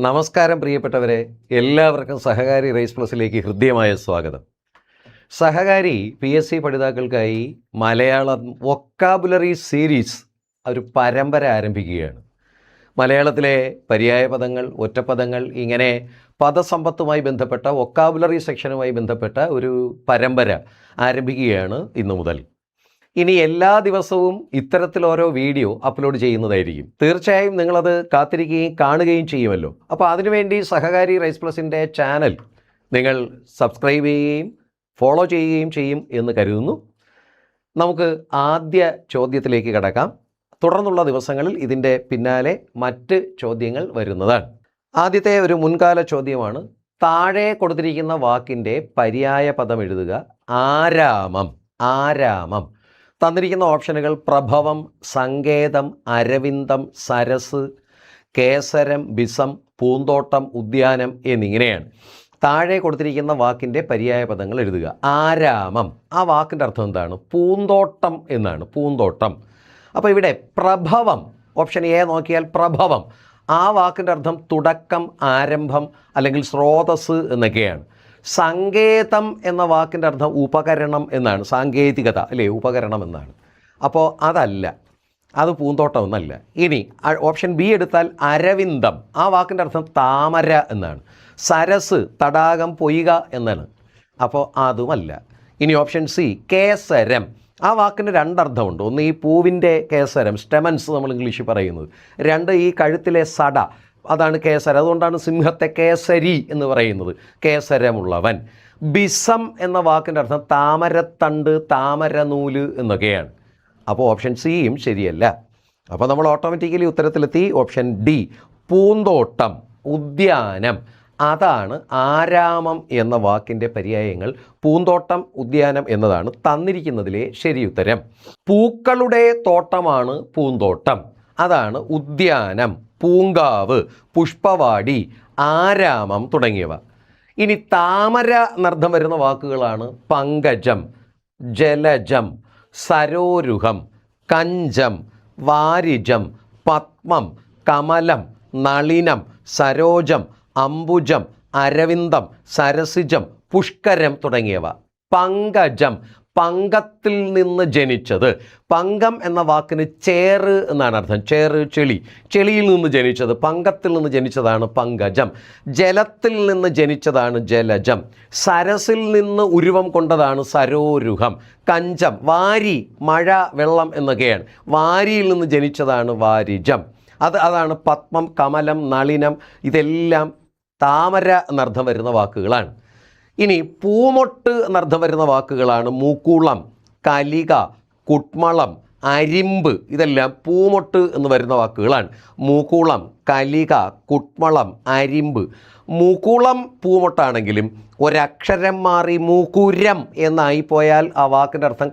നമസ്കാരം പ്രിയപ്പെട്ടവരെ, എല്ലാവർക്കും സഹകാരി റേസ് പ്ലസിലേക്ക് ഹൃദ്യമായ സ്വാഗതം. സഹകാരി PSC പഠിതാക്കൾക്കായി മലയാളം വൊക്കാബുലറി സീരീസ് ഒരു പരമ്പര ആരംഭിക്കുകയാണ്. മലയാളത്തിലെ പര്യായ പദങ്ങൾ, ഒറ്റപ്പദങ്ങൾ, ഇങ്ങനെ പദസമ്പത്തുമായി ബന്ധപ്പെട്ട വൊക്കാബുലറി സെക്ഷനുമായി ബന്ധപ്പെട്ട ഒരു പരമ്പര ആരംഭിക്കുകയാണ് ഇന്നു മുതൽ. ഇനി എല്ലാ ദിവസവും ഇത്തരത്തിൽ ഓരോ വീഡിയോ അപ്ലോഡ് ചെയ്യുന്നതായിരിക്കും. തീർച്ചയായും നിങ്ങളത് കാത്തിരിക്കുകയും കാണുകയും ചെയ്യുമല്ലോ. അപ്പോൾ അതിനുവേണ്ടി സഹകാരി റൈസ് പ്ലസിൻ്റെ ചാനൽ നിങ്ങൾ സബ്സ്ക്രൈബ് ചെയ്യുകയും ഫോളോ ചെയ്യുകയും ചെയ്യും എന്ന് കരുതുന്നു. നമുക്ക് ആദ്യ ചോദ്യത്തിലേക്ക് കടക്കാം. തുടർന്നുള്ള ദിവസങ്ങളിൽ ഇതിൻ്റെ പിന്നാലെ മറ്റ് ചോദ്യങ്ങൾ വരുന്നതാണ്. ആദ്യത്തെ ഒരു മുൻകാല ചോദ്യമാണ്. താഴെ കൊടുത്തിരിക്കുന്ന വാക്കിൻ്റെ പര്യായ പദം എഴുതുക. ആരാമം. ആരാമം. തന്നിരിക്കുന്ന ഓപ്ഷനുകൾ പ്രഭവം, സങ്കേതം, അരവിന്ദം, സരസ്, കേസരം, ബിസം, പൂന്തോട്ടം, ഉദ്യാനം എന്നിങ്ങനെയാണ്. താഴെ കൊടുത്തിരിക്കുന്ന വാക്കിൻ്റെ പര്യായ പദങ്ങൾ എഴുതുക. ആരാമം, ആ വാക്കിൻ്റെ അർത്ഥം എന്താണ്? പൂന്തോട്ടം എന്നാണ്. പൂന്തോട്ടം. അപ്പോൾ ഇവിടെ പ്രഭവം, ഓപ്ഷൻ എ നോക്കിയാൽ പ്രഭവം, ആ വാക്കിൻ്റെ അർത്ഥം തുടക്കം, ആരംഭം അല്ലെങ്കിൽ സ്രോതസ് എന്നൊക്കെയാണ്. സങ്കേതം എന്ന വാക്കിൻ്റെ അർത്ഥം ഉപകരണം എന്നാണ്. സാങ്കേതികത അല്ലേ, ഉപകരണം എന്നാണ്. അപ്പോൾ അതല്ല, അത് പൂന്തോട്ടം എന്നല്ല. ഇനി ഓപ്ഷൻ ബി എടുത്താൽ അരവിന്ദം, ആ വാക്കിൻ്റെ അർത്ഥം താമര എന്നാണ്. സരസ് തടാകം, പൊയ്ക എന്നാണ്. അപ്പോൾ അതുമല്ല. ഇനി ഓപ്ഷൻ സി കേസരം, ആ വാക്കിന് രണ്ടർത്ഥമുണ്ട്. ഒന്ന് ഈ പൂവിൻ്റെ കേസരം, സ്റ്റെമൻസ് നമ്മൾ ഇംഗ്ലീഷിൽ പറയുന്നത്. രണ്ട് ഈ കഴുത്തിലെ സട, അതാണ് കേസരം. അതുകൊണ്ടാണ് സിംഹത്തെ കേസരി എന്ന് പറയുന്നത്, കേസരമുള്ളവൻ. ബിസം എന്ന വാക്കിൻ്റെ അർത്ഥം താമരത്തണ്ട്, താമരനൂല് എന്നൊക്കെയാണ്. അപ്പോൾ ഓപ്ഷൻ സിയും ശരിയല്ല. അപ്പോൾ നമ്മൾ ഓട്ടോമാറ്റിക്കലി ഉത്തരത്തിലെത്തി. ഓപ്ഷൻ ഡി പൂന്തോട്ടം, ഉദ്യാനം, അതാണ് ആരാമം എന്ന വാക്കിൻ്റെ പര്യായങ്ങൾ. പൂന്തോട്ടം, ഉദ്യാനം എന്നതാണ് തന്നിരിക്കുന്നതിലെ ശരിയുത്തരം. പൂക്കളുടെ തോട്ടമാണ് പൂന്തോട്ടം, അതാണ് ഉദ്യാനം, പൂങ്കാവ്, പുഷ്പവാടി, ആരാമം തുടങ്ങിയവ. ഇനി താമര എന്നർത്ഥം വരുന്ന വാക്കുകളാണ് പങ്കജം, ജലജം, സരോരുഹം, കഞ്ചം, വാരിജം, പത്മം, കമലം, നളിനം, സരോജം, അംബുജം, അരവിന്ദം, സരസിജം, പുഷ്കരം തുടങ്ങിയവ. പങ്കജം, പങ്കത്തിൽ നിന്ന് ജനിച്ചത്. പങ്കം എന്ന വാക്കിന് ചേറ് എന്നാണ് അർത്ഥം. ചേറ്, ചെളി, ചെളിയിൽ നിന്ന് ജനിച്ചത്, പങ്കത്തിൽ നിന്ന് ജനിച്ചതാണ് പങ്കജം. ജലത്തിൽ നിന്ന് ജനിച്ചതാണ് ജലജം. സരസിൽ നിന്ന് ഉരുവം കൊണ്ടതാണ് സരോരുഹം. കഞ്ചം, വാരി, മഴ, വെള്ളം എന്നൊക്കെയാണ്. വാരിയിൽ നിന്ന് ജനിച്ചതാണ് വാരിജം. അതാണ് പത്മം, കമലം, നളിനം, ഇതെല്ലാം താമര എന്നർത്ഥം വരുന്ന വാക്കുകളാണ്. ഇനി പൂമൊട്ട് എന്നർത്ഥം വരുന്ന വാക്കുകളാണ് മൂക്കുളം, കലിക, കുട്മളം, അരിമ്പ്, ഇതെല്ലാം പൂമൊട്ട് എന്ന് വരുന്ന വാക്കുകളാണ്. മൂക്കുളം, കലിക, കുട്മളം, അരിമ്പ്. മൂക്കുളം പൂമൊട്ടാണെങ്കിലും ഒരക്ഷരം മാറി മൂക്കുരം എന്നായി പോയാൽ ആ വാക്കിൻ്റെ അർത്ഥം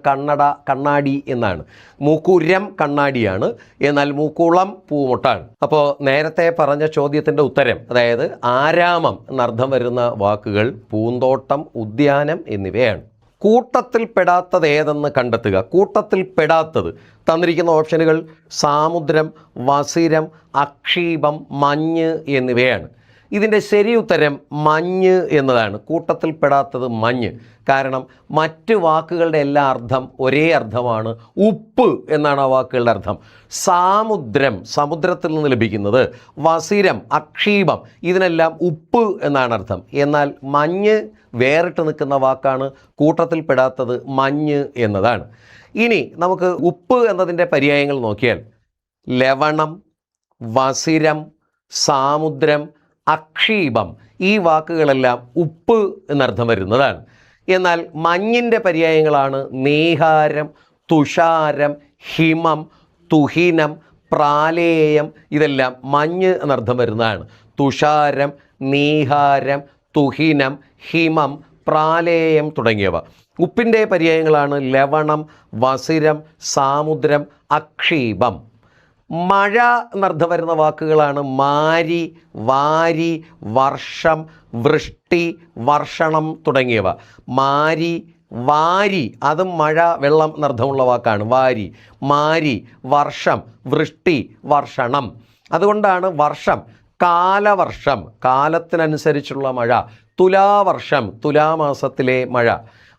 കണ്ണാടി എന്നാണ്. മൂക്കുരം കണ്ണാടിയാണ്, എന്നാൽ മൂക്കുളം പൂമൊട്ടാണ്. അപ്പോൾ നേരത്തെ പറഞ്ഞ ചോദ്യത്തിൻ്റെ ഉത്തരം, അതായത് ആരാമം എന്നർത്ഥം വരുന്ന വാക്കുകൾ പൂന്തോട്ടം, ഉദ്യാനം എന്നിവയാണ്. കൂട്ടത്തിൽ പെടാത്തത് ഏതെന്ന് കണ്ടെത്തുക. കൂട്ടത്തിൽ പെടാത്തത് തന്നിരിക്കുന്ന ഓപ്ഷനുകൾ സാമുദ്രം, വസിരം, അക്ഷീപം, മഞ്ഞ് എന്നിവയാണ്. ഇതിൻ്റെ ശരി ഉത്തരം മഞ്ഞ് എന്നതാണ്. കൂട്ടത്തിൽ പെടാത്തത് മഞ്ഞ്. കാരണം മറ്റ് വാക്കുകളുടെ എല്ലാ അർത്ഥം ഒരേ അർത്ഥമാണ്. ഉപ്പ് എന്നാണ് ആ വാക്കുകളുടെ അർത്ഥം. സാമുദ്രം, സമുദ്രത്തിൽ നിന്ന് ലഭിക്കുന്നത്. വസിരം, അക്ഷീപം, ഇതിനെല്ലാം ഉപ്പ് എന്നാണ് അർത്ഥം. എന്നാൽ മഞ്ഞ് വേറിട്ട് നിൽക്കുന്ന വാക്കാണ്. കൂട്ടത്തിൽ പെടാത്തത് മഞ്ഞ് എന്നതാണ്. ഇനി നമുക്ക് ഉപ്പ് എന്നതിൻ്റെ പര്യായങ്ങൾ നോക്കിയാൽ ലവണം, വസിരം, സാമുദ്രം, അക്ഷീപം, ഈ വാക്കുകളെല്ലാം ഉപ്പ് എന്നർത്ഥം വരുന്നതാണ്. എന്നാൽ മഞ്ഞിൻ്റെ പര്യായങ്ങളാണ് നീഹാരം, തുഷാരം, ഹിമം, തുഹിനം, പ്രാലേയം, ഇതെല്ലാം മഞ്ഞ് എന്നർത്ഥം വരുന്നതാണ്. തുഷാരം, നീഹാരം, തുഹിനം, ഹിമം, പ്രാലേയം തുടങ്ങിയവ. ഉപ്പിൻ്റെ പര്യായങ്ങളാണ് ലവണം, വസിരം, സാമുദ്രം, അക്ഷീപം. മഴ എന്നർത്ഥം വരുന്ന വാക്കുകളാണ് മാരി, വാരി, വർഷം, വൃഷ്ടി, വർഷണം തുടങ്ങിയവ. മാരി, വാരി, അതും മഴ, വെള്ളം എന്നർത്ഥമുള്ള വാക്കാണ്. വാരി, മാരി, വർഷം, വൃഷ്ടി, വർഷണം. അതുകൊണ്ടാണ് വർഷം കാലവർഷം, കാലത്തിനനുസരിച്ചുള്ള മഴ. തുലാവർഷം, തുലാമാസത്തിലെ മഴ.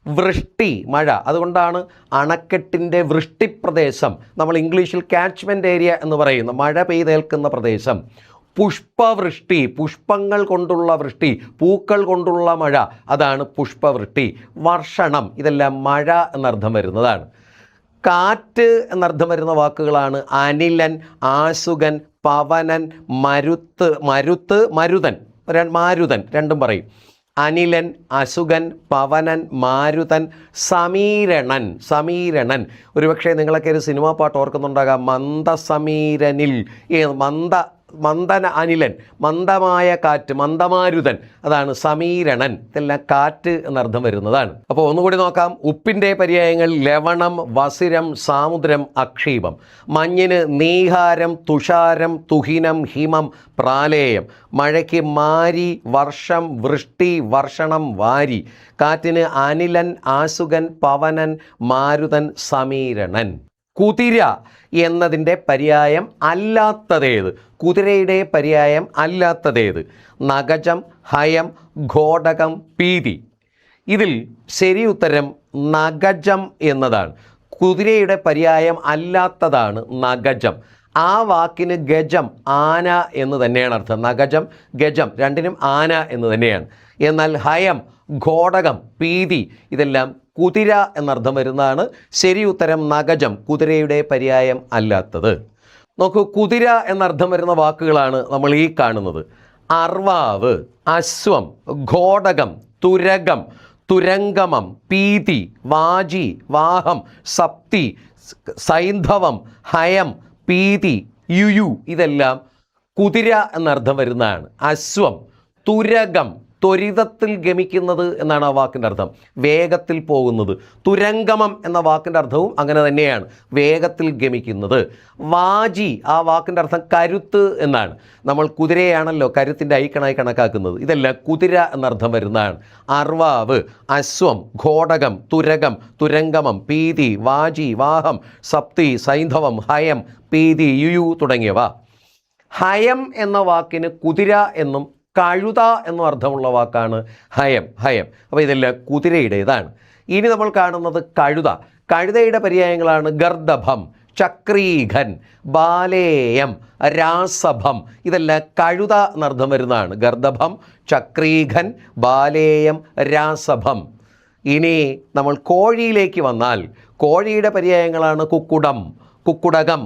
വൃഷ്ടി, മഴ. അതുകൊണ്ടാണ് അണക്കെട്ടിൻ്റെ വൃഷ്ടിപ്രദേശം നമ്മൾ ഇംഗ്ലീഷിൽ കാച്ച്മെൻറ്റ് ഏരിയ എന്ന് പറയുന്നു, മഴ പെയ്തേൽക്കുന്ന പ്രദേശം. പുഷ്പവൃഷ്ടി, പുഷ്പങ്ങൾ കൊണ്ടുള്ള വൃഷ്ടി, പൂക്കൾ കൊണ്ടുള്ള മഴ, അതാണ് പുഷ്പവൃഷ്ടി. വർഷണം, ഇതെല്ലാം മഴ എന്നർത്ഥം വരുന്നതാണ്. കാറ്റ് എന്നർത്ഥം വരുന്ന വാക്കുകളാണ് അനിലൻ, ആസുകൻ, പവനൻ, മരുതൻ. മാരുതൻ രണ്ടും പറയും. അനിലൻ, അസുകൻ, പവനൻ, മാരുതൻ, സമീരണൻ. ഒരുപക്ഷെ നിങ്ങളൊക്കെ ഒരു സിനിമാ പാട്ട് ഓർക്കുന്നുണ്ടാകാം, മന്ദസമീരനിൽ. അനിലൻ, മന്ദമായ കാറ്റ്, മന്ദമാരുതൻ, അതാണ് സമീരണൻ. ഇതെല്ലാം കാറ്റ് എന്നർത്ഥം വരുന്നതാണ്. അപ്പോൾ ഒന്നുകൂടി നോക്കാം. ഉപ്പിൻ്റെ പര്യായങ്ങൾ ലവണം, വസിരം, സാമുദ്രം, അക്ഷീപം. മഞ്ഞിന് നീഹാരം, തുഷാരം, തുഹിനം, ഹിമം, പ്രാലേയം. മഴയ്ക്ക് മാരി, വർഷം, വൃഷ്ടി, വർഷണം, വാരി. കാറ്റിന് അനിലൻ, ആസുകൻ, പവനൻ, മാരുതൻ, സമീരണൻ. കുതിര എന്നതിൻ്റെ പര്യായം അല്ലാത്തതേത്? കുതിരയുടെ പര്യായം അല്ലാത്തതേത്? നഗജം, ഹയം, ഘോടകം, പീതി. ഇതിൽ ശരി ഉത്തരം നഗജം എന്നതാണ്. കുതിരയുടെ പര്യായം അല്ലാത്തതാണ് നഗജം. ആ വാക്കിന് ഗജം, ആന എന്ന് തന്നെയാണ് അർത്ഥം. നഗജം, ഗജം രണ്ടിനും ആന എന്ന് തന്നെയാണ്. എന്നാൽ ഹയം, ഘോടകം, പീതി ഇതെല്ലാം കുതിര എന്നർത്ഥം വരുന്നതാണ്. ശരി ഉത്തരം നഗജം, കുതിരയുടെ പര്യായം അല്ലാത്തത്. നോക്കൂ, കുതിര എന്നർത്ഥം വരുന്ന വാക്കുകളാണ് നമ്മൾ ഈ കാണുന്നത്. അർവാവ്, അശ്വം, ഘോടകം, തുരകം, തുരങ്കമം, പീതി, വാജി, വാഹം, സപ്തി, സൈന്ധവം, ഹയം, പീതി, യുയു ഇതെല്ലാം കുതിര എന്നർത്ഥം വരുന്നതാണ്. അശ്വം, തുരകം, ത്വരിതത്തിൽ ഗമിക്കുന്നത് എന്നാണ് ആ വാക്കിൻ്റെ അർത്ഥം, വേഗത്തിൽ പോകുന്നത്. തുരങ്കമം എന്ന വാക്കിൻ്റെ അർത്ഥവും അങ്ങനെ തന്നെയാണ്, വേഗത്തിൽ ഗമിക്കുന്നത്. വാജി, ആ വാക്കിൻ്റെ അർത്ഥം കരുത്ത് എന്നാണ്. നമ്മൾ കുതിരയാണല്ലോ കരുത്തിൻ്റെ ഐക്കണായി കണക്കാക്കുന്നത്. ഇതെല്ലാം കുതിര എന്നർത്ഥം വരുന്നതാണ്. അർവാവ്, അശ്വം, ഘോടകം, തുരകം, തുരങ്കമം, പീതി, വാജി, വാഹം, സപ്തി, സൈന്ധവം, ഹയം, പീതി, യുയു തുടങ്ങിയവ. ഹയം എന്ന വാക്കിന് കുതിര എന്നും കഴുത എന്നും അർത്ഥമുള്ള വാക്കാണ് ഹയം. അപ്പോൾ ഇതെല്ലാം കുതിരയുടേതാണ്. ഇനി നമ്മൾ കാണുന്നത് കഴുത. കഴുതയുടെ പര്യായങ്ങളാണ് ഗർദഭം, ചക്രീഘൻ, ബാലേയം, രാസഭം. ഇതെല്ലാം കഴുത എന്നർത്ഥം വരുന്നതാണ്. ഗർദഭം, ചക്രീഘൻ, ബാലേയം, രാസഭം. ഇനി നമ്മൾ കോഴിയിലേക്ക് വന്നാൽ കോഴിയുടെ പര്യായങ്ങളാണ് കുക്കുടം, കുക്കുടകം,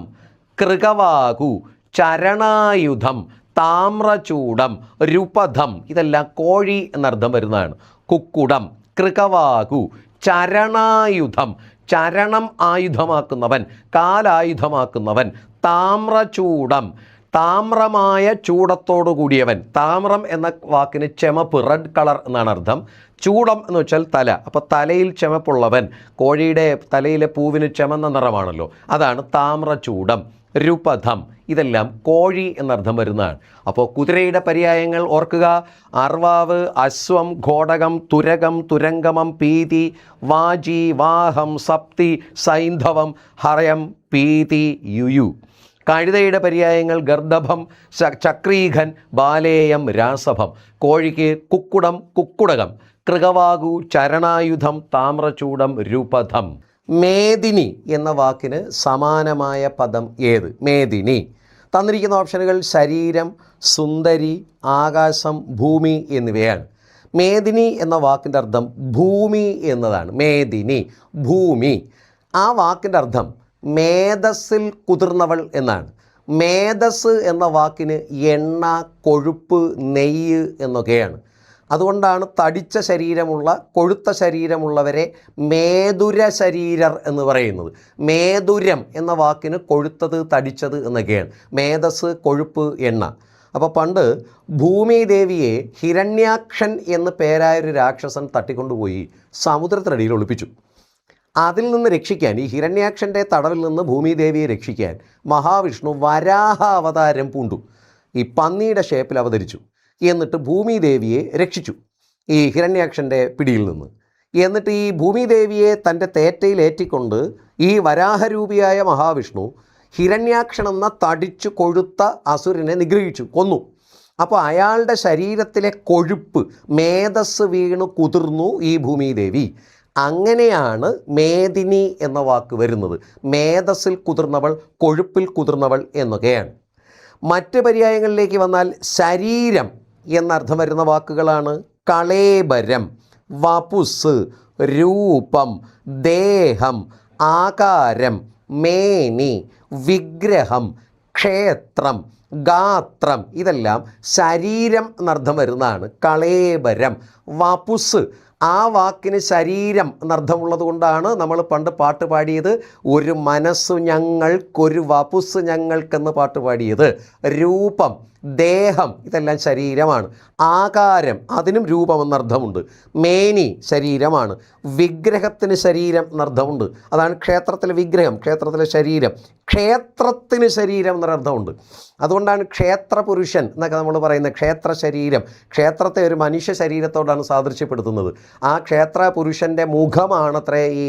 കൃകവാകു, ചരണായുധം, താമ്രചൂടം, രുപധം. ഇതെല്ലാം കോഴി എന്നർത്ഥം വരുന്നതാണ്. കുക്കുടം, കൃകവാകു, ചരണായുധം, ചരണം ആയുധമാക്കുന്നവൻ, കാലായുധമാക്കുന്നവൻ. താമ്രചൂടം, താമ്രമായ ചൂടത്തോടു കൂടിയവൻ. താമ്രം എന്ന വാക്കിന് ചെമപ്പ്, റെഡ് കളർ എന്നാണ് അർത്ഥം. ചൂടം എന്ന് വെച്ചാൽ തല. അപ്പോൾ തലയിൽ ചെമപ്പുള്ളവൻ. കോഴിയുടെ തലയിലെ പൂവിന് ചെമന്ന നിറമാണല്ലോ, അതാണ് താമ്രചൂടം. രുപധം, ഇതെല്ലാം കോഴി എന്നർത്ഥം വരുന്നതാണ്. അപ്പോൾ കുതിരയുടെ പര്യായങ്ങൾ ഓർക്കുക: അർവാവ്, അശ്വം, ഘോടകം, തുരകം, തുരങ്കമം, പീതി, വാജി, വാഹം, സപ്തി, സൈന്ധവം, ഹയം, പീതി, യുയു. കഴുതയുടെ പര്യായങ്ങൾ ഗർദഭം, ചക്രീഘൻ, ബാലേയം, രാസഭം. കോഴിക്ക് കുക്കുടം, കുക്കുടകം, കൃകവാകു, ചരണായുധം, താമ്രചൂടം, രുപധം. മേദിനി എന്ന വാക്കിന് സമാനമായ പദം ഏത്? മേദിനി. തന്നിരിക്കുന്ന ഓപ്ഷനുകൾ ശരീരം, സുന്ദരി, ആകാശം, ഭൂമി എന്നിവയാണ്. മേദിനി എന്ന വാക്കിൻ്റെ അർത്ഥം ഭൂമി എന്നതാണ്. മേദിനി, ഭൂമി. ആ വാക്കിൻ്റെ അർത്ഥം മേധസ്സിൽ കുതിർന്നവൾ എന്നാണ്. മേധസ് എന്ന വാക്കിന് എണ്ണ, കൊഴുപ്പ്, നെയ്യ് എന്നൊക്കെയാണ്. അതുകൊണ്ടാണ് തടിച്ച ശരീരമുള്ള, കൊഴുത്ത ശരീരമുള്ളവരെ മേധുര ശരീരർ എന്ന് പറയുന്നത്. മേധുരം എന്ന വാക്കിന് കൊഴുത്തത്, തടിച്ചത് എന്നൊക്കെയാണ്. മേധസ്, കൊഴുപ്പ്, എണ്ണ. അപ്പോൾ പണ്ട് ഭൂമിദേവിയെ ഹിരണ്യാക്ഷൻ എന്ന് പേരായൊരു രാക്ഷസൻ തട്ടിക്കൊണ്ടുപോയി സമുദ്രത്തിനടിയിൽ ഒളിപ്പിച്ചു. അതിൽ നിന്ന് രക്ഷിക്കാൻ, ഈ ഹിരണ്യാക്ഷൻ്റെ തടവിൽ നിന്ന് ഭൂമിദേവിയെ രക്ഷിക്കാൻ മഹാവിഷ്ണു വരാഹ അവതാരം പൂണ്ടു. ഈ പന്നിയുടെ ഷേപ്പിൽ അവതരിച്ചു. എന്നിട്ട് ഭൂമിദേവിയെ രക്ഷിച്ചു ഈ ഹിരണ്യാക്ഷൻ്റെ പിടിയിൽ നിന്ന്. എന്നിട്ട് ഈ ഭൂമിദേവിയെ തൻ്റെ തേറ്റയിലേറ്റിക്കൊണ്ട് ഈ വരാഹരൂപിയായ മഹാവിഷ്ണു ഹിരണ്യാക്ഷൻ എന്ന തടിച്ചു കൊഴുത്ത അസുരനെ നിഗ്രഹിച്ചു, കൊന്നു. അപ്പോൾ അയാളുടെ ശരീരത്തിലെ കൊഴുപ്പ് മേധസ് വീണ് കുതിർന്നു ഈ ഭൂമിദേവി. അങ്ങനെയാണ് മേദിനി എന്ന വാക്ക് വരുന്നത്. മേധസ്സിൽ കുതിർന്നവൾ, കൊഴുപ്പിൽ കുതിർന്നവൾ എന്നൊക്കെയാണ്. മറ്റ് പര്യായങ്ങളിലേക്ക് വന്നാൽ ശരീരം എന്നർത്ഥം വരുന്ന വാക്കുകളാണ് കളേബരം, വപുസ്, രൂപം, ദേഹം, ആകാരം, മേനി, വിഗ്രഹം, ക്ഷേത്രം, ഗാത്രം. ഇതെല്ലാം ശരീരം എന്നർത്ഥം വരുന്നതാണ്. കളേബരം, വപുസ്, ആ വാക്കിന് ശരീരം എന്നർത്ഥമുള്ളത് കൊണ്ടാണ് നമ്മൾ പണ്ട് പാട്ട് പാടിയത്, ഒരു മനസ്സു ഞങ്ങൾക്കൊരു വപുസ് ഞങ്ങൾക്കെന്ന് പാട്ട് പാടിയത്. രൂപം, ദേഹം, ഇതെല്ലാം ശരീരമാണ്. ആകാരം, അതിനും രൂപം എന്നർത്ഥമുണ്ട്. മേനി ശരീരമാണ്. വിഗ്രഹത്തിന് ശരീരം എന്നർത്ഥമുണ്ട്. അതാണ് ക്ഷേത്രത്തിലെ വിഗ്രഹം, ക്ഷേത്രത്തിലെ ശരീരം. ക്ഷേത്രത്തിന് ശരീരം എന്നൊരർത്ഥമുണ്ട്. അതുകൊണ്ടാണ് ക്ഷേത്രപുരുഷൻ എന്നൊക്കെ നമ്മൾ പറയുന്നത്. ക്ഷേത്ര ശരീരം, ക്ഷേത്രത്തെ ഒരു മനുഷ്യ ശരീരത്തോടാണ് സാദൃശ്യപ്പെടുത്തുന്നത്. ആ ക്ഷേത്ര പുരുഷൻ്റെ മുഖമാണത്രേ ഈ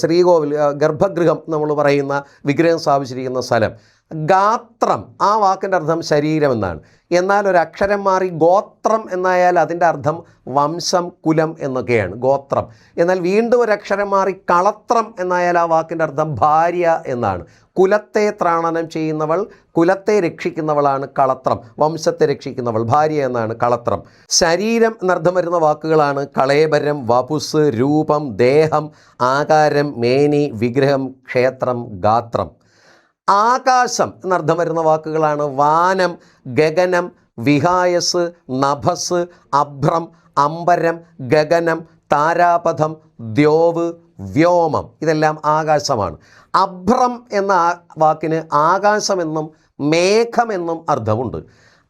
ശ്രീകോവിൽ, ഗർഭഗൃഹം നമ്മൾ പറയുന്ന വിഗ്രഹം സ്ഥാപിച്ചിരിക്കുന്ന സ്ഥലം. ഗാത്രം, ആ വാക്കിൻ്റെ അർത്ഥം ശരീരം എന്നാണ്. എന്നാൽ ഒരു അക്ഷരം മാറി ഗോത്രം എന്നായാൽ അതിൻ്റെ അർത്ഥം വംശം, കുലം എന്നൊക്കെയാണ് ഗോത്രം. എന്നാൽ വീണ്ടും ഒരു അക്ഷരം മാറി കളത്രം എന്നായാൽ ആ വാക്കിൻ്റെ അർത്ഥം ഭാര്യ എന്നാണ്. കുലത്തെ ത്രാണനം ചെയ്യുന്നവൾ, കുലത്തെ രക്ഷിക്കുന്നവളാണ് കളത്രം. വംശത്തെ രക്ഷിക്കുന്നവൾ ഭാര്യ എന്നാണ് കളത്രം. ശരീരം എന്നർത്ഥം വരുന്ന വാക്കുകളാണ് കളേബരം, വപുസ്, രൂപം, ദേഹം, ആകാരം, മേനി, വിഗ്രഹം, ക്ഷേത്രം, ഗാത്രം. ആകാശം എന്നർത്ഥം വരുന്ന വാക്കുകളാണ് വാനം, ഗഗനം, വിഹായസ്, നഭസ്, അഭ്രം, അംബരം, ഗഗനം, താരാപഥം, ദ്യോവ്, വ്യോമം. ഇതെല്ലാം ആകാശമാണ്. അഭ്രം എന്ന വാക്കിന് ആകാശമെന്നും മേഘമെന്നും അർത്ഥമുണ്ട്.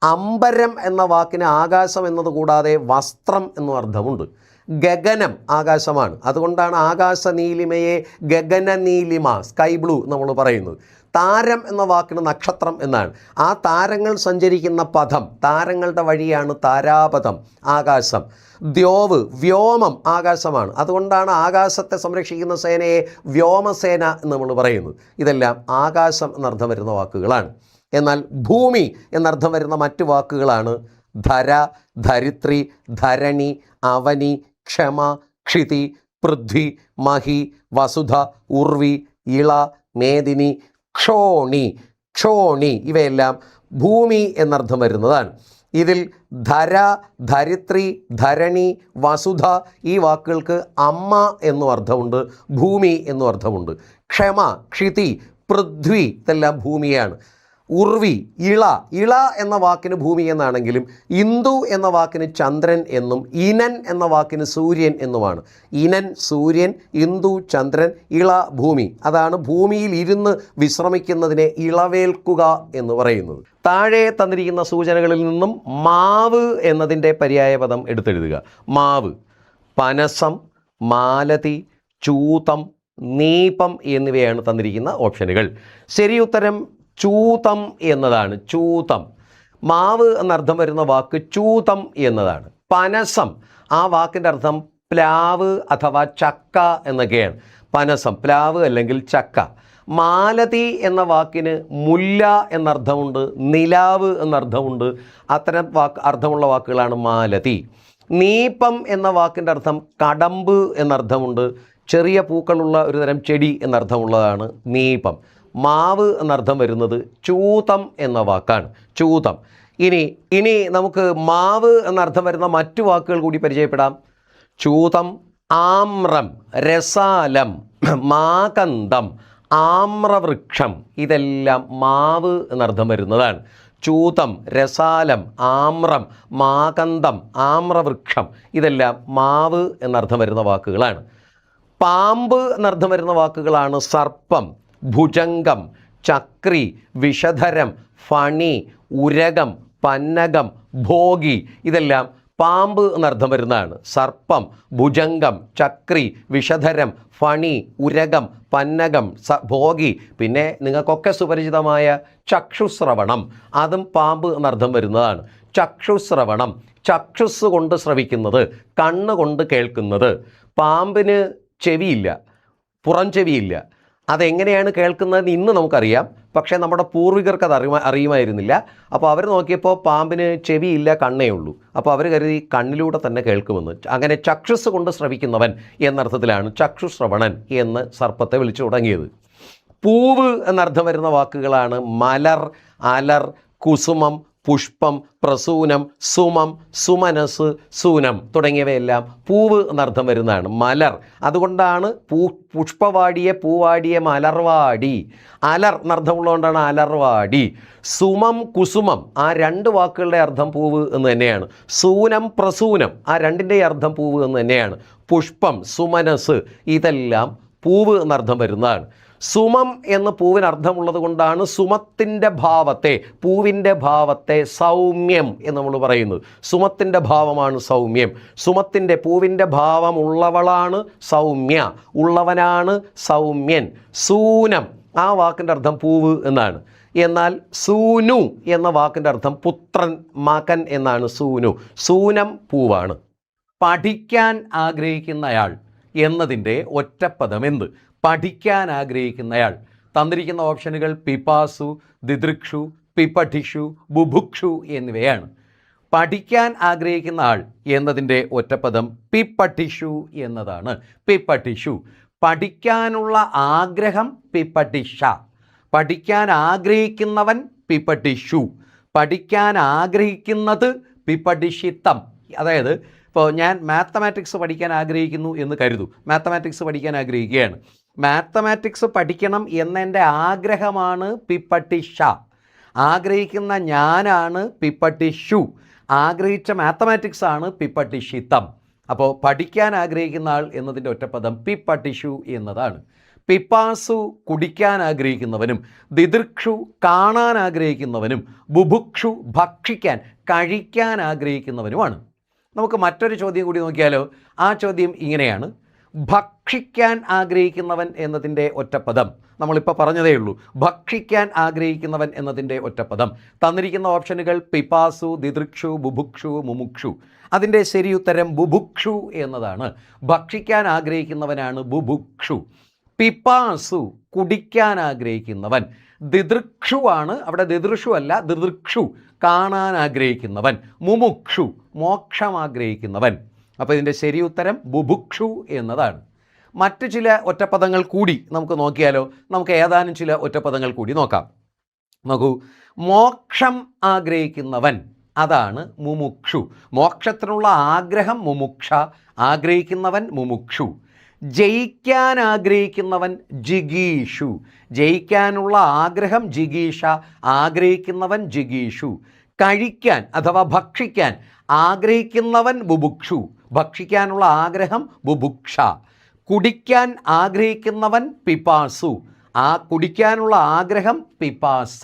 അംബരം എന്ന വാക്കിന് ആകാശം എന്നത് കൂടാതെ വസ്ത്രം എന്നും അർത്ഥമുണ്ട്. ഗഗനം ആകാശമാണ്. അതുകൊണ്ടാണ് ആകാശ നീലിമയെ ഗഗന നീലിമ, സ്കൈ ബ്ലൂ നമ്മൾ പറയുന്നത്. താരം എന്ന വാക്കിന് നക്ഷത്രം എന്നാണ്. ആ താരങ്ങൾ സഞ്ചരിക്കുന്ന പഥം, താരങ്ങളുടെ വഴിയാണ് താരാപഥം, ആകാശം. ദ്യോവ്, വ്യോമം ആകാശമാണ്. അതുകൊണ്ടാണ് ആകാശത്തെ സംരക്ഷിക്കുന്ന സേനയെ വ്യോമസേന എന്ന് നമ്മൾ പറയുന്നത്. ഇതെല്ലാം ആകാശം എന്നർത്ഥം വരുന്ന വാക്കുകളാണ്. എന്നാൽ ഭൂമി എന്നർത്ഥം വരുന്ന മറ്റു വാക്കുകളാണ് ധര, ധരിത്രി, ധരണി, അവനി, ക്ഷമ, ക്ഷിതി, പൃഥ്വി, മഹി, വസുധ, ഉർവി, ഇള, മേദിനി, ക്ഷോണി, ക്ഷോണി. ഇവയെല്ലാം ഭൂമി എന്നർത്ഥം വരുന്നതാണ്. ഇതിൽ ധര, ധരിത്രി, ധരണി, വസുധ ഈ വാക്കുകൾക്ക് അമ്മ എന്നും അർത്ഥമുണ്ട്, ഭൂമി എന്നും അർത്ഥമുണ്ട്. ക്ഷമ, ക്ഷിതി, പൃഥ്വി ഇതെല്ലാം ഭൂമിയാണ്. ഉർവി, ഇള, ഇള എന്ന വാക്കിന് ഭൂമി എന്നാണെങ്കിലും ഇന്ദു എന്ന വാക്കിന് ചന്ദ്രൻ എന്നും ഇനൻ എന്ന വാക്കിന് സൂര്യൻ എന്നുമാണ്. ഇനൻ സൂര്യൻ, ഇന്ദു ചന്ദ്രൻ, ഇള ഭൂമി. അതാണ് ഭൂമിയിൽ ഇരുന്ന് വിശ്രമിക്കുന്നതിനെ ഇളവേൽക്കുക എന്ന് പറയുന്നത്. താഴെ തന്നിരിക്കുന്ന സൂചനകളിൽ നിന്നും മാവ് എന്നതിൻ്റെ പര്യായപദം എടുത്തെഴുതുക. മാവ്, പനസം, മാലതി, ചൂതം, നീപം എന്നിവയാണ് തന്നിരിക്കുന്ന ഓപ്ഷനുകൾ. ശരി ഉത്തരം ചൂതം എന്നതാണ്. ചൂതം, മാവ് എന്നർത്ഥം വരുന്ന വാക്ക് ചൂതം എന്നതാണ്. പനസം, ആ വാക്കിൻ്റെ അർത്ഥം പ്ലാവ് അഥവാ ചക്ക എന്നൊക്കെയാണ്. പനസം, പ്ലാവ് അല്ലെങ്കിൽ ചക്ക. മാലതി എന്ന വാക്കിന് മുല്ല എന്നർത്ഥമുണ്ട്, നിലാവ് എന്നർത്ഥമുണ്ട്. അത്തരം അർത്ഥമുള്ള വാക്കുകളാണ് മാലതി. നീപം എന്ന വാക്കിൻ്റെ അർത്ഥം കടമ്പ് എന്നർത്ഥമുണ്ട്. ചെറിയ പൂക്കളുള്ള ഒരു തരം ചെടി എന്നർത്ഥമുള്ളതാണ് നീപം. മാവ് എന്നർത്ഥം വരുന്നത് ചൂതം എന്ന വാക്കാണ്. ചൂതം. ഇനി നമുക്ക് മാവ് എന്നർത്ഥം വരുന്ന മറ്റു വാക്കുകൾ കൂടി പരിചയപ്പെടാം. ചൂതം, ആമ്രം, രസാലം, മാകന്തം, ആമ്രവൃക്ഷം ഇതെല്ലാം മാവ് എന്നർത്ഥം വരുന്നതാണ്. ചൂതം, രസാലം, ആമ്രം, മാകന്തം, ആമ്രവൃക്ഷം ഇതെല്ലാം മാവ് എന്നർത്ഥം വരുന്ന വാക്കുകളാണ്. പാമ്പ് എന്നർത്ഥം വരുന്ന വാക്കുകളാണ് സർപ്പം, ഭുജംഗം, ചക്രി, വിഷധരം, ഫണി, ഉരകം, പന്നകം, ഭോഗി ഇതെല്ലാം പാമ്പ് എന്നർത്ഥം വരുന്നതാണ്. സർപ്പം, ഭുജംഗം, ചക്രി, വിഷധരം, ഫണി, ഉരകം, പന്നകം, ഭോഗി. പിന്നെ നിങ്ങൾക്കൊക്കെ സുപരിചിതമായ ചക്ഷുശ്രവണം, അതും പാമ്പ് എന്നർത്ഥം വരുന്നതാണ്. ചക്ഷുശ്രവണം, ചക്ഷുസ് കൊണ്ട് ശ്രവിക്കുന്നത്, കണ്ണ് കൊണ്ട് കേൾക്കുന്നത്. പാമ്പിന് ചെവിയില്ല, പുറം ചെവിയില്ല. അതെങ്ങനെയാണ് കേൾക്കുന്നതെന്ന് ഇന്ന് നമുക്കറിയാം, പക്ഷേ നമ്മുടെ പൂർവികർക്ക് അത് അറിയുമായിരുന്നില്ല. അപ്പോൾ അവർ നോക്കിയപ്പോൾ പാമ്പിന് ചെവിയില്ല, കണ്ണേ ഉള്ളൂ. അപ്പോൾ അവർ കരുതി കണ്ണിലൂടെ തന്നെ കേൾക്കുമെന്ന്. അങ്ങനെ ചക്ഷുസ് കൊണ്ട് ശ്രവിക്കുന്നവൻ എന്നർത്ഥത്തിലാണ് ചക്ഷുശ്രവണൻ എന്ന് സർപ്പത്തെ വിളിച്ചു തുടങ്ങിയത്. പൂവ് എന്നർത്ഥം വരുന്ന വാക്കുകളാണ് മലർ, അലർ, കുസുമം, പുഷ്പം, പ്രസൂനം, സുമം, സുമനസ്, സൂനം തുടങ്ങിയവയെല്ലാം പൂവ് എന്നർത്ഥം വരുന്നതാണ്. മലർ, അതുകൊണ്ടാണ് പുഷ്പവാടിയെ പൂവാടിയെ മലർവാടി. അലർ എന്നർത്ഥമുള്ളതുകൊണ്ടാണ് അലർവാടി. സുമം, കുസുമം, ആ രണ്ട് വാക്കുകളുടെ അർത്ഥം പൂവ് എന്ന് തന്നെയാണ്. സൂനം, പ്രസൂനം, ആ രണ്ടിൻ്റെയും അർത്ഥം പൂവ് എന്ന് തന്നെയാണ്. പുഷ്പം, സുമനസ്, ഇതെല്ലാം പൂവ് എന്നർത്ഥം വരുന്നതാണ്. സുമം എന്ന പൂവിന് അർത്ഥമുള്ളത് കൊണ്ടാണ് സുമത്തിൻ്റെ ഭാവത്തെ, പൂവിൻ്റെ ഭാവത്തെ സൗമ്യം എന്ന് നമ്മൾ പറയുന്നത്. സുമത്തിൻ്റെ ഭാവമാണ് സൗമ്യം. സുമത്തിൻ്റെ, പൂവിൻ്റെ ഭാവമുള്ളവളാണ് സൗമ്യ, ഉള്ളവനാണ് സൗമ്യൻ. സൂനം, ആ വാക്കിൻ്റെ അർത്ഥം പൂവ് എന്നാണ്. എന്നാൽ സൂനു എന്ന വാക്കിൻ്റെ അർത്ഥം പുത്രൻ, മകൻ എന്നാണ്. സൂനു, സൂനം പൂവാണ്. പഠിക്കാൻ ആഗ്രഹിക്കുന്നയാൾ എന്നതിൻ്റെ ഒറ്റപ്പദം എന്ത്? പഠിക്കാൻ ആഗ്രഹിക്കുന്നയാൾ. തന്നിരിക്കുന്ന ഓപ്ഷനുകൾ പിപാസു, ദിദൃക്ഷു, പിപഠിഷു, ബുഭുക്ഷു എന്നിവയാണ്. പഠിക്കാൻ ആഗ്രഹിക്കുന്ന ആൾ എന്നതിൻ്റെ ഒറ്റപ്പദം പിപഠിഷു എന്നതാണ്. പിപഠിഷു, പഠിക്കാനുള്ള ആഗ്രഹം പിപഠിഷ, പഠിക്കാൻ ആഗ്രഹിക്കുന്നവൻ പിപഠിഷു, പഠിക്കാൻ ആഗ്രഹിക്കുന്നത് പിപഠിഷിത്തം. അതായത് ഇപ്പോൾ ഞാൻ മാത്തമാറ്റിക്സ് പഠിക്കാൻ ആഗ്രഹിക്കുന്നു എന്ന് കരുതൂ. മാത്തമാറ്റിക്സ് പഠിക്കാൻ ആഗ്രഹിക്കുകയാണ്. മാത്തമാറ്റിക്സ് പഠിക്കണം എന്നെൻ്റെ ആഗ്രഹമാണ് പിപഠിഷ. ആഗ്രഹിക്കുന്ന ഞാനാണ് പിപഠിഷു. ആഗ്രഹിച്ച മാത്തമാറ്റിക്സ് ആണ് പിപഠിഷിത്തം. അപ്പോൾ പഠിക്കാൻ ആഗ്രഹിക്കുന്ന ആൾ എന്നതിൻ്റെ ഒറ്റപ്പദം പിപഠിഷു എന്നതാണ്. പിപാസു, കുടിക്കാൻ ആഗ്രഹിക്കുന്നവനും, ദിദൃക്ഷു, കാണാൻ ആഗ്രഹിക്കുന്നവനും, ബുഭുക്ഷു, ഭക്ഷിക്കാൻ, കഴിക്കാൻ ആഗ്രഹിക്കുന്നവനുമാണ്. നമുക്ക് മറ്റൊരു ചോദ്യം കൂടി നോക്കിയാലോ. ആ ചോദ്യം ഇങ്ങനെയാണ്: ഭക്ഷിക്കാൻ ആഗ്രഹിക്കുന്നവൻ എന്നതിൻ്റെ ഒറ്റപ്പദം നമ്മളിപ്പോൾ പറഞ്ഞതേ ഉള്ളൂ. ഭക്ഷിക്കാൻ ആഗ്രഹിക്കുന്നവൻ എന്നതിൻ്റെ ഒറ്റപ്പദം. തന്നിരിക്കുന്ന ഓപ്ഷനുകൾ പിപാസു, ദിദൃക്ഷു, ബുഭുക്ഷു, മുമുക്ഷു. അതിൻ്റെ ശരിയുത്തരം ബുഭുക്ഷു എന്നതാണ്. ഭക്ഷിക്കാൻ ആഗ്രഹിക്കുന്നവനാണ് ബുഭുക്ഷു. പിപാസു, കുടിക്കാൻ ആഗ്രഹിക്കുന്നവൻ. ദിദൃക്ഷുവാണ്, അവിടെ ദിദൃഷു അല്ല, ദിദൃക്ഷു, കാണാൻ ആഗ്രഹിക്കുന്നവൻ. മുമുക്ഷു, മോക്ഷം ആഗ്രഹിക്കുന്നവൻ. അപ്പോൾ ഇതിൻ്റെ ശരിയുത്തരം ബുഭുക്ഷു എന്നതാണ്. മറ്റ് ചില ഒറ്റപ്പദങ്ങൾ കൂടി നമുക്ക് നോക്കിയാലോ. നമുക്ക് ഏതാനും ചില ഒറ്റപ്പദങ്ങൾ കൂടി നോക്കാം. നോക്കൂ, മോക്ഷം ആഗ്രഹിക്കുന്നവൻ, അതാണ് മുമുക്ഷു. മോക്ഷത്തിനുള്ള ആഗ്രഹം മുമുക്ഷ, ആഗ്രഹിക്കുന്നവൻ മുമുക്ഷു. ജയിക്കാൻ ആഗ്രഹിക്കുന്നവൻ ജിഗീഷു, ജയിക്കാനുള്ള ആഗ്രഹം ജിഗീഷ, ആഗ്രഹിക്കുന്നവൻ ജിഗീഷു. കഴിക്കാൻ അഥവാ ഭക്ഷിക്കാൻ ആഗ്രഹിക്കുന്നവൻ ബുഭുക്ഷു, ഭക്ഷിക്കാനുള്ള ആഗ്രഹം ബുഭുക്ഷ. കുടിക്കാൻ ആഗ്രഹിക്കുന്നവൻ പിപാസു, ആ കുടിക്കാനുള്ള ആഗ്രഹം പിപാസ.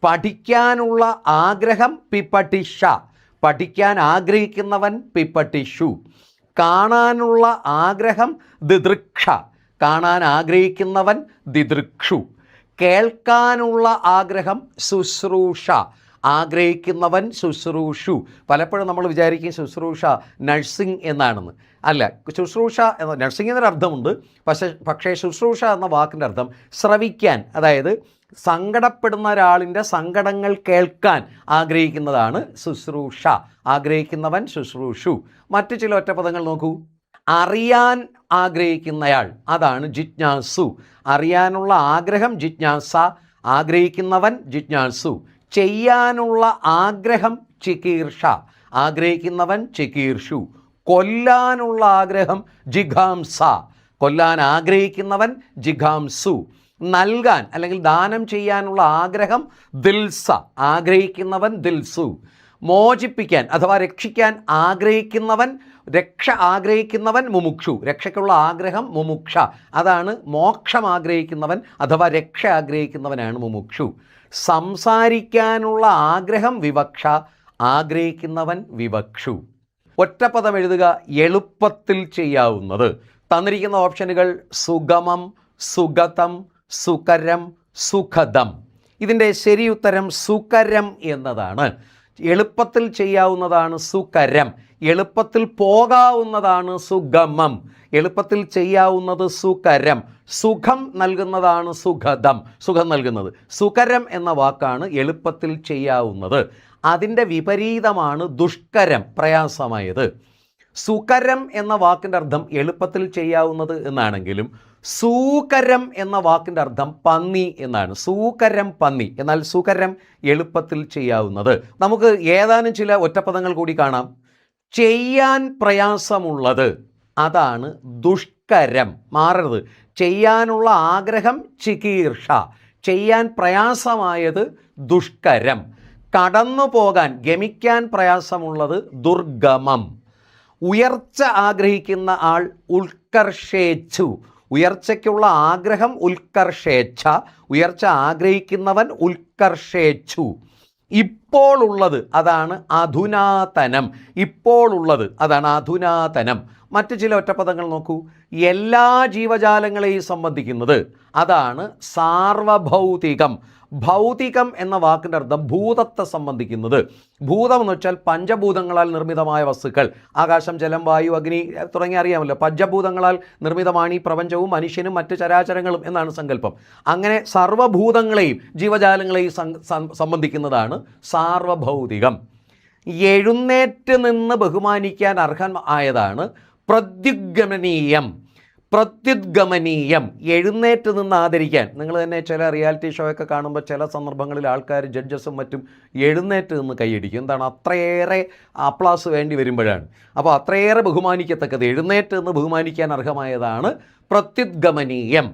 പഠിക്കാനുള്ള ആഗ്രഹം പിപഠിഷ, പഠിക്കാൻ ആഗ്രഹിക്കുന്നവൻ പിപഠിഷു. കാണാനുള്ള ആഗ്രഹം ദിദൃക്ഷ, കാണാൻ ആഗ്രഹിക്കുന്നവൻ ദിദൃക്ഷു. കേൾക്കാനുള്ള ആഗ്രഹം ശുശ്രൂഷ, ആഗ്രഹിക്കുന്നവൻ ശുശ്രൂഷു. പലപ്പോഴും നമ്മൾ വിചാരിക്കും ശുശ്രൂഷ നഴ്സിംഗ് എന്നാണെന്ന്. അല്ല, ശുശ്രൂഷ എന്ന നഴ്സിംഗ് എന്നൊരർത്ഥമുണ്ട്. പക്ഷേ ശുശ്രൂഷ എന്ന വാക്കിൻ്റെ അർത്ഥം ശ്രവിക്കാൻ, അതായത് സങ്കടപ്പെടുന്ന ഒരാളിൻ്റെ സങ്കടങ്ങൾ കേൾക്കാൻ ആഗ്രഹിക്കുന്നതാണ് ശുശ്രൂഷ. ആഗ്രഹിക്കുന്നവൻ ശുശ്രൂഷു. മറ്റു ചില ഒറ്റപ്പദങ്ങൾ നോക്കൂ. അറിയാൻ ആഗ്രഹിക്കുന്നയാൾ, അതാണ് ജിജ്ഞാസു. അറിയാനുള്ള ആഗ്രഹം ജിജ്ഞാസ, ആഗ്രഹിക്കുന്നവൻ ജിജ്ഞാസു. ചെയ്യാനുള്ള ആഗ്രഹം ചികീർഷ, ആഗ്രഹിക്കുന്നവൻ ചികീർഷു. കൊല്ലാനുള്ള ആഗ്രഹം ജിഘാംസ, കൊല്ലാൻ ആഗ്രഹിക്കുന്നവൻ ജിഘാംസു. നൽകാൻ അല്ലെങ്കിൽ ദാനം ചെയ്യാനുള്ള ആഗ്രഹം ദിൽസ, ആഗ്രഹിക്കുന്നവൻ ദിൽസു. മോചിപ്പിക്കാൻ അഥവാ രക്ഷിക്കാൻ ആഗ്രഹിക്കുന്നവൻ ആഗ്രഹിക്കുന്നവൻ മുമുക്ഷു, രക്ഷയ്ക്കുള്ള ആഗ്രഹം മുമുക്ഷ, അതാണ് മോക്ഷം ആഗ്രഹിക്കുന്നവൻ അഥവാ രക്ഷ ആഗ്രഹിക്കുന്നവനാണ് മുമുക്ഷു. സംസാരിക്കാനുള്ള ആഗ്രഹം വിവക്ഷ, ആഗ്രഹിക്കുന്നവൻ വിവക്ഷു. ഒറ്റപ്പദം എഴുതുക, എളുപ്പത്തിൽ ചെയ്യാവുന്നത്. തന്നിരിക്കുന്ന ഓപ്ഷനുകൾ സുഗമം, സുഗതം, സുകരം, സുഖദം. ഇതിൻ്റെ ശരിയുത്തരം സുകരം എന്നതാണ്. എളുപ്പത്തിൽ ചെയ്യാവുന്നതാണ് സുകരം, എളുപ്പത്തിൽ പോകാവുന്നതാണ് സുഗമം, എളുപ്പത്തിൽ ചെയ്യാവുന്നത് സുകരം, സുഖം നൽകുന്നതാണ് സുഖദം, സുഖം നൽകുന്നത്. സുകരം എന്ന വാക്കാണ് എളുപ്പത്തിൽ ചെയ്യാവുന്നത്. അതിൻ്റെ വിപരീതമാണ് ദുഷ്കരം, പ്രയാസമായത്. സുകരം എന്ന വാക്കിൻ്റെ അർത്ഥം എളുപ്പത്തിൽ ചെയ്യാവുന്നത് എന്നാണെങ്കിലും സൂകരം എന്ന വാക്കിൻ്റെ അർത്ഥം പന്നി എന്നാണ്. സൂകരം പന്നി, എന്നാൽ സുകരം എളുപ്പത്തിൽ ചെയ്യാവുന്നത്. നമുക്ക് ഏതാനും ചില ഒറ്റപ്പദങ്ങൾ കൂടി കാണാം. ചെയ്യാൻ പ്രയാസമുള്ളത് അതാണ് ദുഷ്കരം, മാറരുത്. ചെയ്യാനുള്ള ആഗ്രഹം ചികീർഷ, ചെയ്യാൻ പ്രയാസമായത് ദുഷ്കരം. കടന്നു പോകാൻ, ഗമിക്കാൻ പ്രയാസമുള്ളത് ദുർഗമം. ഉയർച്ച ആഗ്രഹിക്കുന്ന ആൾ ഉത്കർഷേച്ഛു, ഉയർച്ചയ്ക്കുള്ള ആഗ്രഹം ഉത്കർഷേച്ഛ, ഉയർച്ച ആഗ്രഹിക്കുന്നവൻ ഉത്കർഷേച്ഛു. ഇപ്പോൾ ഉള്ളത് അതാണ് അധുനാതനം, ഇപ്പോൾ ഉള്ളത് അതാണ് അധുനാതനം. മറ്റു ചില ഒറ്റപ്പദങ്ങൾ നോക്കൂ. എല്ലാ ജീവജാലങ്ങളെയും സംബന്ധിക്കുന്നത് അതാണ് സാർവഭൗതികം. ഭൗതികം എന്ന വാക്കിൻ്റെ അർത്ഥം ഭൂതത്തെ സംബന്ധിക്കുന്നത്. ഭൂതം എന്ന് വെച്ചാൽ പഞ്ചഭൂതങ്ങളാൽ നിർമ്മിതമായ വസ്തുക്കൾ. ആകാശം, ജലം, വായു, അഗ്നി തുടങ്ങി അറിയാമല്ലോ. പഞ്ചഭൂതങ്ങളാൽ നിർമ്മിതമാണ് ഈ പ്രപഞ്ചവും മനുഷ്യനും മറ്റ് ചരാചരങ്ങളും എന്നാണ് സങ്കല്പം. അങ്ങനെ സർവഭൂതങ്ങളെയും ജീവജാലങ്ങളെയും സംബന്ധിക്കുന്നതാണ് സാർവഭൗതികം. എഴുന്നേറ്റ് നിന്ന് ബഹുമാനിക്കാൻ അർഹമായതാണ് പ്രത്യുദ്ഗമനീയം. പ്രത്യുദ്ഗമനീയം, എഴുന്നേറ്റ് നിന്ന് ആദരിക്കാൻ. നിങ്ങൾ തന്നെ ചില റിയാലിറ്റി ഷോ ഒക്കെ കാണുമ്പോൾ ചില സന്ദർഭങ്ങളിൽ ആൾക്കാർ, ജഡ്ജസും മറ്റും എഴുന്നേറ്റ് നിന്ന് കൈയടിക്കും. എന്താണ്? അത്രയേറെ അപ്ലാസ് വേണ്ടി വരുമ്പോഴാണ്. അപ്പോൾ അത്രയേറെ ബഹുമാനിക്കത്തക്കത്, എഴുന്നേറ്റ് നിന്ന് ബഹുമാനിക്കാൻ അർഹമായതാണ് പ്രത്യുദ്ഗമനീയം.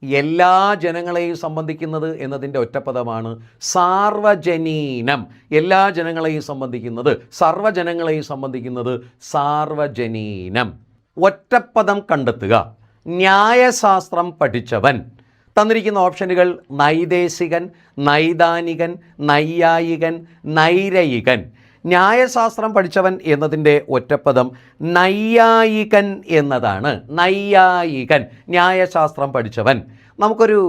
എല്ലാ ജനങ്ങളെയും സംബന്ധിക്കുന്നത് എന്നതിൻ്റെ ഒറ്റപ്പദമാണ് സാർവജനീനം. എല്ലാ ജനങ്ങളെയും സംബന്ധിക്കുന്നത്, സർവ്വജനങ്ങളെയും സംബന്ധിക്കുന്നത് സാർവജനീനം. ഒറ്റപ്പദം കണ്ടെത്തുക. ന്യായശാസ്ത്രം പഠിച്ചവൻ. തന്നിരിക്കുന്ന ഓപ്ഷനുകൾ നൈദേശികൻ, നൈദാനികൻ, നൈയായികൻ, നൈരയികൻ. ന്യായശാസ്ത്രം പഠിച്ചവൻ എന്നതിൻ്റെ ഒറ്റപ്പദം നൈയായികൻ എന്നതാണ്. നൈയായികൻ, ന്യായശാസ്ത്രം പഠിച്ചവൻ. നമുക്കൊരു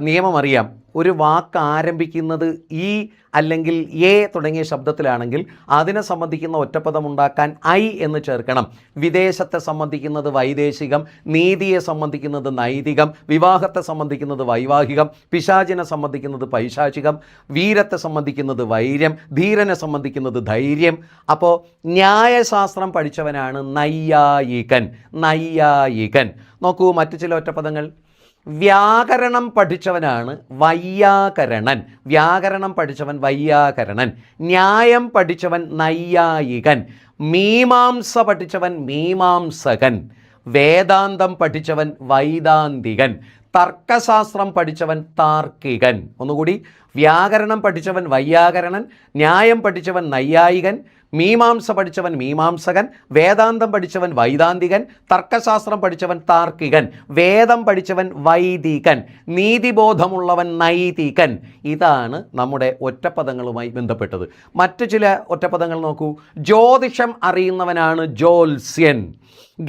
നിയമം അറിയാം. ഒരു വാക്ക് ആരംഭിക്കുന്നത് ഈ അല്ലെങ്കിൽ എ തുടങ്ങിയ ശബ്ദത്തിലാണെങ്കിൽ അതിനെ സംബന്ധിക്കുന്ന ഒറ്റപ്പദം ഉണ്ടാക്കാൻ ഐ എന്ന് ചേർക്കണം. വിദേശത്തെ സംബന്ധിക്കുന്നത് വൈദേശികം, നീതിയെ സംബന്ധിക്കുന്നത് നൈതികം, വിവാഹത്തെ സംബന്ധിക്കുന്നത് വൈവാഹികം, പിശാചിനെ സംബന്ധിക്കുന്നത് പൈശാചികം, വീരത്തെ സംബന്ധിക്കുന്നത് വൈര്യം, ധീരനെ സംബന്ധിക്കുന്നത് ധൈര്യം. അപ്പോൾ ന്യായശാസ്ത്രം പഠിച്ചവനാണ് നൈയായികൻ. നൈയായികൻ. നോക്കൂ മറ്റു ചില ഒറ്റപ്പദങ്ങൾ. വ്യാകരണം പഠിച്ചവനാണ് വൈയാകരണൻ. വ്യാകരണം പഠിച്ചവൻ വൈയാകരണൻ. ന്യായം പഠിച്ചവൻ നൈയായികൻ. മീമാംസ പഠിച്ചവൻ മീമാംസകൻ. വേദാന്തം പഠിച്ചവൻ വൈദാന്തികൻ. തർക്കശാസ്ത്രം പഠിച്ചവൻ താർക്കികൻ. ഒന്നുകൂടി. വ്യാകരണം പഠിച്ചവൻ വൈയാകരണൻ, ന്യായം പഠിച്ചവൻ നൈയായികൻ, മീമാംസ പഠിച്ചവൻ മീമാംസകൻ, വേദാന്തം പഠിച്ചവൻ വൈദാന്തികൻ, തർക്കശാസ്ത്രം പഠിച്ചവൻ താർക്കികൻ, വേദം പഠിച്ചവൻ വൈദികൻ, നീതിബോധമുള്ളവൻ നൈതികൻ. ഇതാണ് നമ്മുടെ ഒറ്റപ്പദങ്ങളുമായി ബന്ധപ്പെട്ടത്. മറ്റു ചില ഒറ്റപ്പദങ്ങൾ നോക്കൂ. ജ്യോതിഷം അറിയുന്നവനാണ് ജ്യോത്സ്യൻ.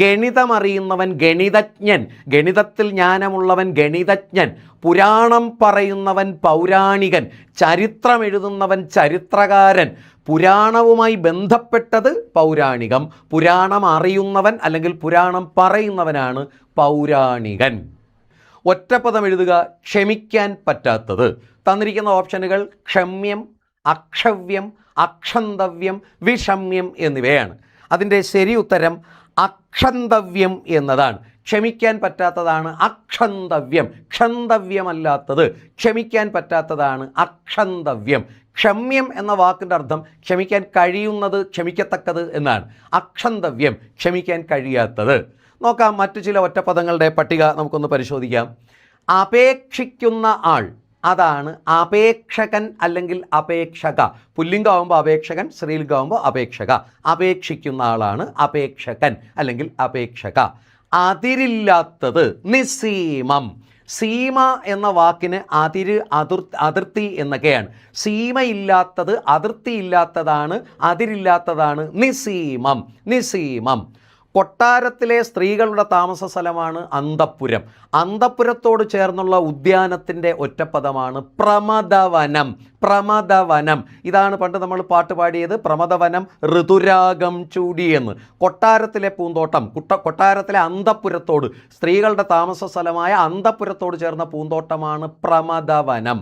ഗണിതം അറിയുന്നവൻ ഗണിതജ്ഞൻ. ഗണിതത്തിൽ ജ്ഞാനമുള്ളവൻ ഗണിതജ്ഞൻ. പുരാണം പറയുന്നവൻ പൗരാണികൻ. ചരിത്രം എഴുതുന്നവൻ ചരിത്രകാരൻ. പുരാണവുമായി ബന്ധപ്പെട്ടത് പൗരാണികം. പുരാണം അറിയുന്നവൻ അല്ലെങ്കിൽ പുരാണം പറയുന്നവനാണ് പൗരാണികൻ. ഒറ്റപ്പദം എഴുതുക. ക്ഷമിക്കാൻ പറ്റാത്തത്. തന്നിരിക്കുന്ന ഓപ്ഷനുകൾ ക്ഷമ്യം, അക്ഷവ്യം, അക്ഷന്തവ്യം, വിഷമ്യം എന്നിവയാണ്. അതിൻ്റെ ശരി ഉത്തരം അക്ഷന്തവ്യം എന്നതാണ്. ക്ഷമിക്കാൻ പറ്റാത്തതാണ് അക്ഷന്തവ്യം. ക്ഷന്തവ്യമല്ലാത്തത് ക്ഷമിക്കാൻ പറ്റാത്തതാണ് അക്ഷന്തവ്യം. ക്ഷമ്യം എന്ന വാക്കിൻ്റെ അർത്ഥം ക്ഷമിക്കാൻ കഴിയുന്നത്, ക്ഷമിക്കത്തക്കത് എന്നാണ്. അക്ഷന്തവ്യം, ക്ഷമിക്കാൻ കഴിയാത്തത്. നോക്കാം മറ്റു ചില ഒറ്റപ്പദങ്ങളുടെ പട്ടിക നമുക്കൊന്ന് പരിശോധിക്കാം. അപേക്ഷിക്കുന്ന ആൾ അതാണ് അപേക്ഷകൻ അല്ലെങ്കിൽ അപേക്ഷക. പുല്ലിംഗമാകുമ്പോൾ അപേക്ഷകൻ, സ്ത്രീലിംഗമാകുമ്പോൾ അപേക്ഷക. അപേക്ഷിക്കുന്ന ആളാണ് അപേക്ഷകൻ അല്ലെങ്കിൽ അപേക്ഷക. അതിരില്ലാത്തത് നിസ്സീമം. സീമ എന്ന വാക്കിന് അതിര്, അതിർത്തി എന്നൊക്കെയാണ്. സീമയില്ലാത്തത്, അതിർത്തിയില്ലാത്തതാണ്, അതിരില്ലാത്തതാണ് നിസ്സീമം. നിസ്സീമം. കൊട്ടാരത്തിലെ സ്ത്രീകളുടെ താമസ സ്ഥലമാണ് അന്തഃപുരം. അന്തഃപുരത്തോട് ചേർന്നുള്ള ഉദ്യാനത്തിൻ്റെ ഒറ്റപ്പദമാണ് പ്രമദവനം. പ്രമദവനം, ഇതാണ് പണ്ട് നമ്മൾ പാട്ട് പാടിയത്, പ്രമദവനം ഋതുരാഗം ചൂടിയെന്ന്. കൊട്ടാരത്തിലെ പൂന്തോട്ടം, കൊട്ടാരത്തിലെ അന്തഃപുരത്തോട്, സ്ത്രീകളുടെ താമസ സ്ഥലമായ അന്തഃപുരത്തോട് ചേർന്ന പൂന്തോട്ടമാണ് പ്രമദവനം.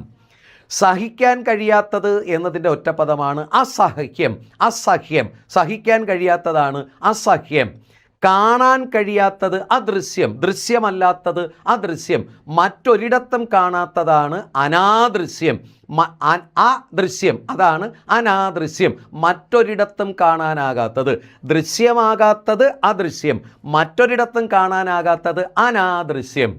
സഹിക്കാൻ കഴിയാത്തത് എന്നതിൻ്റെ ഒറ്റപ്പദമാണ് അസഹ്യം. അസഹ്യം, സഹിക്കാൻ കഴിയാത്തതാണ് അസഹ്യം. കാണാൻ കഴിയാത്തത് അദൃശ്യം, ദൃശ്യമല്ലാത്തത് അദൃശ്യം. മറ്റൊരിടത്തും കാണാത്തതാണ് അനാദൃശ്യം. അദൃശ്യം, അതാണ് അനാദൃശ്യം. മറ്റൊരിടത്തും കാണാനാകാത്തത്. ദൃശ്യമാകാത്തത് അദൃശ്യം, മറ്റൊരിടത്തും കാണാനാകാത്തത് അനാദൃശ്യം.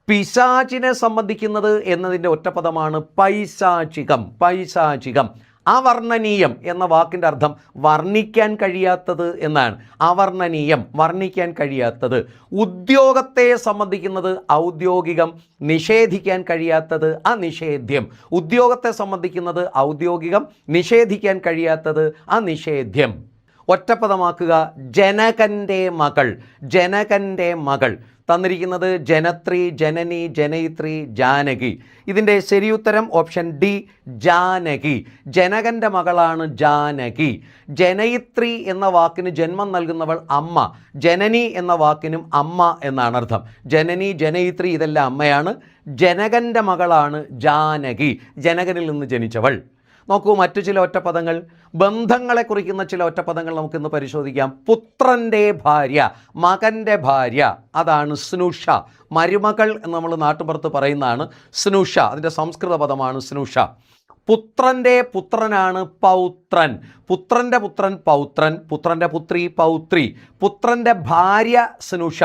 പിശാചിനെ സംബന്ധിക്കുന്നത് എന്നതിൻ്റെ ഒറ്റപ്പദമാണ് പൈശാചികം. പൈശാചികം. അവർണ്ണനീയം എന്ന വാക്കിൻ്റെ അർത്ഥം വർണ്ണിക്കാൻ കഴിയാത്തത് എന്നാണ്. അവർണ്ണനീയം, വർണ്ണിക്കാൻ കഴിയാത്തത്. ഉദ്യോഗത്തെ സംബന്ധിക്കുന്നത് ഔദ്യോഗികം, നിഷേധിക്കാൻ കഴിയാത്തത് അനിഷേധ്യം. ഉദ്യോഗത്തെ സംബന്ധിക്കുന്നത് ഔദ്യോഗികം, നിഷേധിക്കാൻ കഴിയാത്തത് അനിഷേധ്യം. ഒറ്റപ്പദമാക്കുക ജനകൻ്റെ മകൾ. ജനകൻ്റെ മകൾ. തന്നിരിക്കുന്നത് ജനത്രി, ജനനി, ജനയിത്രി, ജാനകി. ഇതിൻ്റെ ശരിയുത്തരം ഓപ്ഷൻ ഡി, ജാനകി. ജനകൻ്റെ മകളാണ് ജാനകി. ജനയിത്രി എന്ന വാക്കിന് ജന്മം നൽകുന്നവൾ അമ്മ. ജനനി എന്ന വാക്കിനും അമ്മ എന്നാണ് അർത്ഥം. ജനനി, ജനയിത്രി ഇതെല്ലാം അമ്മയാണ്. ജനകൻ്റെ മകളാണ് ജാനകി, ജനകനിൽ നിന്ന് ജനിച്ചവൾ. നോക്കൂ മറ്റു ചില ഒറ്റപ്പദങ്ങൾ, ബന്ധങ്ങളെ കുറിക്കുന്ന ചില ഒറ്റപ്പദങ്ങൾ നമുക്കിന്ന് പരിശോധിക്കാം. പുത്രൻ്റെ ഭാര്യ, മകൻ്റെ ഭാര്യ, അതാണ് സ്നുഷ. മരുമകൾ എന്ന് നമ്മൾ നാട്ടുപുറത്ത് പറയുന്നതാണ് സ്നുഷ. അതിൻ്റെ സംസ്കൃത പദമാണ് സ്നുഷ. പുത്രൻ്റെ പുത്രനാണ് പൗത്രൻ. പുത്രൻ്റെ പുത്രൻ പൗത്രൻ, പുത്രൻ്റെ പുത്രി പൗത്രി. പുത്രൻ്റെ ഭാര്യ സ്നുഷ.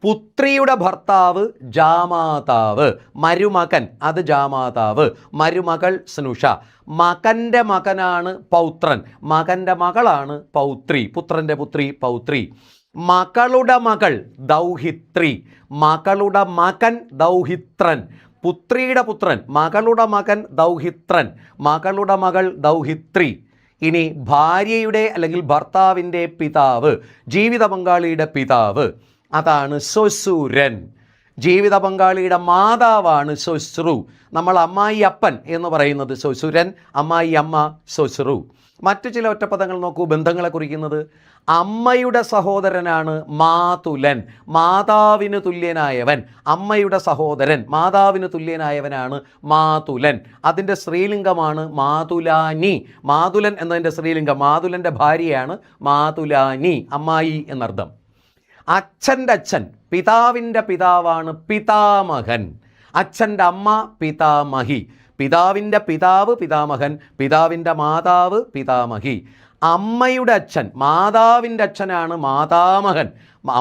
പുത്രിയുടെ ഭർത്താവ് ജാമാതാവ്. മരുമകൻ, അത് ജാമാതാവ്. മരുമകൾ സ്നുഷ. മകൻ്റെ മകനാണ് പൗത്രൻ, മകൻ്റെ മകളാണ് പൗത്രി. പുത്രൻ്റെ പുത്രി പൗത്രി. മകളുടെ മകൾ ദൗഹിത്രി. മകളുടെ മകൻ ദൗഹിത്രൻ. പുത്രിയുടെ പുത്രൻ, മകളുടെ മകൻ ദൗഹിത്രൻ. മകളുടെ മകൾ ദൗഹിത്രി. ഇനി ഭാര്യയുടെ അല്ലെങ്കിൽ ഭർത്താവിൻ്റെ പിതാവ്, ജീവിത പങ്കാളിയുടെ പിതാവ്, അതാണ് ശ്വശുരൻ. ജീവിത പങ്കാളിയുടെ മാതാവാണ് ശ്വശ്രു. നമ്മൾ അമ്മായി അപ്പൻ എന്ന് പറയുന്നത് ശ്വശുരൻ, അമ്മായി അമ്മ ശ്വശ്രു. മറ്റു ചില ഒറ്റപ്പദങ്ങൾ നോക്കൂ, ബന്ധങ്ങളെ കുറിക്കുന്നത്. അമ്മയുടെ സഹോദരനാണ് മാതുലൻ. മാതാവിന് തുല്യനായവൻ. അമ്മയുടെ സഹോദരൻ, മാതാവിന് തുല്യനായവനാണ് മാതുലൻ. അതിൻ്റെ സ്ത്രീലിംഗമാണ് മാതുലാനി. മാതുലൻ എന്നതിൻ്റെ സ്ത്രീലിംഗം, മാതുലൻ്റെ ഭാര്യയാണ് മാതുലാനി, അമ്മായി എന്നർത്ഥം. അച്ഛൻ്റെ അച്ഛൻ, പിതാവിൻ്റെ പിതാവാണ് പിതാമഹൻ. അച്ഛൻ്റെ അമ്മ പിതാമഹി. പിതാവിൻ്റെ പിതാവ് പിതാമഹൻ, പിതാവിൻ്റെ മാതാവ് പിതാമഹി. അമ്മയുടെ അച്ഛൻ, മാതാവിൻ്റെ അച്ഛനാണ് മാതാമഹൻ.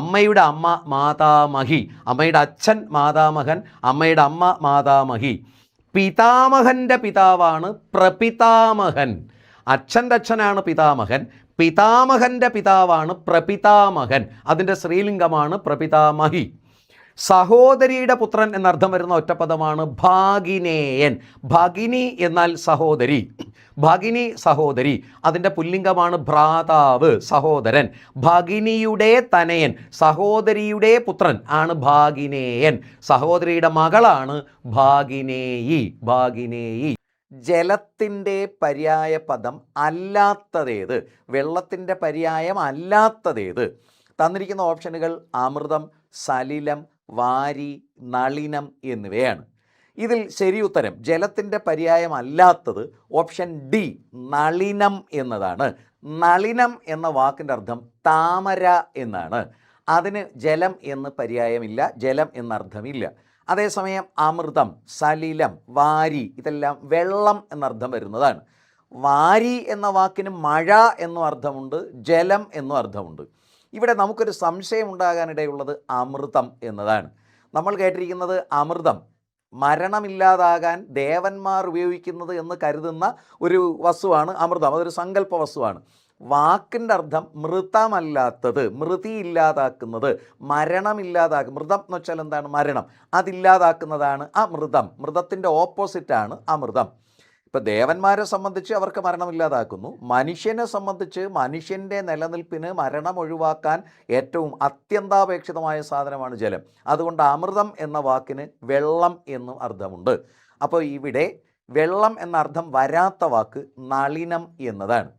അമ്മയുടെ അമ്മ മാതാമഹി. അമ്മയുടെ അച്ഛൻ മാതാമഹൻ, അമ്മയുടെ അമ്മ മാതാമഹി. പിതാമഹൻ്റെ പിതാവാണ് പ്രപിതാമഹൻ. അച്ഛൻ്റെ അച്ഛനാണ് പിതാമഹൻ, പിതാമഹൻ്റെ പിതാവാണ് പ്രപിതാമഹൻ. അതിൻ്റെ സ്ത്രീലിംഗമാണ് പ്രപിതാമഹി. സഹോദരിയുടെ പുത്രൻ എന്നർത്ഥം വരുന്ന ഒറ്റപ്പദമാണ് ഭാഗിനേയൻ. ഭഗിനി എന്നാൽ സഹോദരി. ഭഗിനി സഹോദരി. അതിൻ്റെ പുല്ലിംഗമാണ് ഭ്രാതാവ്, സഹോദരൻ. ഭഗിനിയുടെ തനയൻ, സഹോദരിയുടെ പുത്രൻ ആണ് ഭാഗിനേയൻ. സഹോദരിയുടെ മകളാണ് ഭാഗിനേയി. ഭാഗിനേയി. ജലത്തിൻ്റെ പര്യായ പദം അല്ലാത്തതേത്? വെള്ളത്തിൻ്റെ പര്യായം അല്ലാത്തതേത്? തന്നിരിക്കുന്ന ഓപ്ഷനുകൾ അമൃതം, സലിലം, വാരി, നളിനം എന്നിവയാണ്. ഇതിൽ ശരിയുത്തരം ജലത്തിൻ്റെ പര്യായം അല്ലാത്തത് ഓപ്ഷൻ ഡി, നളിനം എന്നതാണ്. നളിനം എന്ന വാക്കിൻ്റെ അർത്ഥം താമര എന്നാണ്. അതിന് ജലം എന്ന് പര്യായമില്ല, ജലം എന്നർത്ഥമില്ല. അതേസമയം അമൃതം, സലിലം, വാരി ഇതെല്ലാം വെള്ളം എന്നർത്ഥം വരുന്നതാണ്. വാരി എന്ന വാക്കിന് മഴ എന്നും അർത്ഥമുണ്ട്, ജലം എന്നും അർത്ഥമുണ്ട്. ഇവിടെ നമുക്കൊരു സംശയം ഉണ്ടാകാനിടയുള്ളത് അമൃതം എന്നതാണ്. നമ്മൾ കേട്ടിരിക്കുന്നത് അമൃതം മരണമില്ലാതാകാൻ ദേവന്മാർ ഉപയോഗിക്കുന്നത് എന്ന് കരുതുന്ന ഒരു വസ്തുവാണ് അമൃതം. അതൊരു സങ്കല്പ വസ്തുവാണ്. വാക്കിൻ്റെ അർത്ഥം മൃതമല്ലാത്തത്, മൃതി ഇല്ലാതാക്കുന്നത്, മൃതം എന്ന് വെച്ചാൽ എന്താണ്? മരണം. അതില്ലാതാക്കുന്നതാണ് അമൃതം. മൃതത്തിൻ്റെ ഓപ്പോസിറ്റാണ് അമൃതം. ഇപ്പോൾ ദേവന്മാരെ സംബന്ധിച്ച് അവർക്ക് മരണമില്ലാതാക്കുന്നു. മനുഷ്യനെ സംബന്ധിച്ച് മനുഷ്യൻ്റെ നിലനിൽപ്പിന് മരണം ഒഴിവാക്കാൻ ഏറ്റവും അത്യന്താപേക്ഷിതമായ സാധനമാണ് ജലം. അതുകൊണ്ട് അമൃതം എന്ന വാക്കിന് വെള്ളം എന്നും അർത്ഥമുണ്ട്. അപ്പോൾ ഇവിടെ വെള്ളം എന്ന അർത്ഥം വരാത്ത വാക്ക് നളിനം എന്നതാണ്.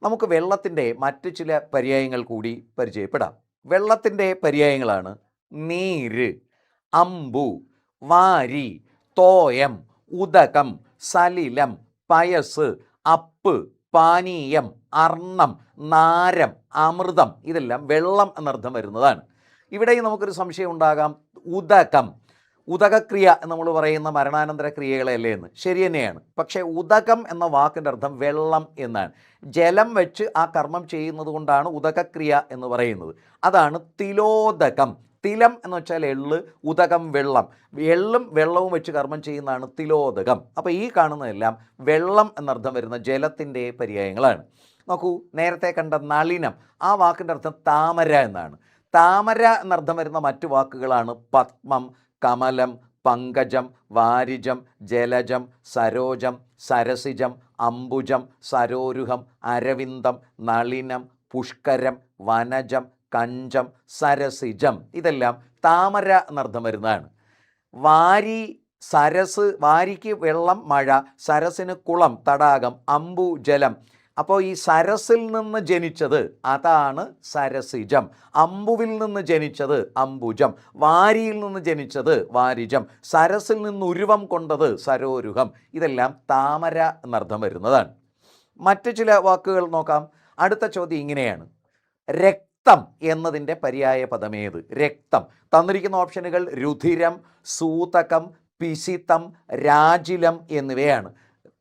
നമുക്ക് വെള്ളത്തിൻ്റെ മറ്റു ചില പര്യായങ്ങൾ കൂടി പരിചയപ്പെടാം. വെള്ളത്തിൻ്റെ പര്യായങ്ങളാണ് നീര്, അമ്പു, വാരി, തോയം, ഉദകം, സലിലം, പയസ്, അപ്പ്, പാനീയം, അർണം, നാരം, അമൃതം. ഇതെല്ലാം വെള്ളം എന്നർത്ഥം വരുന്നതാണ്. ഇവിടെയും നമുക്കൊരു സംശയം ഉണ്ടാകാം, ഉദകം, ഉദകക്രിയ എന്ന് നമ്മൾ പറയുന്ന മരണാനന്തര ക്രിയകളല്ലേ എന്ന്. ശരി തന്നെയാണ്. പക്ഷേ ഉദകം എന്ന വാക്കിൻ്റെ അർത്ഥം വെള്ളം എന്നാണ്. ജലം വെച്ച് ആ കർമ്മം ചെയ്യുന്നത് കൊണ്ടാണ് ഉദകക്രിയ എന്ന് പറയുന്നത്. അതാണ് തിലോദകം. തിലം എന്ന് വെച്ചാൽ എള്ള്, ഉദകം വെള്ളം. എള്ളും വെള്ളവും വെച്ച് കർമ്മം ചെയ്യുന്നതാണ് തിലോദകം. അപ്പോൾ ഈ കാണുന്നതെല്ലാം വെള്ളം എന്നർത്ഥം വരുന്ന ജലത്തിൻ്റെ പര്യായങ്ങളാണ്. നോക്കൂ, നേരത്തെ കണ്ട നളിനം, ആ വാക്കിൻ്റെ അർത്ഥം താമര എന്നാണ്. താമര എന്നർത്ഥം വരുന്ന മറ്റു വാക്കുകളാണ് പത്മം, കമലം, പങ്കജം, വാരിജം, ജലജം, സരോജം, സരസിജം, അംബുജം, സരോരുഹം, അരവിന്ദം, നളിനം, പുഷ്കരം, വനജം, കഞ്ചം, സരസിജം. ഇതെല്ലാം താമര എന്നർത്ഥം വരുന്നതാണ്. വാരി, സരസ്, വാരിക്ക് വെള്ളം മഴ, സരസിന് കുളം തടാകം, അമ്പു ജലം. അപ്പോൾ ഈ സരസിൽ നിന്ന് ജനിച്ചത് അതാണ് സരസിജം, അമ്പുവിൽ നിന്ന് ജനിച്ചത് അംബുജം, വാരിയിൽ നിന്ന് ജനിച്ചത് വാരിജം, സരസിൽ നിന്ന് ഉരുവം കൊണ്ടത് സരോരുഹം. ഇതെല്ലാം താമര എന്നർത്ഥം വരുന്നതാണ്. മറ്റു ചില വാക്കുകൾ നോക്കാം. അടുത്ത ചോദ്യം ഇങ്ങനെയാണ്, രക്തം എന്നതിൻ്റെ പര്യായ പദമേത്? രക്തം. തന്നിരിക്കുന്ന ഓപ്ഷനുകൾ രുധിരം, സൂതകം, പിശിതം, രാജിലം എന്നിവയാണ്.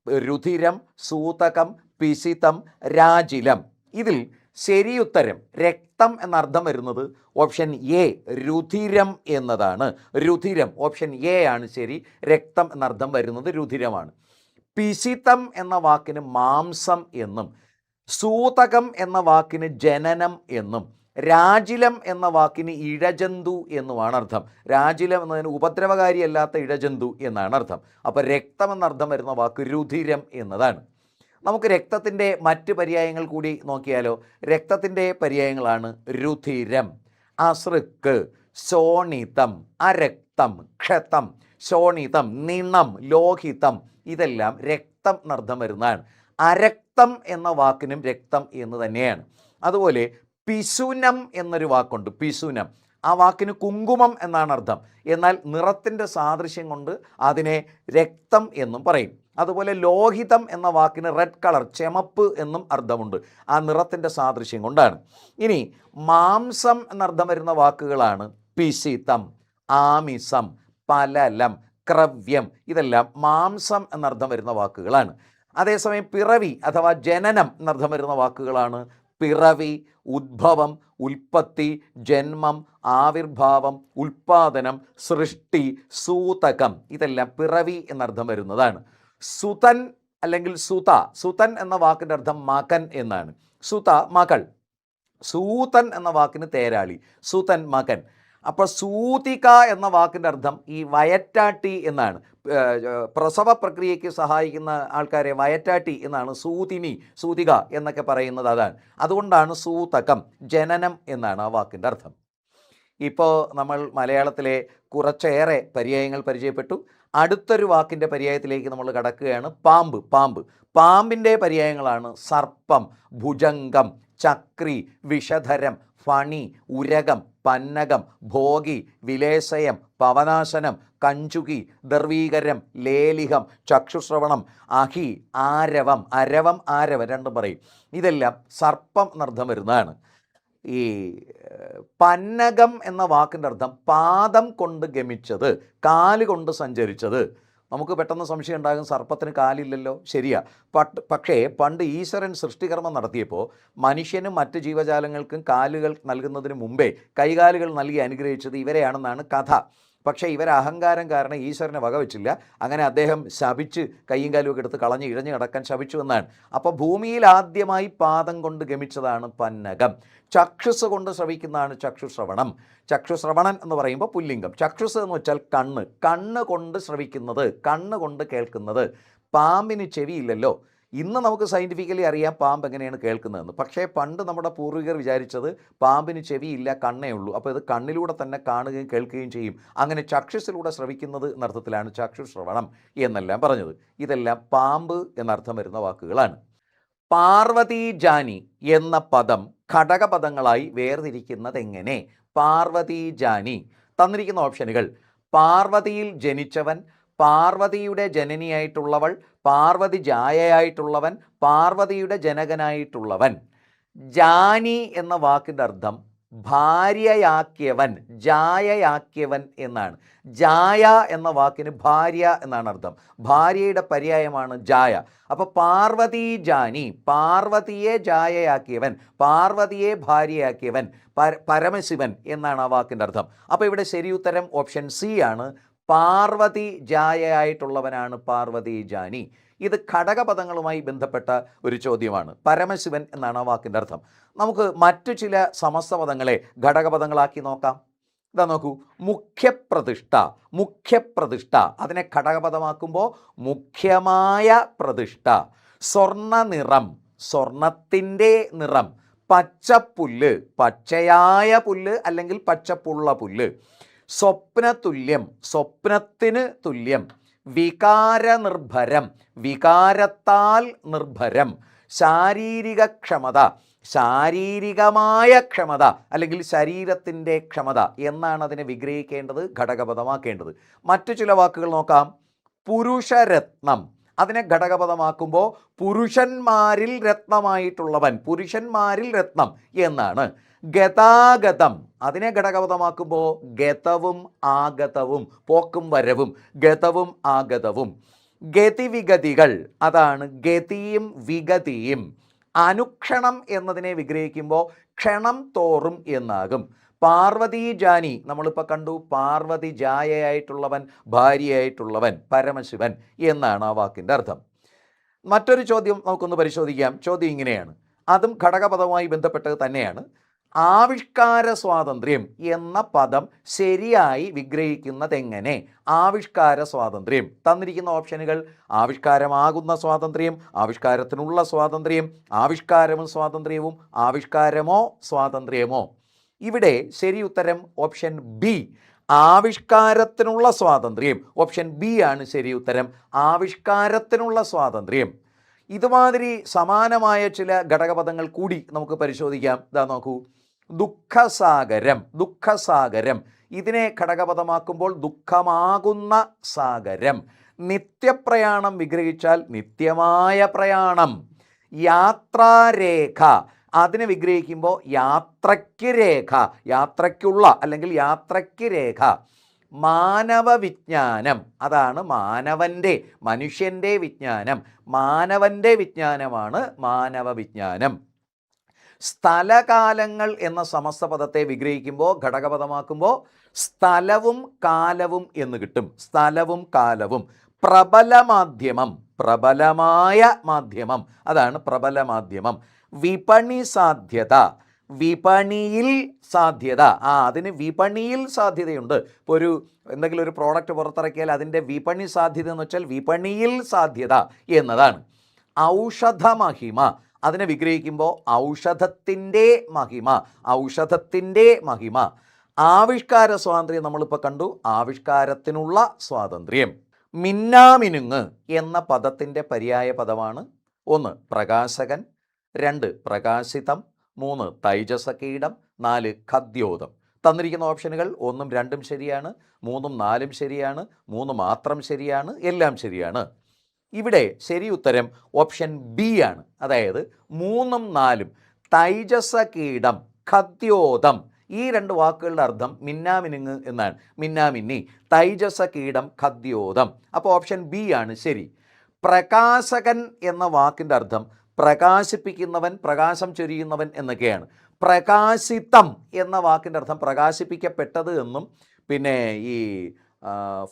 രുധിരം, സൂതകം, പിശിതം, രാജിലം. ഇതിൽ ശരിയുത്തരം രക്തം എന്നർത്ഥം വരുന്നത് ഓപ്ഷൻ എ, രുധിരം എന്നതാണ്. രുധിരം, ഓപ്ഷൻ എ ആണ് ശരി. രക്തം എന്നർത്ഥം വരുന്നത് രുധിരമാണ്. പിശിതം എന്ന വാക്കിന് മാംസം എന്നും, സൂതകം എന്ന വാക്കിന് ജനനം എന്നും, രാജിലം എന്ന വാക്കിന് ഇഴജന്തു എന്നുമാണ് അർത്ഥം. രാജിലം എന്നതിന് ഉപദ്രവകാരിയല്ലാത്ത ഇഴജന്തു എന്നാണ് അർത്ഥം. അപ്പോൾ രക്തം എന്നർത്ഥം വരുന്ന വാക്ക് രുധിരം എന്നതാണ്. നമുക്ക് രക്തത്തിൻ്റെ മറ്റ് പര്യായങ്ങൾ കൂടി നോക്കിയാലോ. രക്തത്തിൻ്റെ പര്യായങ്ങളാണ് രുധിരം, അസൃക്ക്, ശോണിതം, അരക്തം, ക്ഷതം, ശോണിതം, നിണം, ലോഹിതം. ഇതെല്ലാം രക്തം എന്നർത്ഥം വരുന്നതാണ്. അരക്തം എന്ന വാക്കിനും രക്തം എന്ന് തന്നെയാണ്. അതുപോലെ പിശുനം എന്നൊരു വാക്കുണ്ട്, പിശുനം. ആ വാക്കിന് കുങ്കുമം എന്നാണ് അർത്ഥം. എന്നാൽ നിറത്തിൻ്റെ സാദൃശ്യം കൊണ്ട് അതിനെ രക്തം എന്നും പറയും. അതുപോലെ ലോഹിതം എന്ന വാക്കിന് റെഡ് കളർ, ചെമപ്പ് എന്നും അർത്ഥമുണ്ട്. ആ നിറത്തിൻ്റെ സാദൃശ്യം കൊണ്ടാണ്. ഇനി മാംസം എന്നർത്ഥം വരുന്ന വാക്കുകളാണ് പിശിതം, ആമിസം, പലലം, ക്രവ്യം. ഇതെല്ലാം മാംസം എന്നർത്ഥം വരുന്ന വാക്കുകളാണ്. അതേസമയം പിറവി അഥവാ ജനനം എന്നർത്ഥം വരുന്ന വാക്കുകളാണ് പിറവി, ഉദ്ഭവം, ഉൽപ്പത്തി, ജന്മം, ആവിർഭാവം, ഉൽപാദനം, സൃഷ്ടി, സൂതകം. ഇതെല്ലാം പിറവി എന്നർത്ഥം വരുന്നതാണ്. സുതൻ അല്ലെങ്കിൽ സുത, സുതൻ എന്ന വാക്കിൻ്റെ അർത്ഥം മകൻ എന്നാണ്. സുത മകൾ, സൂതൻ എന്ന വാക്കിന് തേരാളി, സുതൻ മകൻ. അപ്പോൾ സൂതിക എന്ന വാക്കിൻ്റെ അർത്ഥം ഈ വയറ്റാട്ടി എന്നാണ്. പ്രസവ പ്രക്രിയയ്ക്ക് സഹായിക്കുന്ന ആൾക്കാരെ വയറ്റാട്ടി എന്നാണ്. സൂതിനി, സൂതിക എന്നൊക്കെ പറയുന്നത് അതാണ്. അതുകൊണ്ടാണ് സൂതകം, ജനനം എന്നാണ് ആ വാക്കിൻ്റെ അർത്ഥം. ഇപ്പോൾ നമ്മൾ മലയാളത്തിലെ കുറച്ചേറെ പര്യായങ്ങൾ പരിചയപ്പെട്ടു. അടുത്തൊരു വാക്കിൻ്റെ പര്യായത്തിലേക്ക് നമ്മൾ കടക്കുകയാണ്. പാമ്പ്. പാമ്പ്, പാമ്പിൻ്റെ പര്യായങ്ങളാണ് സർപ്പം, ഭുജംഗം, ചക്രി, വിഷധരം, ഫണി, ഉരകം, പന്നകം, ഭോഗി, വിലേശയം, പവനാശനം, കഞ്ചുകി, ദർവീകരം, ലേലിഹം, ചക്ഷുശ്രവണം, അഹി, ആരവം. അരവം, ആരവം രണ്ടും പറയും. ഇതെല്ലാം സർപ്പം എന്നർത്ഥം വരുന്നതാണ്. ഈ പന്നകം എന്ന വാക്കിൻ്റെ അർത്ഥം പാദം കൊണ്ട് ഗമിച്ചത്, കാല് കൊണ്ട് സഞ്ചരിച്ചത്. നമുക്ക് പെട്ടെന്ന് സംശയം ഉണ്ടാകും, സർപ്പത്തിന് കാലില്ലല്ലോ. ശരിയാ. പക്ഷേ പണ്ട് ഈശ്വരൻ സൃഷ്ടികർമ്മം നടത്തിയപ്പോൾ മനുഷ്യനും മറ്റ് ജീവജാലങ്ങൾക്കും കാലുകൾ നൽകുന്നതിന് മുമ്പേ കൈകാലുകൾ നൽകി അനുഗ്രഹിച്ചത് ഇവരെയാണെന്നാണ് കഥ. പക്ഷേ ഇവർ അഹങ്കാരം കാരണം ഈശ്വരനെ വകവെച്ചില്ല. അങ്ങനെ അദ്ദേഹം ശപിച്ച് കയ്യും കാലും ഒക്കെ എടുത്ത് കളഞ്ഞ് ഇഴഞ്ഞു കിടക്കാൻ ശപിച്ചു എന്നാണ്. അപ്പോൾ ഭൂമിയിൽ ആദ്യമായി പാദം കൊണ്ട് ഗമിച്ചതാണ് പന്നകം. ചക്ഷുസ് കൊണ്ട് ശ്രവിക്കുന്നതാണ് ചക്ഷുശ്രവണം. ചക്ഷുശ്രവണൻ എന്ന് പറയുമ്പോൾ പുല്ലിംഗം. ചക്ഷുസ് എന്ന് വെച്ചാൽ കണ്ണ്, കണ്ണ് കൊണ്ട് ശ്രവിക്കുന്നത്, കണ്ണ് കൊണ്ട് കേൾക്കുന്നത്. പാമ്പിന് ചെവിയില്ലല്ലോ. ഇന്ന് നമുക്ക് സയൻറ്റിഫിക്കലി അറിയാം പാമ്പ് എങ്ങനെയാണ് കേൾക്കുന്നതെന്ന്. പക്ഷേ പണ്ട് നമ്മുടെ പൂർവികർ വിചാരിച്ചത് പാമ്പിന് ചെവിയില്ല, കണ്ണേ ഉള്ളൂ. അപ്പോൾ ഇത് കണ്ണിലൂടെ തന്നെ കാണുകയും കേൾക്കുകയും ചെയ്യും. അങ്ങനെ ചക്ഷുസിലൂടെ ശ്രവിക്കുന്നത് എന്നർത്ഥത്തിലാണ് ചക്ഷുശ്രവണം എന്നെല്ലാം പറഞ്ഞത്. ഇതെല്ലാം പാമ്പ് എന്നർത്ഥം വരുന്ന വാക്കുകളാണ്. പാർവതി ജാനി എന്ന പദം ഘടകപദങ്ങളായി വേർതിരിക്കുന്നത് എങ്ങനെ? പാർവതി ജാനി. തന്നിരിക്കുന്ന ഓപ്ഷനുകൾ: പാർവതിയിൽ ജനിച്ചവൻ, പാർവതിയുടെ ജനനിയായിട്ടുള്ളവൾ, പാർവതി ജായയായിട്ടുള്ളവൻ, പാർവതിയുടെ ജനകനായിട്ടുള്ളവൻ. ജാനി എന്ന വാക്കിൻ്റെ അർത്ഥം ഭാര്യയാക്കിയവൻ, ജായയാക്കിയവൻ എന്നാണ്. ജായ എന്ന വാക്കിന് ഭാര്യ എന്നാണ് അർത്ഥം. ഭാര്യയുടെ പര്യായമാണ് ജായ. അപ്പോൾ പാർവതി ജാനി, പാർവതിയെ ജായയാക്കിയവൻ, പാർവതിയെ ഭാര്യയാക്കിയവൻ, പരമശിവൻ എന്നാണ് ആ വാക്കിൻ്റെ അർത്ഥം. അപ്പോൾ ഇവിടെ ശരി ഉത്തരം ഓപ്ഷൻ സി ആണ്. പാർവതി ജായയായിട്ടുള്ളവനാണ് പാർവതി ജാനി. ഇത് ഘടകപദങ്ങളുമായി ബന്ധപ്പെട്ട ഒരു ചോദ്യമാണ്. പരമശിവൻ എന്നാണ് ആ വാക്കിൻ്റെ അർത്ഥം. നമുക്ക് മറ്റു ചില സമസ്തപദങ്ങളെ ഘടകപദങ്ങളാക്കി നോക്കാം. ഇതാ നോക്കൂ, മുഖ്യപ്രതിഷ്ഠ. മുഖ്യപ്രതിഷ്ഠ അതിനെ ഘടകപദമാക്കുമ്പോൾ മുഖ്യമായ പ്രതിഷ്ഠ. സ്വർണ്ണനിറം, സ്വർണത്തിൻ്റെ നിറം. പച്ചപ്പുല്ല്, പച്ചയായ പുല്ല് അല്ലെങ്കിൽ പച്ചപ്പുള്ള പുല്ല്. സ്വപ്നതുല്യം, സ്വപ്നത്തിന് തുല്യം. വികാരനിർഭരം, വികാരത്താൽ നിർഭരം. ശാരീരിക ക്ഷമത, ശാരീരികമായ ക്ഷമത അല്ലെങ്കിൽ ശരീരത്തിൻ്റെ ക്ഷമത എന്നാണ് അതിനെ വിഗ്രഹിക്കേണ്ടത്, ഘടകപദമാക്കേണ്ടത്. മറ്റു ചില വാക്കുകൾ നോക്കാം. പുരുഷരത്നം അതിനെ ഘടകപദമാക്കുമ്പോൾ പുരുഷന്മാരിൽ രത്നമായിട്ടുള്ളവൻ, പുരുഷന്മാരിൽ രത്നം എന്നാണ്. ഗതാഗതം അതിനെ ഘടകപദമാക്കുമ്പോൾ ഗതവും ആഗതവും, പോക്കും വരവും, ഗതവും ആഗതവും. ഗതിവിഗതികൾ അതാണ് ഗതിയും വിഗതിയും. അനുക്ഷണം എന്നതിനെ വിഗ്രഹിക്കുമ്പോൾ ക്ഷണം തോറും എന്നാകും. പാർവതി ജാനി നമ്മളിപ്പോൾ കണ്ടു, പാർവതി ജായയായിട്ടുള്ളവൻ, ഭാര്യയായിട്ടുള്ളവൻ, പരമശിവൻ എന്നാണ് ആ വാക്കിൻ്റെ അർത്ഥം. മറ്റൊരു ചോദ്യം നമുക്കൊന്ന് പരിശോധിക്കാം. ചോദ്യം ഇങ്ങനെയാണ്, അതും ഘടകപദവുമായി ബന്ധപ്പെട്ടത് തന്നെയാണ്. ആവിഷ്കാര സ്വാതന്ത്ര്യം എന്ന പദം ശരിയായി വിഗ്രഹിക്കുന്നത് എങ്ങനെ? ആവിഷ്കാര സ്വാതന്ത്ര്യം. തന്നിരിക്കുന്ന ഓപ്ഷനുകൾ: ആവിഷ്കാരമാകുന്ന സ്വാതന്ത്ര്യം, ആവിഷ്കാരത്തിനുള്ള സ്വാതന്ത്ര്യം, ആവിഷ്കാരവും സ്വാതന്ത്ര്യവും, ആവിഷ്കാരമോ സ്വാതന്ത്ര്യമോ. ഇവിടെ ശരി ഉത്തരം ഓപ്ഷൻ ബി, ആവിഷ്കാരത്തിനുള്ള സ്വാതന്ത്ര്യം. ഓപ്ഷൻ ബി ആണ് ശരി ഉത്തരം, ആവിഷ്കാരത്തിനുള്ള സ്വാതന്ത്ര്യം. ഇതുമാതിരി സമാനമായ ചില ഘടകപദങ്ങൾ കൂടി നമുക്ക് പരിശോധിക്കാം. ഇതാ നോക്കൂ, ദുഃഖസാഗരം. ദുഃഖസാഗരം ഇതിനെ ഘടകപദമാക്കുമ്പോൾ ദുഃഖമാകുന്ന സാഗരം. നിത്യപ്രയാണം വിഗ്രഹിച്ചാൽ നിത്യമായ പ്രയാണം. യാത്രാരേഖ അതിനെ വിഗ്രഹിക്കുമ്പോൾ യാത്രയ്ക്ക് രേഖ, യാത്രയ്ക്കുള്ള അല്ലെങ്കിൽ യാത്രയ്ക്ക് രേഖ. മാനവ വിജ്ഞാനം അതാണ് മാനവൻ്റെ, മനുഷ്യൻ്റെ വിജ്ഞാനം, മാനവൻ്റെ വിജ്ഞാനമാണ് മാനവ വിജ്ഞാനം. സ്ഥലകാലങ്ങൾ എന്ന സമസ്ത പദത്തെ വിഗ്രഹിക്കുമ്പോൾ ഘടകപദമാക്കുമ്പോൾ സ്ഥലവും കാലവും എന്ന് കിട്ടും. സ്ഥലവും കാലവും. പ്രബലമാധ്യമം, പ്രബലമായ മാധ്യമം അതാണ് പ്രബലമാധ്യമം. വിപണി സാധ്യത, വിപണിയിൽ സാധ്യത. അതിന് വിപണിയിൽ സാധ്യതയുണ്ട്. ഇപ്പോൾ എന്തെങ്കിലും ഒരു പ്രോഡക്റ്റ് പുറത്തിറക്കിയാൽ അതിൻ്റെ വിപണി സാധ്യത എന്ന് വെച്ചാൽ വിപണിയിൽ സാധ്യത എന്നതാണ്. ഔഷധമഹിമ അതിനെ വിഗ്രഹിക്കുമ്പോൾ ഔഷധത്തിൻ്റെ മഹിമ, ഔഷധത്തിൻ്റെ മഹിമ. ആവിഷ്കാര സ്വാതന്ത്ര്യം നമ്മളിപ്പോൾ കണ്ടു, ആവിഷ്കാരത്തിനുള്ള സ്വാതന്ത്ര്യം. മിന്നാമിനുങ്ങ് എന്ന പദത്തിൻ്റെ പര്യായ പദമാണ്: 1 പ്രകാശകൻ, 2 പ്രകാശിതം, 3 തൈജസകീടം, 4 ഖദ്യോതം. തന്നിരിക്കുന്ന ഓപ്ഷനുകൾ 1ഉം 2ഉം ശരിയാണ്, 3ഉം 4ഉം ശരിയാണ്, 3 മാത്രം ശരിയാണ്, എല്ലാം ശരിയാണ്. ഇവിടെ ശരി ഉത്തരം ഓപ്ഷൻ ബി ആണ്. അതായത് 3ഉം 4ഉം. തൈജസകീടം, ഖദ്യോതം ഈ 2 വാക്കുകളുടെ അർത്ഥം മിന്നാമിനുങ്ങ് എന്നാണ്. മിന്നാമിന്നി, തൈജസകീടം, ഖദ്യോതം. അപ്പോൾ ഓപ്ഷൻ ബി ആണ് ശരി. പ്രകാശകൻ എന്ന വാക്കിൻ്റെ അർത്ഥം പ്രകാശിപ്പിക്കുന്നവൻ, പ്രകാശം ചൊരിയുന്നവൻ എന്നൊക്കെയാണ്. പ്രകാശിതം എന്ന വാക്കിൻ്റെ അർത്ഥം പ്രകാശിപ്പിക്കപ്പെട്ടത് എന്നും, പിന്നെ ഈ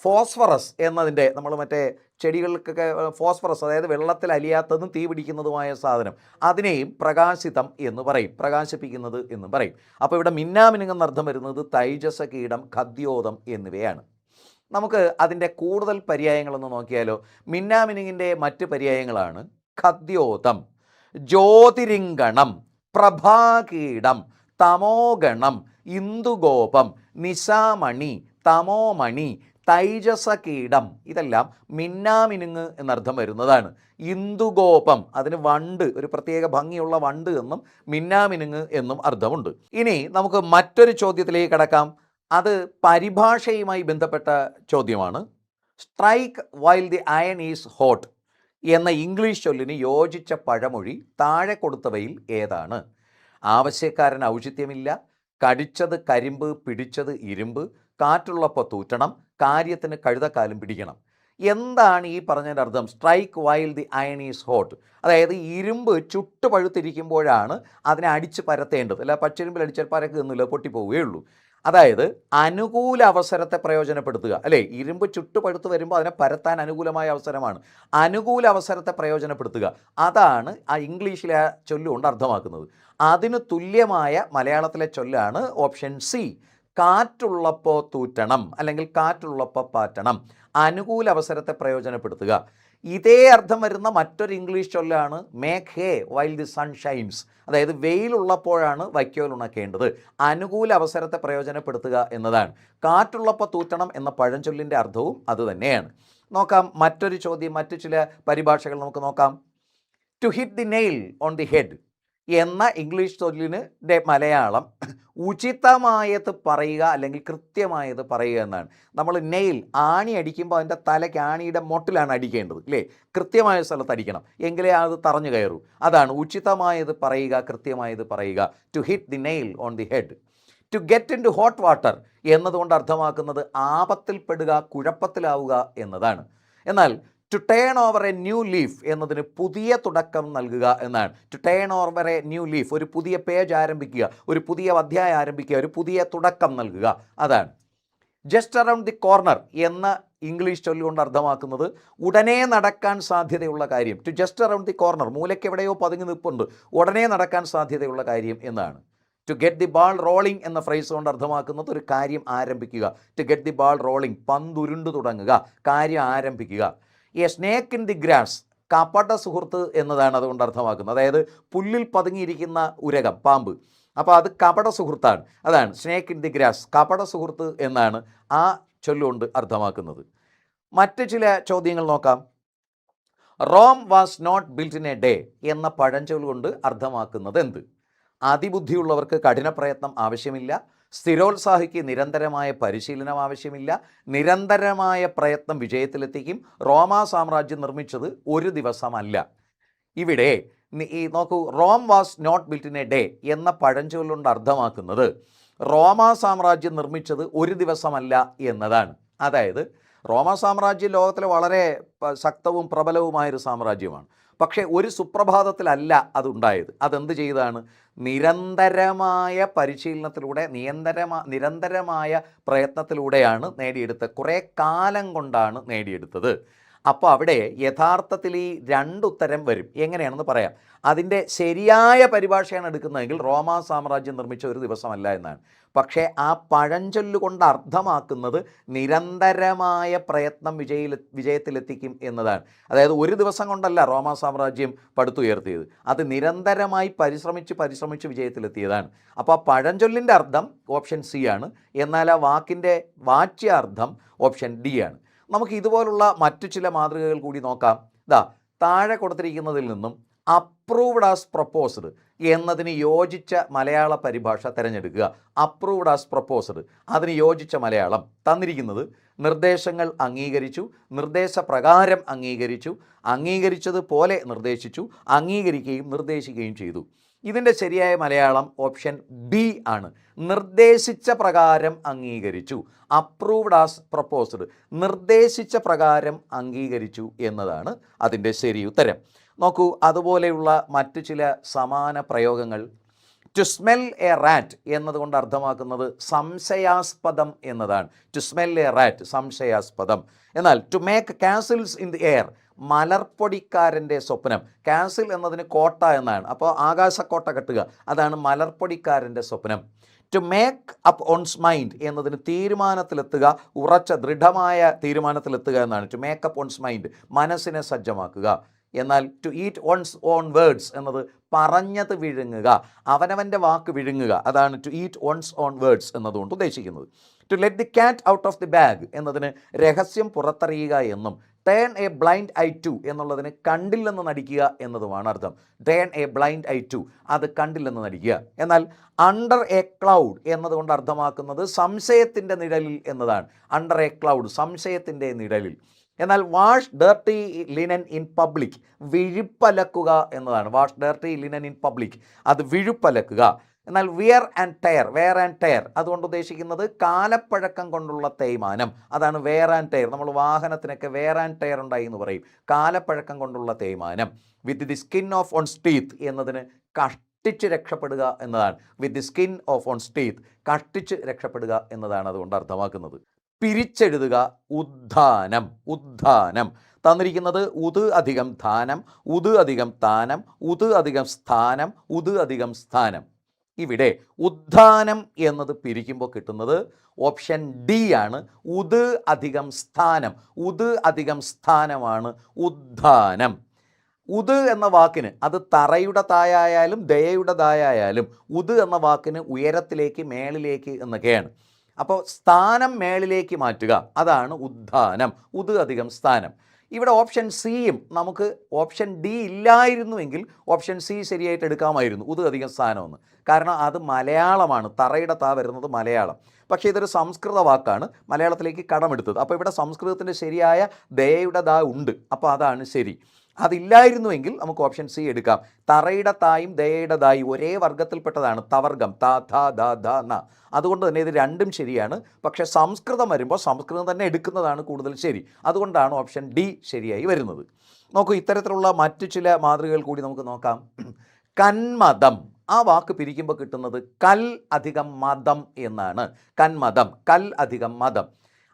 ഫോസ്ഫറസ് എന്നതിൻ്റെ, നമ്മൾ മറ്റേ ചെടികൾക്കൊക്കെ ഫോസ്ഫറസ്, അതായത് വെള്ളത്തിൽ അലിയാത്തതും തീ പിടിക്കുന്നതുമായ സാധനം, അതിനെയും പ്രകാശിതം എന്ന് പറയും, പ്രകാശിപ്പിക്കുന്നത് എന്ന് പറയും. അപ്പോൾ ഇവിടെ മിന്നാമിനുങ്ങെന്ന് അർത്ഥം വരുന്നത് തൈജസകീടം, ഖദ്യോതം എന്നിവയാണ്. നമുക്ക് അതിൻ്റെ കൂടുതൽ പര്യായങ്ങളൊന്ന് നോക്കിയാലോ. മിന്നാമിനുങ്ങിൻ്റെ മറ്റ് പര്യായങ്ങളാണ് ഖദ്യോതം, ജ്യോതിരിംഗണം, പ്രഭാകീടം, തമോഗണം, ഇന്ദുഗോപം, നിശാമണി, തമോമണി, തൈജസകീടം. ഇതെല്ലാം മിന്നാമിനുങ്ങ് എന്നർത്ഥം വരുന്നതാണ്. ഇന്ദുഗോപം, അതിന് വണ്ട്, ഒരു പ്രത്യേക ഭംഗിയുള്ള വണ്ട് എന്നും മിന്നാമിനുങ്ങ് എന്നും അർത്ഥമുണ്ട്. ഇനി നമുക്ക് മറ്റൊരു ചോദ്യത്തിലേക്ക് കടക്കാം. അത് പരിഭാഷയുമായി ബന്ധപ്പെട്ട ചോദ്യമാണ്. Strike while the iron is hot എന്ന ഇംഗ്ലീഷ് ചൊല്ലിന് യോജിച്ച പഴമൊഴി താഴെ കൊടുത്തവയിൽ ഏതാണ്? ആവശ്യക്കാരൻ ഔചിത്യമില്ല, കടിച്ചത് കരിമ്പ്, പിടിച്ചത് ഇരുമ്പ്, കാറ്റുള്ളപ്പോൾ തൂറ്റണം, കാര്യത്തിന് കഴുതക്കാലും പിടിക്കണം. എന്താണ് ഈ പറഞ്ഞതിൻ്റെ അർത്ഥം? Strike while the iron is hot, അതായത് ഇരുമ്പ് ചുട്ടു പഴുത്തിരിക്കുമ്പോഴാണ് അതിനെ അടിച്ച് പരത്തേണ്ടത്. അല്ല പച്ചിരുമ്പിൽ അടിച്ചാൽ പരക്കുന്നില്ല, പൊട്ടിപ്പോവുകയുള്ളൂ. അതായത് അനുകൂല അവസരത്തെ പ്രയോജനപ്പെടുത്തുക, അല്ലേ? ഇരുമ്പ് ചുട്ടു പഴുത്ത് വരുമ്പോൾ അതിനെ പരത്താൻ അനുകൂലമായ അവസരമാണ്. അനുകൂല അവസരത്തെ പ്രയോജനപ്പെടുത്തുക, അതാണ് ആ ഇംഗ്ലീഷിലെ ആ ചൊല്ലുകൊണ്ട് അർത്ഥമാക്കുന്നത്. അതിന് തുല്യമായ മലയാളത്തിലെ ചൊല്ലാണ് ഓപ്ഷൻ സി, കാറ്റുള്ളപ്പോൾ തൂറ്റണം അല്ലെങ്കിൽ കാറ്റുള്ളപ്പോൾ പാറ്റണം. അനുകൂല അവസരത്തെ പ്രയോജനപ്പെടുത്തുക. ഇതേ അർത്ഥം വരുന്ന മറ്റൊരു ഇംഗ്ലീഷ് ചൊല്ലാണ് make hay while the sun shines, അതായത് വെയിലുള്ളപ്പോഴാണ് വൈക്കോൽ ഉണക്കേണ്ടത്. അനുകൂല അവസരത്തെ പ്രയോജനപ്പെടുത്തുക എന്നതാണ്. കാറ്റുള്ളപ്പോൾ തൂറ്റണം എന്ന പഴഞ്ചൊല്ലിൻ്റെ അർത്ഥവും അതുതന്നെയാണ്. നോക്കാം മറ്റൊരു ചോദ്യം, മറ്റു ചില പരിഭാഷകൾ നമുക്ക് നോക്കാം. To hit the nail on the head എന്ന ഇംഗ്ലീഷ് ചൊല്ലിന് മലയാളം ഉചിതമായത് പറയുക അല്ലെങ്കിൽ കൃത്യമായത് പറയുക എന്നാണ്. നമ്മൾ നെയിൽ, ആണി അടിക്കുമ്പോൾ അതിൻ്റെ തലയ്ക്ക് ആണിയുടെ മൊട്ടിലാണ് അടിക്കേണ്ടത്, അല്ലേ? കൃത്യമായ സ്ഥലത്ത് അടിക്കണം, എങ്കിലേ അത് തറഞ്ഞു കയറൂ. അതാണ് ഉചിതമായത് പറയുക, കൃത്യമായത് പറയുക. To hit the nail on the head. To get into hot water എന്നതുകൊണ്ട് അർത്ഥമാക്കുന്നത് ആപത്തിൽപ്പെടുക, കുഴപ്പത്തിലാവുക എന്നതാണ്. എന്നാൽ to turn over a new leaf എന്നതിന് പുതിയ തുടക്കം നൽകുക എന്നാണ്. To turn over a new leaf, ഒരു പുതിയ പേജ് ആരംഭിക്കുക, ഒരു പുതിയ അധ്യായം ആരംഭിക്കുക, ഒരു പുതിയ തുടക്കം നൽകുക, അതാണ്. ജസ്റ്റ് അറൗണ്ട് ദി കോർണർ എന്ന ഇംഗ്ലീഷ് ചൊല്ലുകൊണ്ട് അർത്ഥമാക്കുന്നത് ഉടനെ നടക്കാൻ സാധ്യതയുള്ള കാര്യം. To just around the corner, മൂലയ്ക്ക് എവിടെയോ പതുങ്ങി നിൽപ്പുണ്ട്, ഉടനെ നടക്കാൻ സാധ്യതയുള്ള കാര്യം എന്നാണ്. To get the ball rolling എന്ന ഫ്രേസ് കൊണ്ട് അർത്ഥമാക്കുന്നത് ഒരു കാര്യം ആരംഭിക്കുക. To get the ball rolling, പന്തുരുണ്ടു തുടങ്ങുക, കാര്യം ആരംഭിക്കുക. A snake in the grass, കപട സുഹൃത്ത് എന്നതാണ് അതുകൊണ്ട് അർത്ഥമാക്കുന്നത്. അതായത് പുല്ലിൽ പതുങ്ങിയിരിക്കുന്ന ഉരകം, പാമ്പ്, അപ്പോൾ അത് കപട സുഹൃത്താണ്. അതാണ് സ്നേക്ക് ഇൻ ദി ഗ്രാസ്, കപട സുഹൃത്ത് എന്നാണ് ആ ചൊല്ലുകൊണ്ട് അർത്ഥമാക്കുന്നത്. മറ്റ് ചില ചോദ്യങ്ങൾ നോക്കാം. Rome was not built in a day എന്ന പഴഞ്ചൊല്ലുകൊണ്ട് അർത്ഥമാക്കുന്നത് എന്ത്? അതിബുദ്ധിയുള്ളവർക്ക് കഠിന പ്രയത്നം ആവശ്യമില്ല, സ്ഥിരോത്സാഹിക്ക് നിരന്തരമായ പരിശീലനം ആവശ്യമില്ല, നിരന്തരമായ പ്രയത്നം വിജയത്തിലെത്തിക്കും, റോമാ സാമ്രാജ്യം നിർമ്മിച്ചത് ഒരു ദിവസമല്ല. ഇവിടെ ഈ നോക്കൂ, Rome was not built in a day എന്ന പഴഞ്ചൊല്ലുകൊണ്ട് അർത്ഥമാക്കുന്നത് റോമാ സാമ്രാജ്യം നിർമ്മിച്ചത് ഒരു ദിവസമല്ല എന്നതാണ്. അതായത് റോമാ സാമ്രാജ്യം ലോകത്തിലെ വളരെ ശക്തവും പ്രബലവുമായൊരു സാമ്രാജ്യമാണ്. പക്ഷേ ഒരു സുപ്രഭാതത്തിലല്ല അതുണ്ടായത്. അതെന്ത് ചെയ്താണ്? നിരന്തരമായ പരിശീലനത്തിലൂടെ, നിരന്തരമായ പ്രയത്നത്തിലൂടെയാണ് നേടിയെടുത്തത്. കുറേ കാലം കൊണ്ടാണ് നേടിയെടുത്തത്. അപ്പോൾ അവിടെ യഥാർത്ഥത്തിൽ ഈ രണ്ടുത്തരം വരും. എങ്ങനെയാണെന്ന് പറയാം. അതിൻ്റെ ശരിയായ പരിഭാഷയാണ് എടുക്കുന്നതെങ്കിൽ റോമാ സാമ്രാജ്യം നിർമ്മിച്ച ഒരു ദിവസമല്ല എന്നാണ്. പക്ഷേ ആ പഴഞ്ചൊല്ല് കൊണ്ട് അർത്ഥമാക്കുന്നത് നിരന്തരമായ പ്രയത്നം വിജയത്തിലെത്തിക്കും എന്നതാണ്. അതായത് ഒരു ദിവസം കൊണ്ടല്ല റോമാ സാമ്രാജ്യം പടുത്തുയർത്തിയത്, അത് നിരന്തരമായി പരിശ്രമിച്ച് വിജയത്തിലെത്തിയതാണ്. അപ്പോൾ ആ പഴഞ്ചൊല്ലിൻ്റെ അർത്ഥം ഓപ്ഷൻ സി ആണ്, എന്നാൽ ആ വാക്കിൻ്റെ വാച്യാർത്ഥം ഓപ്ഷൻ ഡി ആണ്. നമുക്ക് ഇതുപോലുള്ള മറ്റു ചില മാതൃകകൾ കൂടി നോക്കാം. താഴെ കൊടുത്തിരിക്കുന്നതിൽ നിന്നും അപ്രൂവ്ഡ് ആസ് പ്രപ്പോസ്ഡ് എന്നതിന് യോജിച്ച മലയാള പരിഭാഷ തിരഞ്ഞെടുക്കുക. അപ്രൂവ്ഡ് ആസ് പ്രപ്പോസ്ഡ്, അതിന് യോജിച്ച മലയാളം തന്നിരിക്കുന്നത് നിർദ്ദേശങ്ങൾ അംഗീകരിച്ചു, നിർദ്ദേശപ്രകാരം അംഗീകരിച്ചു, അംഗീകരിച്ചതുപോലെ നിർദ്ദേശിച്ചു, അംഗീകരിക്കുകയും നിർദ്ദേശിക്കുകയും ചെയ്തു. ഇതിൻ്റെ ശരിയായ മലയാളം ഓപ്ഷൻ ബി ആണ്. നിർദ്ദേശിച്ച പ്രകാരം അംഗീകരിച്ചു. അപ്രൂവ്ഡ് ആസ് പ്രപ്പോസ്ഡ്, നിർദ്ദേശിച്ച പ്രകാരം അംഗീകരിച്ചു എന്നതാണ് അതിൻ്റെ ശരി ഉത്തരം. നോക്കൂ, അതുപോലെയുള്ള മറ്റു ചില സമാന പ്രയോഗങ്ങൾ. ടു സ്മെൽ എ റാറ്റ് എന്നതുകൊണ്ട് അർത്ഥമാക്കുന്നത് സംശയാസ്പദം എന്നതാണ്. ടു സ്മെൽ എ റാറ്റ്, സംശയാസ്പദം. എന്നാൽ to make castles in the air, മലർപ്പൊടിക്കാരൻ്റെ സ്വപ്നം. കാസിൽ എന്നതിന് കോട്ട എന്നാണ്. അപ്പോൾ ആകാശക്കോട്ട കെട്ടുക, അതാണ് മലർപ്പൊടിക്കാരൻ്റെ സ്വപ്നം. To make up one's mind എന്നതിന് തീരുമാനത്തിലെത്തുക, ഉറച്ച ദൃഢമായ തീരുമാനത്തിലെത്തുക എന്നാണ്. To make up one's mind, മനസ്സിനെ സജ്ജമാക്കുക. എന്നാൽ to eat one's own words എന്നത് പറഞ്ഞത് വിഴുങ്ങുക, അവനവൻ്റെ വാക്ക് വിഴുങ്ങുക, അതാണ് to eat one's own words എന്നതുകൊണ്ട് ഉദ്ദേശിക്കുന്നത്. To let the cat out of the bag എന്നതിന് രഹസ്യം പുറത്തറിയുക എന്നും turn a blind eye to എന്നുള്ളതിന് കണ്ടില്ലെന്ന് നടിക്കുക എന്നതുമാണ് അർത്ഥം. Turn a blind eye to, അത് കണ്ടില്ലെന്ന് നടിക്കുക. എന്നാൽ അണ്ടർ എ ക്ലൗഡ് എന്നതുകൊണ്ട് അർത്ഥമാക്കുന്നത് സംശയത്തിൻ്റെ നിഴലിൽ എന്നതാണ്. അണ്ടർ എ ക്ലൗഡ്, സംശയത്തിൻ്റെ നിഴലിൽ. എന്നാൽ wash dirty linen in public, വിഴുപ്പലക്കുക എന്നതാണ്. Wash dirty linen in public, അത് വിഴുപ്പലക്കുക. എന്നാൽ വെയർ ആൻഡ് ടയർ അതുകൊണ്ട് ഉദ്ദേശിക്കുന്നത് കാലപ്പഴക്കം കൊണ്ടുള്ള തേയ്മാനം, അതാണ് വെയർ ആൻഡ് ടയർ. നമ്മൾ വാഹനത്തിനൊക്കെ വെയർ ആൻഡ് ടയർ ഉണ്ടായി എന്ന് പറയും, കാലപ്പഴക്കം കൊണ്ടുള്ള തേയ്മാനം. With the skin of one's teeth എന്നതിന് കഷ്ടിച്ച് രക്ഷപ്പെടുക എന്നതാണ്. With the skin of one's teeth, കഷ്ടിച്ച് രക്ഷപ്പെടുക എന്നതാണ് അതുകൊണ്ട് അർത്ഥമാക്കുന്നത്. പിരിച്ചെഴുതുക, ഉദ്ധാനം. തന്നിരിക്കുന്നത് ഉത് അധികം ധാനം, ഉത് അധികം താനം, ഉത് അധികം സ്ഥാനം, ഉത് അധികം സ്ഥാനം. ഇവിടെ ഉദ്ധാനം എന്നത് പിരിക്കുമ്പോൾ കിട്ടുന്നത് ഓപ്ഷൻ ഡി ആണ്. ഉത് അധികം സ്ഥാനം, ഉത് അധികം സ്ഥാനമാണ് ഉദ്ധാനം. ഉത് എന്ന വാക്കിന്, അത് തറയുടെ തായായാലും ദയയുടെ തായായാലും, ഉത് എന്ന വാക്കിന് ഉയരത്തിലേക്ക്, മേളിലേക്ക് എന്നൊക്കെയാണ്. അപ്പോൾ സ്ഥാനം മേളിലേക്ക് മാറ്റുക, അതാണ് ഉദ്ധാനം, ഉത് അധികം സ്ഥാനം. ഇവിടെ ഓപ്ഷൻ സിയും നമുക്ക് ഓപ്ഷൻ ഡി ഇല്ലായിരുന്നുവെങ്കിൽ ഓപ്ഷൻ സി ശരിയായിട്ട് എടുക്കാമായിരുന്നു, ഉത് അധികം സ്ഥാനമെന്ന്. കാരണം അത് മലയാളമാണ്, തറയുടെ താ വരുന്നത് മലയാളം. പക്ഷേ ഇതൊരു സംസ്കൃത വാക്കാണ്, മലയാളത്തിലേക്ക് കടമെടുത്തത്. അപ്പോൾ ഇവിടെ സംസ്കൃതത്തിൻ്റെ ശരിയായ ദയയുടെ ദാ ഉണ്ട്, അപ്പോൾ അതാണ് ശരി. അതില്ലായിരുന്നുവെങ്കിൽ നമുക്ക് ഓപ്ഷൻ സി എടുക്കാം. തറയുടെ തായും ദയയുടെ ദായും ഒരേ വർഗത്തിൽപ്പെട്ടതാണ്, തവർഗം, ത ധ ദ ധ ന. അതുകൊണ്ട് തന്നെ ഇത് രണ്ടും ശരിയാണ്. പക്ഷേ സംസ്കൃതം വരുമ്പോൾ സംസ്കൃതം തന്നെ എടുക്കുന്നതാണ് കൂടുതൽ ശരി. അതുകൊണ്ടാണ് ഓപ്ഷൻ ഡി ശരിയായി വരുന്നത്. നോക്കൂ, ഇത്തരത്തിലുള്ള മറ്റു ചില മാതൃകകൾ കൂടി നമുക്ക് നോക്കാം. കന്മദം, ആ വാക്ക് പിരിക്കുമ്പോൾ കിട്ടുന്നത് കൽ അധികം മദം എന്നാണ്. കന്മദം, കൽ അധികം മദം.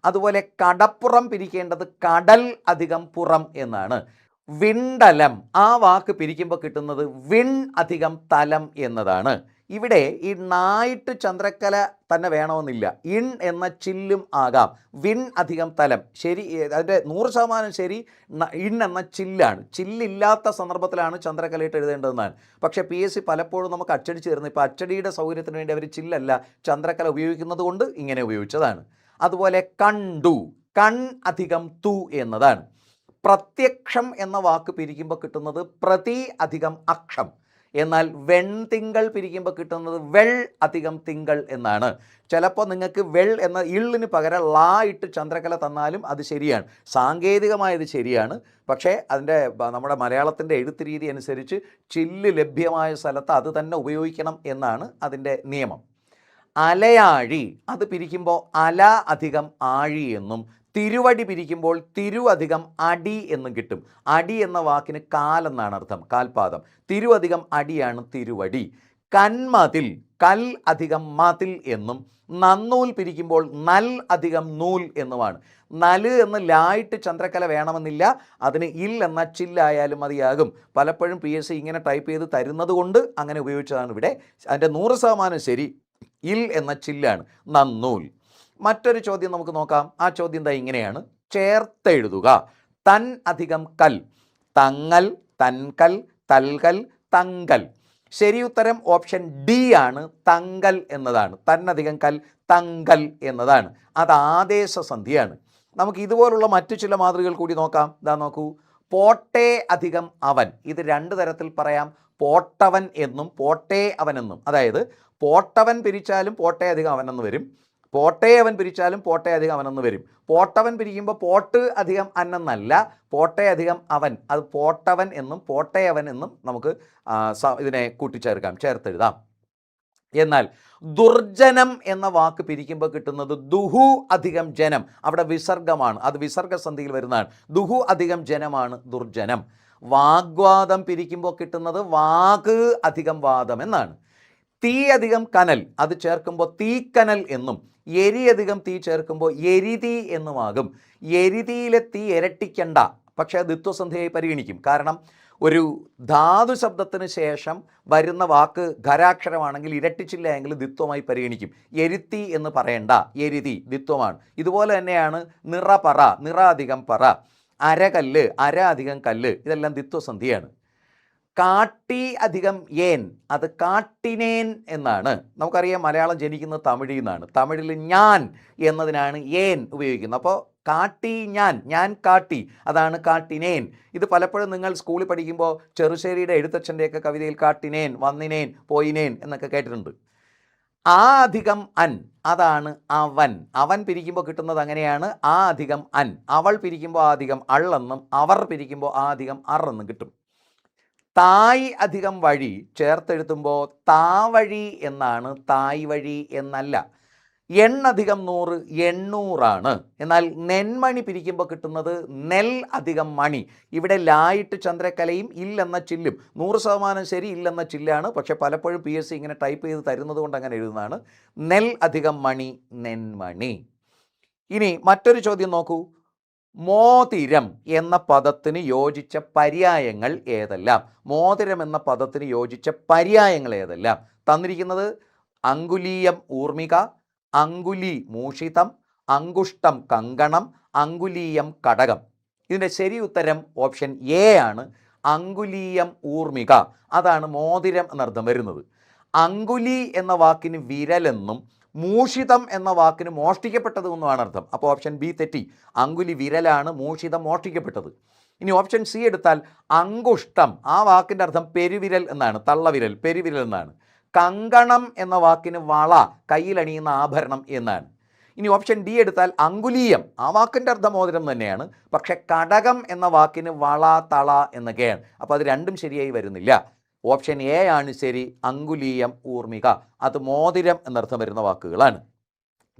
അതുപോലെ കടപ്പുറം പിരിക്കേണ്ടത് കടൽ അധികം പുറം എന്നാണ്. വിണ്ടലം, ആ വാക്ക് പിരിക്കുമ്പോൾ കിട്ടുന്നത് വിൺ അധികം തലം എന്നതാണ്. ഇവിടെ ഈ നായിട്ട് ചന്ദ്രക്കല തന്നെ വേണമെന്നില്ല, ഇൺ എന്ന ചില്ലും ആകാം. വിൺ അധികം തലം ശരി, അതിൻ്റെ 100% ശരി ഇൺ എന്ന ചില്ലാണ്. ചില്ലില്ലാത്ത സന്ദർഭത്തിലാണ് ചന്ദ്രക്കലയിട്ട് എഴുതേണ്ടതെന്നാണ്. പക്ഷേ PSC പലപ്പോഴും നമുക്ക് അച്ചടിച്ച് തരുന്നത്, ഇപ്പോൾ അച്ചടിയുടെ സൗകര്യത്തിന് വേണ്ടി അവർ ചില്ലല്ല ചന്ദ്രക്കല ഉപയോഗിക്കുന്നത് കൊണ്ട് ഇങ്ങനെ ഉപയോഗിച്ചതാണ്. അതുപോലെ കണ്ടു, കൺ അധികം തു എന്നതാണ്. പ്രത്യക്ഷം എന്ന വാക്ക് പിരിക്കുമ്പോൾ കിട്ടുന്നത് പ്രതി അധികം അക്ഷം. എന്നാൽ വെൺതിങ്കൾ പിരിക്കുമ്പോൾ കിട്ടുന്നത് വെൾ അധികം തിങ്കൾ എന്നാണ്. ചിലപ്പോൾ നിങ്ങൾക്ക് വെൾ എന്ന ഇള്ളിന് പകരം ലാ ഇട്ട് ചന്ദ്രകല തന്നാലും അത് ശരിയാണ്, സാങ്കേതികമായത് ശരിയാണ്. പക്ഷേ അതിൻ്റെ നമ്മുടെ മലയാളത്തിൻ്റെ എഴുത്ത് രീതി അനുസരിച്ച് ചില്ല് ലഭ്യമായ സ്ഥലത്ത് അത് തന്നെ ഉപയോഗിക്കണം എന്നാണ് അതിൻ്റെ നിയമം. അലയാഴി, അത് പിരിക്കുമ്പോൾ അല അധികം ആഴി എന്നും, തിരുവടി പിരിക്കുമ്പോൾ തിരു അധികം അടി എന്നും കിട്ടും. അടി എന്ന വാക്കിന് കാലെന്നാണ് അർത്ഥം, കാൽപാദം. തിരു അധികം അടിയാണ് തിരുവടി. കന്മതിൽ, കൽ അധികം മതിൽ എന്നും, നന്നൂൽ പിരിക്കുമ്പോൾ നൽ അധികം നൂൽ എന്നുമാണ്. നല് എന്ന് ലായിട്ട് ചന്ദ്രക്കല വേണമെന്നില്ല, അതിന് ഇൽ എന്ന ചില്ലായാലും മതിയാകും. പലപ്പോഴും PSC ഇങ്ങനെ ടൈപ്പ് ചെയ്ത് തരുന്നത് കൊണ്ട് അങ്ങനെ ഉപയോഗിച്ചതാണ്. ഇവിടെ അതിൻ്റെ 100% ശരി ഇൽ എന്ന ചില്ലാണ്, നന്നൂൽ. മറ്റൊരു ചോദ്യം നമുക്ക് നോക്കാം. ആ ചോദ്യം എന്താ ഇങ്ങനെയാണ്, ചേർത്തെഴുതുക. തൻ അധികം കൽ, തങ്ങൽ, തൻകൽ, തൽകൽ, തങ്കൽ. ശരി ഉത്തരം ഓപ്ഷൻ ഡി ആണ്, തങ്കൽ എന്നതാണ്. തൻ അധികം കൽ, തങ്കൽ എന്നതാണ്. അത് ആദേശസന്ധിയാണ്. നമുക്ക് ഇതുപോലുള്ള മറ്റു ചില മാതൃകകൾ കൂടി നോക്കാം. ഇതാ നോക്കൂ, പോട്ടെ അധികം അവൻ. ഇത് രണ്ട് തരത്തിൽ പറയാം, പോട്ടവൻ എന്നും പോട്ടെ അവൻ എന്നും. അതായത് പോട്ടവൻ പിരിച്ചാലും പോട്ടെ അധികം അവൻ എന്ന് വരും, പോട്ടെ അവൻ പിരിച്ചാലും പോട്ടെ അധികം അവനെന്ന് വരും. പോട്ടവൻ പിരിക്കുമ്പോൾ പോട്ട് അധികം അന്നെന്നല്ല, പോട്ടെ അധികം അവൻ, അത് പോട്ടവൻ എന്നും പോട്ടെ അവൻ എന്നും നമുക്ക് ഇതിനെ കൂട്ടിച്ചേർക്കാം, ചേർത്തെഴുതാം. എന്നാൽ ദുർജനം എന്ന വാക്ക് പിരിക്കുമ്പോൾ കിട്ടുന്നത് ദുഹു അധികം ജനം, അവിടെ വിസർഗമാണ്, അത് വിസർഗസന്ധിയിൽ വരുന്നതാണ്. ദുഹു അധികം ജനമാണ് ദുർജനം. വാഗ്വാദം പിരിക്കുമ്പോൾ കിട്ടുന്നത് വാഗ് അധികം വാദം എന്നാണ്. തീ അധികം കനൽ, അത് ചേർക്കുമ്പോൾ തീക്കനൽ എന്നും, എരി അധികം തീ ചേർക്കുമ്പോൾ എരിതി എന്നുമാകും. എരിതിയിലെ തീ ഇരട്ടിക്കണ്ട, പക്ഷേ അത് ദ്വിത്വസന്ധിയായി പരിഗണിക്കും. കാരണം ഒരു ധാതു ശബ്ദത്തിന് ശേഷം വരുന്ന വാക്ക് ഖരാക്ഷരമാണെങ്കിൽ ഇരട്ടിച്ചില്ല എങ്കിൽ ദ്വിത്വമായി പരിഗണിക്കും. എരുത്തി എന്ന് പറയണ്ട, എരുതി ദ്വിത്വമാണ്. ഇതുപോലെ തന്നെയാണ് നിറപറ, നിറ അധികം പറ, അരകല്ല്, അര അധികം കല്ല്, ഇതെല്ലാം ദ്വിത്വസന്ധിയാണ്. കാട്ടി അധികം ഏൻ, അത് കാട്ടിനേൻ എന്നാണ്. നമുക്കറിയാം മലയാളം ജനിക്കുന്നത് തമിഴിൽ നിന്നാണ്. തമിഴിൽ ഞാൻ എന്നതിനാണ് ഏൻ ഉപയോഗിക്കുന്നത്. അപ്പോൾ കാട്ടി ഞാൻ, ഞാൻ കാട്ടി, അതാണ് കാട്ടിനേൻ. ഇത് പലപ്പോഴും നിങ്ങൾ സ്കൂളിൽ പഠിക്കുമ്പോൾ ചെറുശ്ശേരിയുടെ എഴുത്തച്ഛൻ്റെയൊക്കെ കവിതയിൽ കാട്ടിനേൻ, വന്നിനേൻ, പോയിനേൻ എന്നൊക്കെ കേട്ടിട്ടുണ്ട്. ആ അധികം അൻ, അതാണ് അവൻ. അവൻ പിരിക്കുമ്പോൾ കിട്ടുന്നത് അങ്ങനെയാണ്, ആ അധികം അൻ. അവൾ പിരിക്കുമ്പോൾ ആ അധികം അൾ എന്നും, അവർ പിരിക്കുമ്പോൾ ആ അധികം അർ എന്നും കിട്ടും. തായ് അധികം വഴി ചേർത്തെഴുതുമ്പോൾ താവഴി എന്നാണ്, തായ് വഴി എന്നല്ല. എണ്ണധികം 100 800 എന്നാൽ നെന്മണി പിരിക്കുമ്പോൾ കിട്ടുന്നത് നെൽ അധികം മണി. ഇവിടെ ലായിട്ട് ചന്ദ്രക്കലയും ഇല്ലെന്ന ചില്ലും. 100% ശരി, ഇല്ലെന്ന ചില്ലാണ്. പക്ഷെ പലപ്പോഴും PSC ഇങ്ങനെ ടൈപ്പ് ചെയ്ത് തരുന്നത് കൊണ്ട് അങ്ങനെ എഴുതുന്നതാണ്. നെൽ അധികം മണി, നെന്മണി. ഇനി മറ്റൊരു ചോദ്യം നോക്കൂ. മോതിരം എന്ന പദത്തിന് യോജിച്ച പര്യായങ്ങൾ ഏതെല്ലാം? മോതിരം എന്ന പദത്തിന് യോജിച്ച പര്യായങ്ങൾ ഏതെല്ലാം? തന്നിരിക്കുന്നത് അങ്കുലീയം ഊർമിക, അങ്കുലി മൂഷിതം, അങ്കുഷ്ടം കങ്കണം, അങ്കുലീയം കടകം. ഇതിൻ്റെ ശരി ഉത്തരം ഓപ്ഷൻ എ ആണ്, അങ്കുലീയം ഊർമിക. അതാണ് മോതിരം എന്നർത്ഥം വരുന്നത്. അങ്കുലി എന്ന വാക്കിന് വിരലെന്നും മൂഷിതം എന്ന വാക്കിന് മോഷ്ടിക്കപ്പെട്ടതെന്നുമാണ് അർത്ഥം. അപ്പോൾ ഓപ്ഷൻ ബി തെറ്റി. അങ്കുലി വിരലാണ്, മൂഷിതം മോഷ്ടിക്കപ്പെട്ടത്. ഇനി ഓപ്ഷൻ സി എടുത്താൽ അങ്കുഷ്ടം, ആ വാക്കിൻ്റെ അർത്ഥം പെരുവിരൽ എന്നാണ്, തള്ളവിരൽ, പെരുവിരൽ എന്നാണ്. കങ്കണം എന്ന വാക്കിന് വള, കയ്യിലണിയുന്ന ആഭരണം എന്നാണ്. ഇനി ഓപ്ഷൻ ഡി എടുത്താൽ അങ്കുലീയം, ആ വാക്കിൻ്റെ അർത്ഥം മോതിരം തന്നെയാണ്, പക്ഷെ കടകം എന്ന വാക്കിന് വള, തള എന്നൊക്കെയാണ്. അപ്പോൾ അത് രണ്ടും ശരിയായി വരുന്നില്ല. ഓപ്ഷൻ എ ആണ് ശരി, അങ്കുലീയം ഊർമിക. അത് മോതിരം എന്നർത്ഥം വരുന്ന വാക്കുകളാണ്.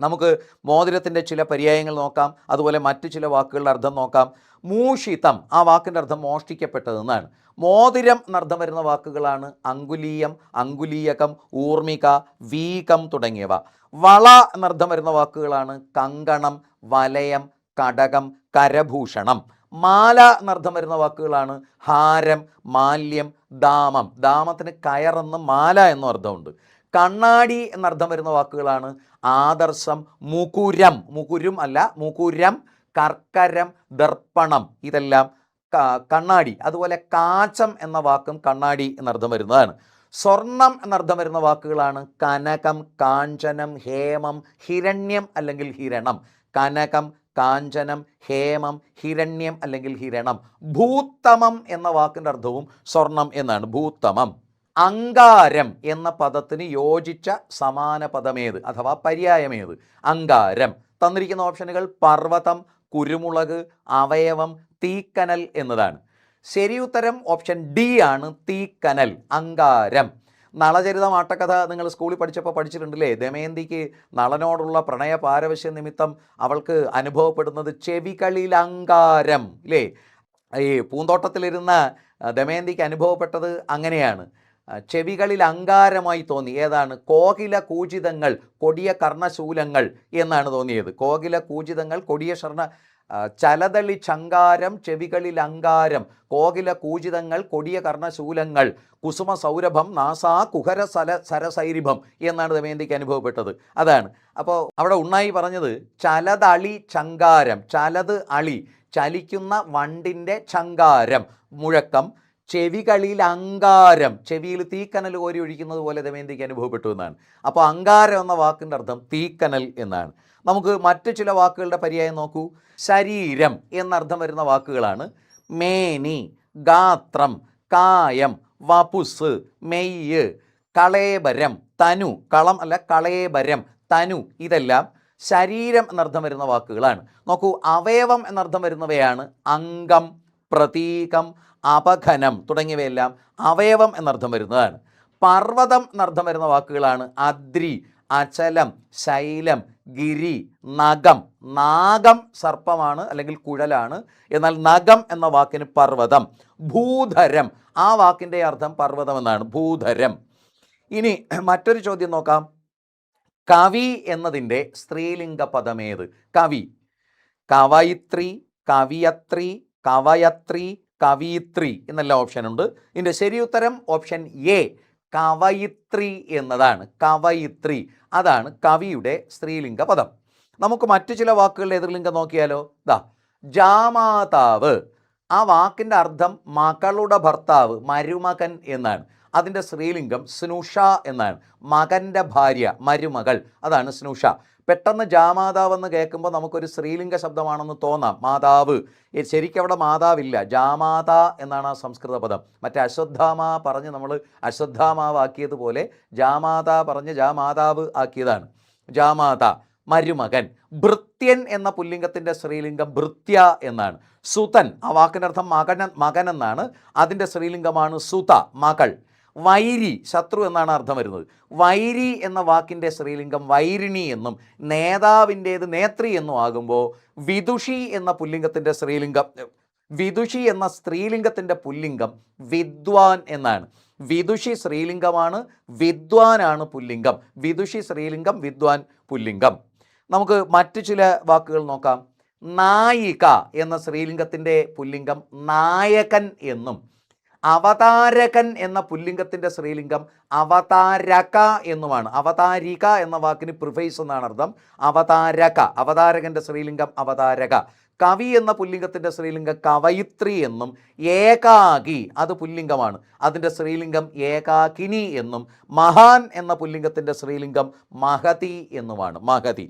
നമുക്ക് മോതിരത്തിൻ്റെ ചില പര്യായങ്ങൾ നോക്കാം, അതുപോലെ മറ്റു ചില വാക്കുകളുടെ അർത്ഥം നോക്കാം. മൂഷിതം, ആ വാക്കിൻ്റെ അർത്ഥം മോഷ്ടിക്കപ്പെട്ടതെന്നാണ്. മോതിരം എന്നർത്ഥം വരുന്ന വാക്കുകളാണ് അങ്കുലീയം, അങ്കുലീയകം, ഊർമിക, വീകം തുടങ്ങിയവ. വള എന്നർത്ഥം വരുന്ന വാക്കുകളാണ് കങ്കണം, വലയം, കടകം, കരഭൂഷണം. മാല എന്നർത്ഥം വരുന്ന വാക്കുകളാണ് ഹാരം, മാല്യം, ദാമം. ദാമത്തിന് കയറെന്നും മാല എന്നും അർത്ഥമുണ്ട്. കണ്ണാടി എന്നർത്ഥം വരുന്ന വാക്കുകളാണ് ആദർശം, മുകുരം, മുകുരും അല്ല, മുകുരം, കർക്കരം, ദർപ്പണം, ഇതെല്ലാം കണ്ണാടി. അതുപോലെ കാച്ചം എന്ന വാക്കും കണ്ണാടി എന്നർത്ഥം വരുന്നതാണ്. സ്വർണം എന്നർത്ഥം വരുന്ന വാക്കുകളാണ് കനകം, കാഞ്ചനം, ഹേമം, ഹിരണ്യം അല്ലെങ്കിൽ ഹിരണം. കനകം, കാഞ്ചനം, ഹേമം, ഹിരണ്യം അല്ലെങ്കിൽ ഹിരണം. ഭൂത്തമം എന്ന വാക്കിൻ്റെ അർത്ഥവും സ്വർണം എന്നാണ്, ഭൂത്തമം. അങ്കാരം എന്ന പദത്തിന് യോജിച്ച സമാന പദമേത് അഥവാ പര്യായമേത്? അങ്കാരം. തന്നിരിക്കുന്ന ഓപ്ഷനുകൾ പർവ്വതം, കുരുമുളക്, അവയവം, തീക്കനൽ എന്നതാണ്. ശരി ഉത്തരം ഓപ്ഷൻ ഡി ആണ്, തീക്കനൽ, അങ്കാരം. നളചരിതം ആട്ടക്കഥ നിങ്ങൾ സ്കൂളിൽ പഠിച്ചപ്പോൾ പഠിച്ചിട്ടുണ്ടല്ലേ? ദമയന്തിക്ക് നളനോടുള്ള പ്രണയ പാരവശ്യ നിമിത്തം അവൾക്ക് അനുഭവപ്പെടുന്നത് ചെവികളിൽ അങ്കാരം, ഇല്ലേ? ഈ പൂന്തോട്ടത്തിലിരുന്ന ദമയന്തിക്ക് അനുഭവപ്പെട്ടത് അങ്ങനെയാണ്. ചെവികളിൽ അങ്കാരമായി തോന്നി. ഏതാണ്? കോകില കൂജിതങ്ങൾ, കൊടിയ കർണശൂലങ്ങൾ എന്നാണ് തോന്നിയത്. കോകില കൂജിതങ്ങൾ, കൊടിയ ചലതളി ചങ്കാരം, ചെവികളിൽ അങ്കാരം, കോകില കൂജിതങ്ങൾ, കൊടിയ കർണശൂലങ്ങൾ, കുസുമ സൗരഭം, നാസാ കുഹര സരസൈരിഭം എന്നാണ് ദമയന്തിക്ക് അനുഭവപ്പെട്ടത്. അതാണ്. അപ്പോൾ അവിടെ ഉണ്ണായി പറഞ്ഞത് ചലതളി ചങ്കാരം, ചലത് അളി, ചലിക്കുന്ന വണ്ടിൻ്റെ ചങ്കാരം, മുഴക്കം, ചെവികളിൽ അങ്കാരം, ചെവിയിൽ തീക്കനൽ കോരി ഒഴിക്കുന്നത് പോലെ ദമയന്തിക്ക് അനുഭവപ്പെട്ടു എന്നാണ്. അപ്പോൾ അങ്കാരം എന്ന വാക്കിൻ്റെ അർത്ഥം തീക്കനൽ എന്നാണ്. നമുക്ക് മറ്റ് ചില വാക്കുകളുടെ പര്യായം നോക്കൂ. ശരീരം എന്നർത്ഥം വരുന്ന വാക്കുകളാണ് മേനി, ഗാത്രം, കായം, വപുസ്, മെയ്യ്, കളേബരം, തനു, കളം അല്ല കളേബരം, തനു, ഇതെല്ലാം ശരീരം എന്നർത്ഥം വരുന്ന വാക്കുകളാണ്. നോക്കൂ, അവയവം എന്നർത്ഥം വരുന്നവയാണ് അംഗം, പ്രതീകം, അപഘനം തുടങ്ങിയവയെല്ലാം അവയവം എന്നർത്ഥം വരുന്നതാണ്. പർവ്വതം എന്നർത്ഥം വരുന്ന വാക്കുകളാണ് അദ്രി, അചലം, ശൈലം, ഗിരി, നഖം. നാഗം സർപ്പമാണ് അല്ലെങ്കിൽ കുഴലാണ്, എന്നാൽ നഖം എന്ന വാക്കിന് പർവ്വതം. ഭൂധരം, ആ വാക്കിൻ്റെ അർത്ഥം പർവ്വതം എന്നാണ്, ഭൂധരം. ഇനി മറ്റൊരു ചോദ്യം നോക്കാം. കവി എന്നതിൻ്റെ സ്ത്രീലിംഗ പദമേത്? കവി. കവയിത്രി, കവിയത്രി, കവയത്രി, കവയിത്രി എന്നെല്ലാം ഓപ്ഷൻ ഉണ്ട്. ഇതിൻ്റെ ശരി ഉത്തരം ഓപ്ഷൻ എ, കവയിത്രി എന്നതാണ്. കവയിത്രി, അതാണ് കവിയുടെ സ്ത്രീലിംഗ പദം. നമുക്ക് മറ്റു ചില വാക്കുകളുടെ എതിർലിംഗം നോക്കിയാലോ. ജാമാതാവ്, ആ വാക്കിൻ്റെ അർത്ഥം മകളുടെ ഭർത്താവ്, മരുമകൻ എന്നാണ്. അതിൻ്റെ സ്ത്രീലിംഗം സ്നുഷ എന്നാണ്. മകൻ്റെ ഭാര്യ, മരുമകൾ, അതാണ് സ്നുഷ. പെട്ടെന്ന് ജാമാതാവ് എന്ന് കേൾക്കുമ്പോൾ നമുക്കൊരു സ്ത്രീലിംഗ ശബ്ദമാണെന്ന് തോന്നാം, മാതാവ്. ശരിക്കും അവിടെ മാതാവില്ല, ജാമാത എന്നാണ് ആ സംസ്കൃത പദം. മറ്റേ അശ്വത്ഥാമ പറഞ്ഞ് നമ്മൾ അശ്വത്ഥാമാവാക്കിയതുപോലെ ജാമാത പറഞ്ഞ് ജാമാതാവ് ആക്കിയതാണ്. ജാമാത, മരുമകൻ. ഭൃത്യൻ എന്ന പുല്ലിംഗത്തിൻ്റെ സ്ത്രീലിംഗം ഭൃത്യ എന്നാണ്. സുതൻ, ആ വാക്കിനർത്ഥം മകൻ എന്നാണ്. അതിൻ്റെ സ്ത്രീലിംഗമാണ് സുത, മകൾ. വൈരി, ശത്രു എന്നാണ് അർത്ഥം വരുന്നത്. വൈരി എന്ന വാക്കിൻ്റെ സ്ത്രീലിംഗം വൈരിണി എന്നും നേതാവിൻ്റേത് നേത്രി എന്നും ആകുമ്പോൾ വിദുഷി എന്ന പുല്ലിംഗത്തിൻ്റെ സ്ത്രീലിംഗം, വിദുഷി എന്ന സ്ത്രീലിംഗത്തിൻ്റെ പുല്ലിംഗം വിദ്വാൻ എന്നാണ്. വിദുഷി സ്ത്രീലിംഗമാണ്, വിദ്വാനാണ് പുല്ലിംഗം. വിദുഷി സ്ത്രീലിംഗം, വിദ്വാൻ പുല്ലിംഗം. നമുക്ക് മറ്റു ചില വാക്കുകൾ നോക്കാം. നായിക എന്ന സ്ത്രീലിംഗത്തിൻ്റെ പുല്ലിംഗം നായകൻ എന്നും അവതാരകൻ എന്ന പുല്ലിംഗത്തിൻ്റെ സ്ത്രീലിംഗം അവതാരക എന്നുമാണ്. അവതാരിക എന്ന വാക്കിന് പ്രിഫൈസ് എന്നാണ് അർത്ഥം. അവതാരക, അവതാരകൻ്റെ സ്ത്രീലിംഗം അവതാരക. കവി എന്ന പുല്ലിംഗത്തിൻ്റെ സ്ത്രീലിംഗം കവയിത്രി എന്നും ഏകാകി, അത് പുല്ലിംഗമാണ്, അതിൻ്റെ സ്ത്രീലിംഗം ഏകാകിനി എന്നും മഹാൻ എന്ന പുല്ലിംഗത്തിൻ്റെ സ്ത്രീലിംഗം മഹതി എന്നുമാണ്, മഹതി.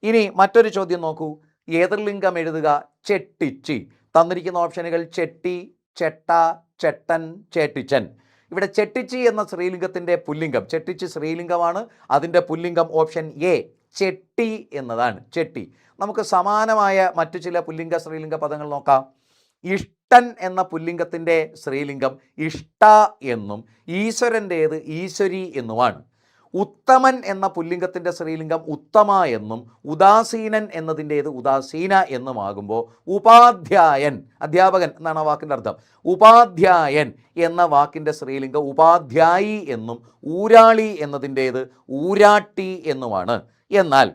ഇനി മറ്റൊരു ചോദ്യം നോക്കൂ. എതിർലിംഗം എഴുതുക. ചെട്ടിച്ചി. തന്നിരിക്കുന്ന ഓപ്ഷനുകൾ ചെട്ടി, ചെട്ട, ചെട്ടൻ, ചേട്ടിച്ചൻ. ഇവിടെ ചെട്ടിച്ചി എന്ന സ്ത്രീലിംഗത്തിൻ്റെ പുല്ലിംഗം, ചെട്ടിച്ചി സ്ത്രീലിംഗമാണ്, അതിൻ്റെ പുല്ലിംഗം ഓപ്ഷൻ എ, ചെട്ടി എന്നതാണ്. ചെട്ടി. നമുക്ക് സമാനമായ മറ്റു ചില പുല്ലിംഗ സ്ത്രീലിംഗ പദങ്ങൾ നോക്കാം. ഇഷ്ടൻ എന്ന പുല്ലിംഗത്തിൻ്റെ സ്ത്രീലിംഗം ഇഷ്ട എന്നും ഈശ്വരൻ്റേത് ഈശ്വരി എന്നുമാണ്. ഉത്തമൻ എന്ന പുല്ലിംഗത്തിൻ്റെ സ്ത്രീലിംഗം ഉത്തമ എന്നും ഉദാസീനൻ എന്നതിൻ്റേത് ഉദാസീന എന്നുമാകുമ്പോൾ ഉപാധ്യായൻ, അധ്യാപകൻ എന്നാണ് ആ വാക്കിൻ്റെ അർത്ഥം. ഉപാധ്യായൻ എന്ന വാക്കിൻ്റെ സ്ത്രീലിംഗം ഉപാധ്യായി എന്നും ഊരാളി എന്നതിൻ്റേത് ഊരാട്ടി എന്നുമാണ്. എന്നാൽ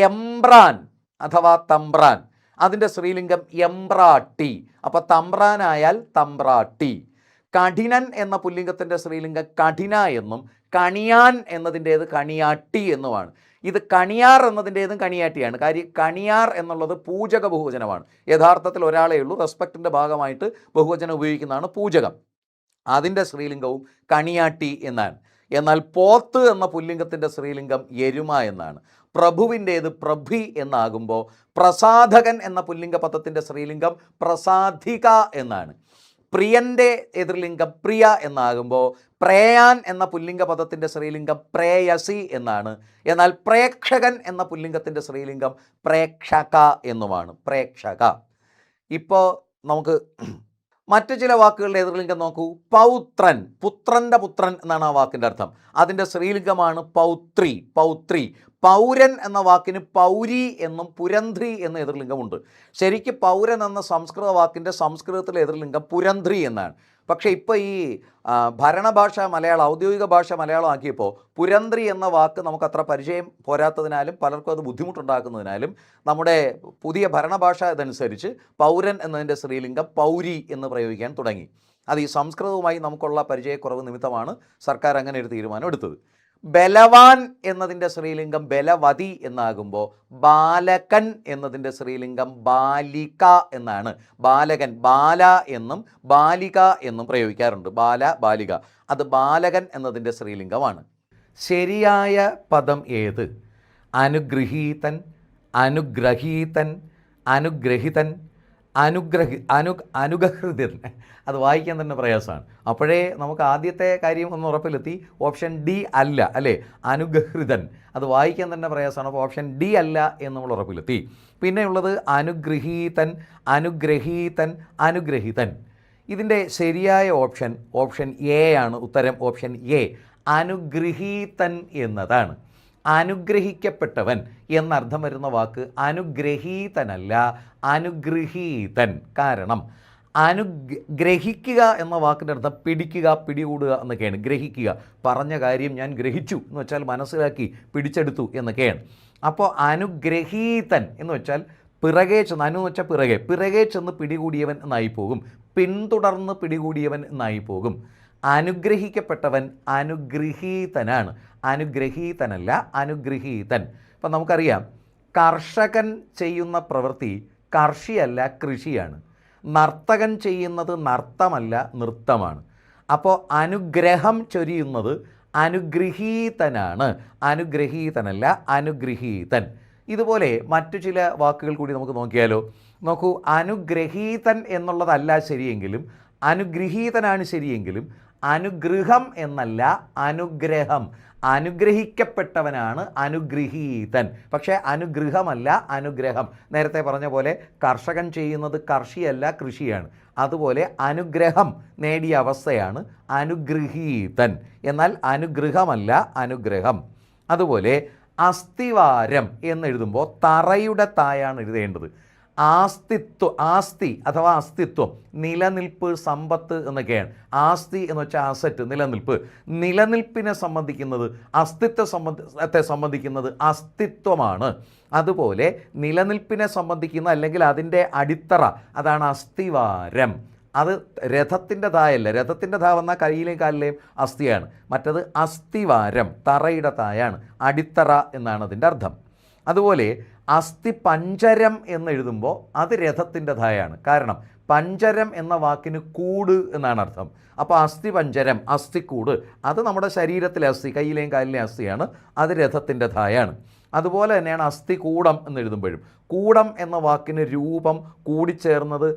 എംബ്രാൻ അഥവാ തമ്പ്രാൻ, അതിൻ്റെ സ്ത്രീലിംഗം എംബ്രാട്ടി. അപ്പോൾ തമ്പ്രാനായാൽ തമ്പ്രാട്ടി. കഠിനൻ എന്ന പുല്ലിംഗത്തിൻ്റെ സ്ത്രീലിംഗം കഠിന എന്നും കണിയാൻ എന്നതിൻ്റേത് കണിയാട്ടി എന്നുമാണ്. ഇത് കണിയാർ എന്നതിൻ്റേതും കണിയാട്ടിയാണ്. കാര്യം കണിയാർ എന്നുള്ളത് പൂജക ബഹുവചനമാണ്. യഥാർത്ഥത്തിൽ ഒരാളേ ഉള്ളൂ, റെസ്പെക്റ്റിൻ്റെ ഭാഗമായിട്ട് ബഹുവചനം ഉപയോഗിക്കുന്നതാണ് പൂജകം. അതിൻ്റെ സ്ത്രീലിംഗവും കണിയാട്ടി എന്നാണ്. എന്നാൽ പോത്ത് എന്ന പുല്ലിംഗത്തിൻ്റെ സ്ത്രീലിംഗം എരുമ എന്നാണ്. പ്രഭുവിൻ്റേത് പ്രഭി എന്നാകുമ്പോൾ പ്രസാധകൻ എന്ന പുല്ലിംഗ പദത്തിൻ്റെ സ്ത്രീലിംഗം പ്രസാധിക എന്നാണ്. പ്രിയൻ്റെ എതിർലിംഗം പ്രിയ എന്നാകുമ്പോൾ പ്രേയാൻ എന്ന പുല്ലിംഗ പദത്തിൻ്റെ സ്ത്രീലിംഗം പ്രേയസി എന്നാണ്. എന്നാൽ പ്രേക്ഷകൻ എന്ന പുല്ലിംഗത്തിൻ്റെ സ്ത്രീലിംഗം പ്രേക്ഷക എന്നുമാണ്. പ്രേക്ഷക. ഇപ്പോൾ നമുക്ക് മറ്റു ചില വാക്കുകളുടെ എതിർലിംഗം നോക്കൂ. പൗത്രൻ, പുത്രൻ്റെ പുത്രൻ എന്നാണ് ആ വാക്കിൻ്റെ അർത്ഥം. അതിൻ്റെ സ്ത്രീലിംഗമാണ് പൗത്രി, പൗത്രി. പൗരൻ എന്ന വാക്കിന് പൗരി എന്നും പുരന്ധ്രി എന്ന എതിർലിംഗമുണ്ട്. ശരിക്കും പൗരൻ എന്ന സംസ്കൃത വാക്കിൻ്റെ സംസ്കൃതത്തിലെ എതിർലിംഗം പുരന്ധ്രി എന്നാണ്. പക്ഷേ ഇപ്പോൾ ഈ ഭരണഭാഷ മലയാളം, ഔദ്യോഗിക ഭാഷ മലയാളം ആക്കിയപ്പോൾ പുരന്ധ്രി എന്ന വാക്ക് നമുക്കത്ര പരിചയം പോരാത്തതിനാലും പലർക്കും അത് ബുദ്ധിമുട്ടുണ്ടാക്കുന്നതിനാലും നമ്മുടെ പുതിയ ഭരണഭാഷ ഇതനുസരിച്ച് പൗരൻ എന്നതിൻ്റെ സ്ത്രീലിംഗം പൗരി എന്ന് പ്രയോഗിക്കാൻ തുടങ്ങി. അത് ഈ സംസ്കൃതവുമായി നമുക്കുള്ള പരിചയക്കുറവ് നിമിത്തമാണ് സർക്കാർ അങ്ങനെ ഒരു തീരുമാനം എടുത്തത്. ബലവാൻ എന്നതിൻ്റെ സ്ത്രീലിംഗം ബലവതി എന്നാകുമ്പോൾ ബാലകൻ എന്നതിൻ്റെ സ്ത്രീലിംഗം ബാലിക എന്നാണ്. ബാലകൻ, ബാല എന്നും ബാലിക എന്നും പ്രയോഗിക്കാറുണ്ട്. ബാല, ബാലിക. അത് ബാലകൻ എന്നതിൻ്റെ സ്ത്രീലിംഗമാണ്. ശരിയായ പദം ഏത്? അനുഗൃഹീതൻ, അനുഗ്രഹീതൻ, അനുഗ്രഹിതൻ, അനുഗഹൃതൻ. അത് വായിക്കാൻ തന്നെ പ്രയാസമാണ്. അപ്പോഴേ നമുക്ക് ആദ്യത്തെ കാര്യം ഒന്ന് ഉറപ്പിലെത്തി. ഓപ്ഷൻ ഡി അല്ല, അല്ലേ? അനുഗഹൃതൻ, അത് വായിക്കാൻ തന്നെ പ്രയാസമാണ്. അപ്പോൾ ഓപ്ഷൻ ഡി അല്ല എന്ന് നമ്മൾ ഉറപ്പിലെത്തി. പിന്നെയുള്ളത് അനുഗൃഹീതൻ, അനുഗ്രഹീതൻ, അനുഗ്രഹിതൻ. ഇതിൻ്റെ ശരിയായ ഓപ്ഷൻ എ ആണ്. ഉത്തരം ഓപ്ഷൻ എ, അനുഗൃഹീതൻ എന്നതാണ്. അനുഗ്രഹിക്കപ്പെട്ടവൻ എന്നർത്ഥം വരുന്ന വാക്ക് അനുഗ്രഹീതനല്ല, അനുഗൃഹീതൻ. കാരണം അനുഗ്രഹിക്കുക എന്ന വാക്കിൻ്റെ അർത്ഥം പിടിക്കുക, പിടികൂടുക എന്നൊക്കെയാണ്. ഗ്രഹിക്കുക, പറഞ്ഞ കാര്യം ഞാൻ ഗ്രഹിച്ചു എന്ന് വെച്ചാൽ മനസ്സിലാക്കി, പിടിച്ചെടുത്തു എന്നൊക്കെയാണ്. അപ്പോൾ അനുഗ്രഹീതൻ എന്ന് വെച്ചാൽ പിറകെ ചെന്ന്, അനു എന്ന് വെച്ചാൽ പിറകെ ചെന്ന് പിടികൂടിയവൻ എന്നായി പോകും. പിന്തുടർന്ന് പിടികൂടിയവൻ എന്നായി പോകും. അനുഗ്രഹിക്കപ്പെട്ടവൻ അനുഗൃഹീതനാണ്, അനുഗ്രഹീതനല്ല അനുഗൃഹീതൻ. ഇപ്പം നമുക്കറിയാം, കർഷകൻ ചെയ്യുന്ന പ്രവൃത്തി കർഷിയല്ല കൃഷിയാണ്. നർത്തകൻ ചെയ്യുന്നത് നർത്തമല്ല നൃത്തമാണ്. അപ്പോൾ അനുഗ്രഹം ചൊരിയുന്നത് അനുഗൃഹീതനാണ്, അനുഗ്രഹീതനല്ല അനുഗൃഹീതൻ. ഇതുപോലെ മറ്റു ചില വാക്കുകൾ കൂടി നമുക്ക് നോക്കിയാലോ. നോക്കൂ, അനുഗ്രഹീതൻ എന്നുള്ളതല്ല ശരിയെങ്കിലും, അനുഗൃഹീതനാണ് ശരിയെങ്കിലും, അനുഗൃഹം എന്നല്ല അനുഗ്രഹം. അനുഗ്രഹിക്കപ്പെട്ടവനാണ് അനുഗൃഹീതൻ, പക്ഷേ അനുഗൃഹമല്ല അനുഗ്രഹം. നേരത്തെ പറഞ്ഞ പോലെ കർഷകൻ ചെയ്യുന്നത് കർഷിയല്ല കൃഷിയാണ്. അതുപോലെ അനുഗ്രഹം നേടിയ അവസ്ഥയാണ് അനുഗൃഹീതൻ, എന്നാൽ അനുഗ്രഹമല്ല അനുഗ്രഹം. അതുപോലെ അസ്ഥിവാരം എന്നെഴുതുമ്പോൾ തറയുടെ തായാണ് എഴുതേണ്ടത്. ആസ്തി അഥവാ അസ്തിത്വം, നിലനിൽപ്പ്, സമ്പത്ത് എന്നൊക്കെയാണ്. ആസ്തി എന്ന് വെച്ചാൽ അസറ്റ്, നിലനിൽപ്പ്. നിലനിൽപ്പിനെ സംബന്ധിക്കുന്നത്, അസ്തിത്വത്തെ സംബന്ധിക്കുന്നത് അസ്തിത്വമാണ്. അതുപോലെ നിലനിൽപ്പിനെ സംബന്ധിക്കുന്ന അല്ലെങ്കിൽ അതിൻ്റെ അടിത്തറ, അതാണ് അസ്ഥിവാരം. അത് രഥത്തിൻ്റെ തായല്ല. രഥത്തിൻ്റെ താ വന്നാൽ കൈയിലെയും കാലിലെയും അസ്ഥിയാണ്. മറ്റത് അസ്ഥിവാരം തറയുടെ തായാണ്, അടിത്തറ എന്നാണ് അതിൻ്റെ അർത്ഥം. അതുപോലെ അസ്ഥി പഞ്ചരം എന്നെഴുതുമ്പോൾ അത് രഥത്തിൻ്റെ തായാണ്. കാരണം പഞ്ചരം എന്ന വാക്കിന് കൂട് എന്നാണ് അർത്ഥം. അപ്പോൾ അസ്ഥി പഞ്ചരം, അസ്ഥിക്കൂട്, അത് നമ്മുടെ ശരീരത്തിലെ അസ്ഥി, കയ്യിലെയും കാലിലെയും അസ്ഥിയാണ്, അത് രഥത്തിൻ്റെ തായാണ്. അതുപോലെ തന്നെയാണ് അസ്ഥികൂടം എന്നെഴുതുമ്പോഴും. കൂടം എന്ന വാക്കിന് രൂപം, കൂടിച്ചേർന്നത്,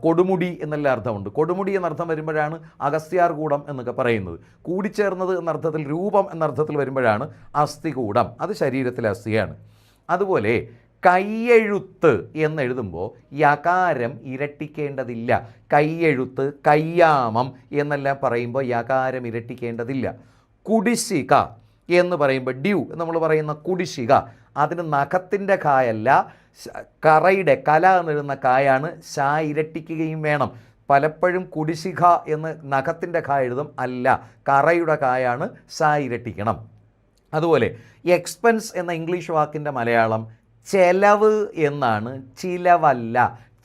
കൊടുമുടി എന്നെല്ലാം അർത്ഥമുണ്ട്. കൊടുമുടി എന്നർത്ഥം വരുമ്പോഴാണ് അഗസ്ത്യാർ കൂടം എന്നൊക്കെ പറയുന്നത്. കൂടിച്ചേർന്നത് എന്നർത്ഥത്തിൽ, രൂപം എന്നർത്ഥത്തിൽ വരുമ്പോഴാണ് അസ്ഥികൂടം, അത് ശരീരത്തിലെ അസ്ഥിയാണ്. അതുപോലെ കയ്യെഴുത്ത് എന്നെഴുതുമ്പോൾ യകാരം ഇരട്ടിക്കേണ്ടതില്ല. കയ്യെഴുത്ത്, കയ്യാമം എന്നെല്ലാം പറയുമ്പോൾ യകാരം ഇരട്ടിക്കേണ്ടതില്ല. കുടിശ്ശിക എന്ന് പറയുമ്പോൾ ഡ്യൂ നമ്മൾ പറയുന്ന കുടിശ്ശിക, അതിന് നഖത്തിൻ്റെ കായല്ല, കറയുടെ കല എന്നെഴുതുന്ന കായാണ്. ശാ ഇരട്ടിക്കുകയും വേണം. പലപ്പോഴും കുടിശ്ശിക എന്ന് നഖത്തിൻ്റെ കായ എഴുതും, അല്ല, കറയുടെ കായാണ്, ശാ ഇരട്ടിക്കണം. അതുപോലെ എക്സ്പെൻസ് എന്ന ഇംഗ്ലീഷ് വാക്കിൻ്റെ മലയാളം ചെലവ് എന്നാണ്, ചിലവല്ല.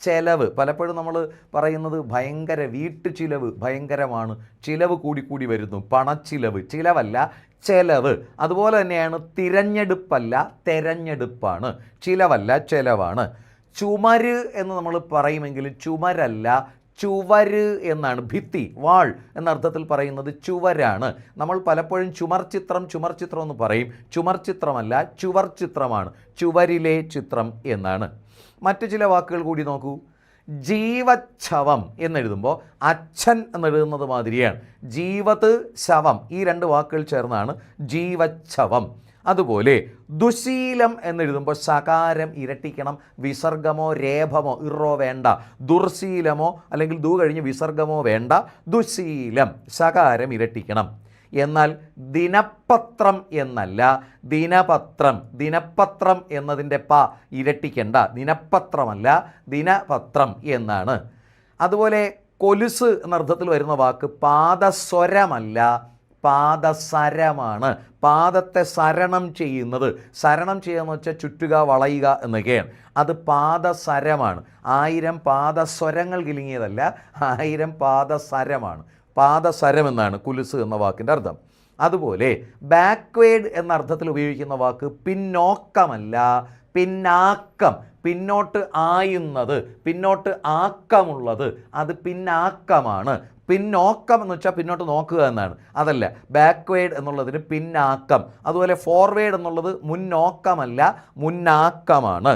ചെലവ് പലപ്പോഴും നമ്മൾ പറയുന്നത് ഭയങ്കര വീട്ടു ചിലവ് ഭയങ്കരമാണ്, ചിലവ് കൂടിക്കൂടി വരുന്നു, പണച്ചിലവ്, ചിലവല്ല ചെലവ്. അതുപോലെ തന്നെയാണ് തിരഞ്ഞെടുപ്പല്ല തെരഞ്ഞെടുപ്പാണ്, ചിലവല്ല ചെലവാണ്. ചുമര് എന്ന് നമ്മൾ പറയുമെങ്കിലും ചുമരല്ല, ചുവര് എന്നാണ്. ഭിത്തി, വാൾ എന്നർത്ഥത്തിൽ പറയുന്നത് ചുവരാണ്. നമ്മൾ പലപ്പോഴും ചുമർ ചിത്രം എന്ന് പറയും. ചുമർ ചിത്രമല്ല, ചുവർ ചിത്രമാണ്, ചുവരിലെ ചിത്രം എന്നാണ്. മറ്റു ചില വാക്കുകൾ കൂടി നോക്കൂ. ജീവച്ഛവം എന്നെഴുതുമ്പോൾ അച്ഛൻ എന്നെഴുതുന്നത് മാതിരിയാണ്. ജീവത് ശവം, ഈ രണ്ട് വാക്കുകൾ ചേർന്നാണ് ജീവച്ഛവം. അതുപോലെ ദുശീലം എന്നെഴുതുമ്പോൾ ശകാരം ഇരട്ടിക്കണം, വിസർഗമോ രേഭമോ ഇറോ വേണ്ട. ദുർശീലമോ അല്ലെങ്കിൽ ദു കഴിഞ്ഞ് വിസർഗമോ വേണ്ട, ദുശീലം, ശകാരം ഇരട്ടിക്കണം. എന്നാൽ ദിനപത്രം എന്നല്ല, ദിനപത്രം, ദിനപത്രം എന്നതിൻ്റെ പ ഇരട്ടിക്കണ്ട, ദിനപത്രമല്ല ദിനപത്രം എന്നാണ്. അതുപോലെ കൊലുസ് എന്നർത്ഥത്തിൽ വരുന്ന വാക്ക് പാദസ്വരമല്ല, പാദസരമാണ്. പാദത്തെ സരണം ചെയ്യുന്നത്, സരണം ചെയ്യുക എന്ന് വെച്ചാൽ ചുറ്റുക, വളയുക എന്നൊക്കെയാണ്. അത് പാദസരമാണ്. 1000 പാദസ്വരങ്ങൾ കിലുങ്ങിയതല്ല, 1000 പാദസരമാണ്. പാദസരം എന്നാണ് കുലുസ് എന്ന വാക്കിൻ്റെ അർത്ഥം. അതുപോലെ ബാക്ക്വേഡ് എന്ന അർത്ഥത്തിൽ ഉപയോഗിക്കുന്ന വാക്ക് പിന്നോക്കമല്ല, പിന്നാക്കം. പിന്നോട്ട് ആയുന്നത്, പിന്നോട്ട് ആക്കമുള്ളത്, അത് പിന്നാക്കമാണ്. പിന്നോക്കം എന്ന് വെച്ചാൽ പിന്നോട്ട് നോക്കുക എന്നാണ്, അതല്ല. ബാക്ക്വേഡ് എന്നുള്ളതിന് പിന്നാക്കം. അതുപോലെ ഫോർവേഡ് എന്നുള്ളത് മുന്നോക്കമല്ല, മുന്നാക്കമാണ്.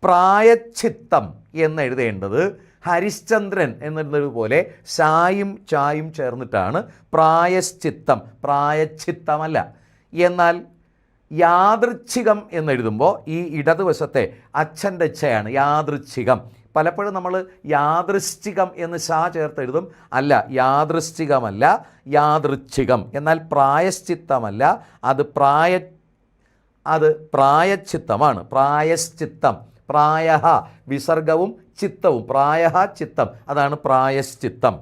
പ്രായശ്ചിത്തം എന്നെഴുതേണ്ടത് ഹരിശ്ചന്ദ്രൻ എന്നെഴുതുന്നതുപോലെ ശായും ചായും ചേർന്നിട്ടാണ് പ്രായശ്ചിത്തം, പ്രായശ്ചിത്തമല്ല. എന്നാൽ യാദൃച്ഛികം എന്നെഴുതുമ്പോൾ ഈ ഇടതുവശത്തെ അച്ഛൻ്റെ ഛയാണ്, യാദൃച്ഛികം. പലപ്പോഴും നമ്മൾ യാദൃശ്ചികം എന്ന് ശാ ചേർത്ത് എഴുതും, അല്ല, യാദൃശ്ചികമല്ല, യാദൃച്ഛികം. എന്നാൽ പ്രായശ്ചിത്തമല്ല, അത് പ്രായശ്ചിത്തമാണ്, പ്രായശ്ചിത്തം. പ്രായഃ വിസർഗവും ചിത്തവും, പ്രായഃ ചിത്തം, അതാണ് പ്രായശ്ചിത്തം.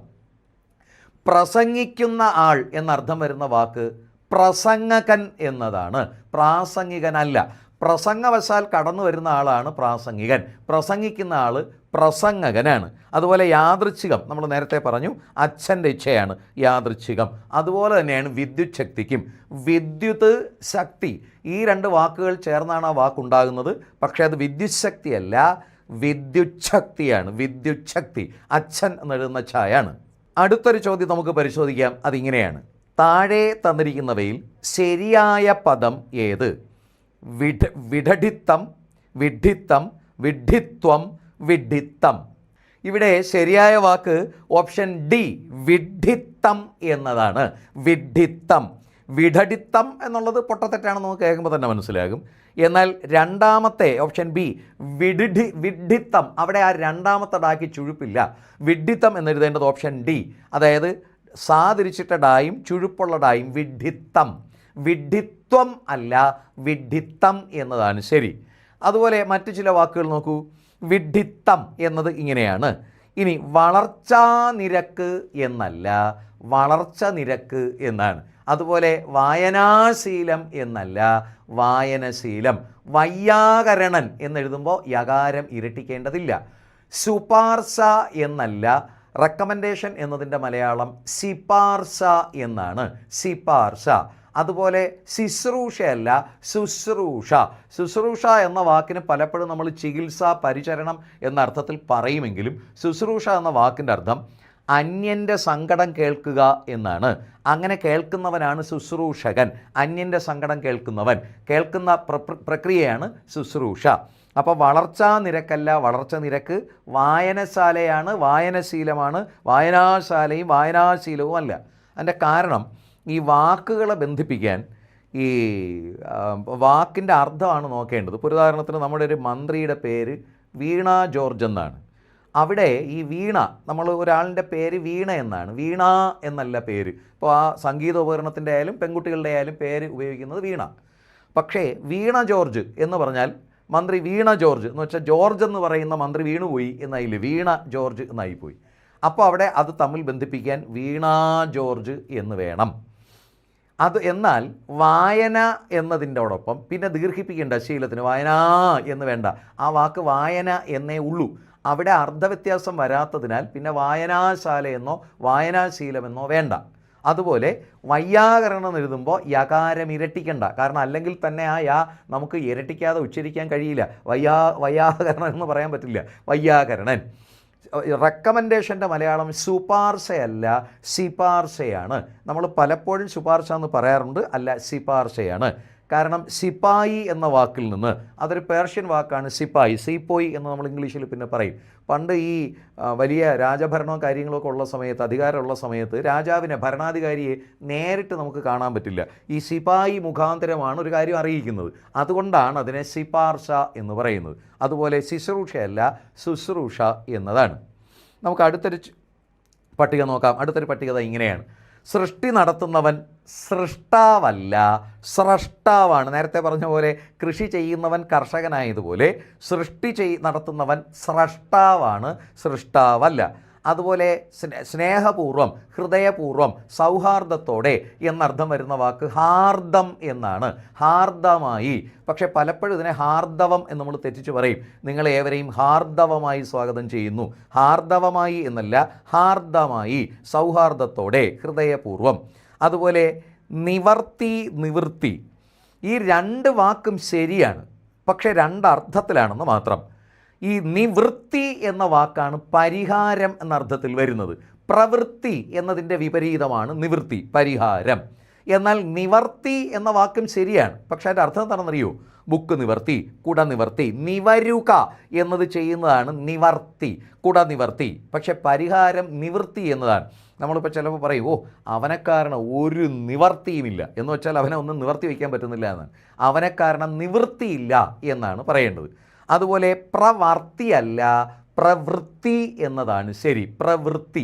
പ്രസംഗിക്കുന്ന ആൾ എന്നർത്ഥം വരുന്ന വാക്ക് പ്രസംഗകൻ എന്നതാണ്, പ്രാസംഗികനല്ല. പ്രസംഗവശാൽ കടന്നു വരുന്ന ആളാണ് പ്രാസംഗികൻ, പ്രസംഗിക്കുന്ന ആൾ പ്രസംഗകനാണ്. അതുപോലെ യാദൃച്ഛികം, നമ്മൾ നേരത്തെ പറഞ്ഞു അച്ഛൻ്റെ ഇച്ഛയാണ് യാദൃച്ഛികം. അതുപോലെ തന്നെയാണ് വിദ്യുത് ശക്തിക്കും. വിദ്യുത് ശക്തി, ഈ രണ്ട് വാക്കുകൾ ചേർന്നാണ് ആ വാക്കുണ്ടാകുന്നത്. പക്ഷേ അത് വിദ്യുത് ശക്തിയല്ല, വിദ്യുത് ശക്തിയാണ്. വിദ്യുത് ശക്തി, അച്ഛൻ എന്നെഴുതുന്ന ഛായാണ്. അടുത്തൊരു ചോദ്യം നമുക്ക് പരിശോധിക്കാം. അതിങ്ങനെയാണ്: താഴെ തന്നിരിക്കുന്നവയിൽ ശരിയായ പദം ഏത്? വിഡഠിത്തം, വിഡ്ഢിത്തം, വിഡ്ഢിത്വം, വിഡ്ഢിത്തം. ഇവിടെ ശരിയായ വാക്ക് ഓപ്ഷൻ ഡി, വിഡ്ഢിത്തം എന്നതാണ്. വിഡ്ഢിത്തം. വിഡഠിത്തം എന്നുള്ളത് പൊട്ടത്തെറ്റാണെന്ന് നമുക്ക് കേൾക്കുമ്പോൾ തന്നെ മനസ്സിലാകും. എന്നാൽ രണ്ടാമത്തെ ഓപ്ഷൻ ബി, വിഡ്ഢിത്തം, അവിടെ ആ രണ്ടാമത്തെ ഡാക്കി ചുഴുപ്പില്ല. വിഡ്ഢിത്തം എന്നെഴുതേണ്ടത് ഓപ്ഷൻ ഡി, അതായത് സാതിരിച്ചിട്ട ഡായും ചുഴുപ്പുള്ള ഡായും, വിഡ്ഢിത്തം. വിഡ്ഢിത്വം അല്ല, വിഡ്ഢിത്തം എന്നതാണ് ശരി. അതുപോലെ മറ്റു ചില വാക്കുകൾ നോക്കൂ. വിഡ്ഢിത്തം എന്നത് ഇങ്ങനെയാണ്. ഇനി വളർച്ചാ നിരക്ക് എന്നല്ല, വളർച്ച നിരക്ക് എന്നാണ്. അതുപോലെ വായനാശീലം എന്നല്ല, വായനശീലം. വയ്യാകരണൻ എന്നെഴുതുമ്പോൾ യകാരം ഇരട്ടിക്കേണ്ടതില്ല. ശുപാർശ എന്നല്ല, റെക്കമെൻഡേഷൻ എന്നതിൻ്റെ മലയാളം ശിപാർശ എന്നാണ്, ശിപാർശ. അതുപോലെ ശുശ്രൂഷയല്ല, ശുശ്രൂഷ. ശുശ്രൂഷ എന്ന വാക്കിന് പലപ്പോഴും നമ്മൾ ചികിത്സ, പരിചരണം എന്ന അർത്ഥത്തിൽ പറയുമെങ്കിലും ശുശ്രൂഷ എന്ന വാക്കിൻ്റെ അർത്ഥം അന്യൻ്റെ സങ്കടം കേൾക്കുക എന്നാണ്. അങ്ങനെ കേൾക്കുന്നവനാണ് ശുശ്രൂഷകൻ. അന്യൻ്റെ സങ്കടം കേൾക്കുന്നവൻ, കേൾക്കുന്ന പ്രക്രിയയാണ് ശുശ്രൂഷ. അപ്പോൾ വളർച്ചാ നിരക്കല്ല, വളർച്ച നിരക്ക്. വായനശാലയാണ്, വായനശീലമാണ്. വായനാശാലയും വായനാശീലവും അല്ല. അതിൻ്റെ കാരണം ഈ വാക്കുകളെ ബന്ധിപ്പിക്കാൻ ഈ വാക്കിൻ്റെ അർത്ഥമാണ് നോക്കേണ്ടത്. ഇപ്പോൾ ഉദാഹരണത്തിന് നമ്മുടെ ഒരു മന്ത്രിയുടെ പേര് വീണ ജോർജ് എന്നാണ്. അവിടെ ഈ വീണ, നമ്മൾ ഒരാളിൻ്റെ പേര് വീണ എന്നാണ്, വീണ എന്നല്ല പേര്. ഇപ്പോൾ ആ സംഗീതോപകരണത്തിൻ്റെ ആയാലും പെൺകുട്ടികളുടെ ആയാലും പേര് ഉപയോഗിക്കുന്നത് വീണ. പക്ഷേ വീണ ജോർജ് എന്ന് പറഞ്ഞാൽ മന്ത്രി വീണ ജോർജ് എന്ന് വെച്ചാൽ ജോർജ് എന്ന് പറയുന്ന മന്ത്രി വീണുപോയി എന്നായില്ല, വീണ ജോർജ് എന്നായിപ്പോയി. അപ്പോൾ അവിടെ അത് തമ്മിൽ ബന്ധിപ്പിക്കാൻ വീണ ജോർജ് എന്ന് വേണം. എന്നാൽ വായന എന്നതിൻ്റെയോടൊപ്പം പിന്നെ ദീർഘിപ്പിക്കേണ്ട, ശീലത്തിന് വായന എന്ന് വേണ്ട, ആ വാക്ക് വായന എന്നേ ഉള്ളൂ. അവിടെ അർത്ഥവ്യത്യാസം വരാത്തതിനാൽ പിന്നെ വായനാശാലയെന്നോ വായനാശീലമെന്നോ വേണ്ട. അതുപോലെ വയ്യാകരണം എഴുതുമ്പോൾ യകാരം ഇരട്ടിക്കണ്ട. കാരണം അല്ലെങ്കിൽ തന്നെ ആ യാ നമുക്ക് ഇരട്ടിക്കാതെ ഉച്ചരിക്കാൻ കഴിയില്ല. വയ്യാകരണം എന്ന് പറയാൻ പറ്റില്ല, വയ്യാകരണൻ. റെക്കമെൻഡേഷൻ്റെ മലയാളം ശുപാർശയല്ല, ശിപാർശയാണ്. നമ്മൾ പലപ്പോഴും ശുപാർശ എന്ന് പറയാറുണ്ട്, അല്ല ശിപാർശയാണ്. കാരണം സിപ്പായി എന്ന വാക്കിൽ നിന്ന്, അതൊരു പേർഷ്യൻ വാക്കാണ് സിപ്പായി, സീപ്പോയി എന്ന് നമ്മൾ ഇംഗ്ലീഷിൽ പിന്നെ പറയും. പണ്ട് ഈ വലിയ രാജഭരണവും കാര്യങ്ങളൊക്കെ ഉള്ള സമയത്ത്, അധികാരമുള്ള സമയത്ത് രാജാവിനെ, ഭരണാധികാരിയെ നേരിട്ട് നമുക്ക് കാണാൻ പറ്റില്ല. ഈ സിപ്പായി മുഖാന്തരമാണ് ഒരു കാര്യം അറിയിക്കുന്നത്. അതുകൊണ്ടാണ് അതിനെ ശിപാർശ എന്ന് പറയുന്നത്. അതുപോലെ ശുശ്രൂഷയല്ല, ശുശ്രൂഷ എന്നതാണ്. നമുക്ക് അടുത്തൊരു പട്ടിക നോക്കാം. അടുത്തൊരു പട്ടിക ഇങ്ങനെയാണ്: സൃഷ്ടി നടത്തുന്നവൻ സൃഷ്ടാവല്ല, സ്രഷ്ടാവാണ്. നേരത്തെ പറഞ്ഞ പോലെ കൃഷി ചെയ്യുന്നവൻ കർഷകനായതുപോലെ സൃഷ്ടി നടത്തുന്നവൻ സ്രഷ്ടാവാണ്, സൃഷ്ടാവല്ല. അതുപോലെ സ്നേഹപൂർവ്വം, ഹൃദയപൂർവ്വം, സൗഹാർദ്ദത്തോടെ എന്നർത്ഥം വരുന്ന വാക്ക് ഹാർദം എന്നാണ്, ഹാർദമായി. പക്ഷേ പലപ്പോഴും ഇതിനെ ഹാർദവം എന്ന് നമ്മൾ തെറ്റിച്ച് പറയും. നിങ്ങളേവരെയും ഹാർദവമായി സ്വാഗതം ചെയ്യുന്നു. ഹാർദവമായി എന്നല്ല, ഹാർദമായി, സൗഹാർദ്ദത്തോടെ, ഹൃദയപൂർവ്വം. അതുപോലെ നിവർത്തി, നിവൃത്തി. ഈ രണ്ട് വാക്കും ശരിയാണ്, പക്ഷേ രണ്ടർത്ഥത്തിലാണെന്ന് മാത്രം. ഈ നിവൃത്തി എന്ന വാക്കാണ് പരിഹാരം എന്ന അർത്ഥത്തിൽ വരുന്നത്. പ്രവൃത്തി എന്നതിൻ്റെ വിപരീതമാണ് നിവൃത്തി, പരിഹാരം. എന്നാൽ നിവർത്തി എന്ന വാക്കും ശരിയാണ്, പക്ഷേ അതിൻ്റെ അർത്ഥം എന്താണെന്നറിയോ? ബുക്ക് നിവർത്തി, കുട നിവർത്തി. നിവരുക എന്നത് ചെയ്യുന്നതാണ് നിവർത്തി, കുട നിവർത്തി. പക്ഷേ പരിഹാരം നിവൃത്തി എന്നതാണ്. നമ്മളിപ്പോൾ ചിലപ്പോൾ പറയും, ഓ അവനെ കാരണം ഒരു നിവർത്തിയുമില്ല എന്ന് വെച്ചാൽ അവനെ ഒന്നും നിവർത്തി വയ്ക്കാൻ പറ്റുന്നില്ല എന്നാണ്. അവനെ കാരണം നിവൃത്തിയില്ല എന്നാണ് പറയേണ്ടത്. അതുപോലെ പ്രവർത്തിയല്ല, പ്രവൃത്തി എന്നതാണ് ശരി, പ്രവൃത്തി.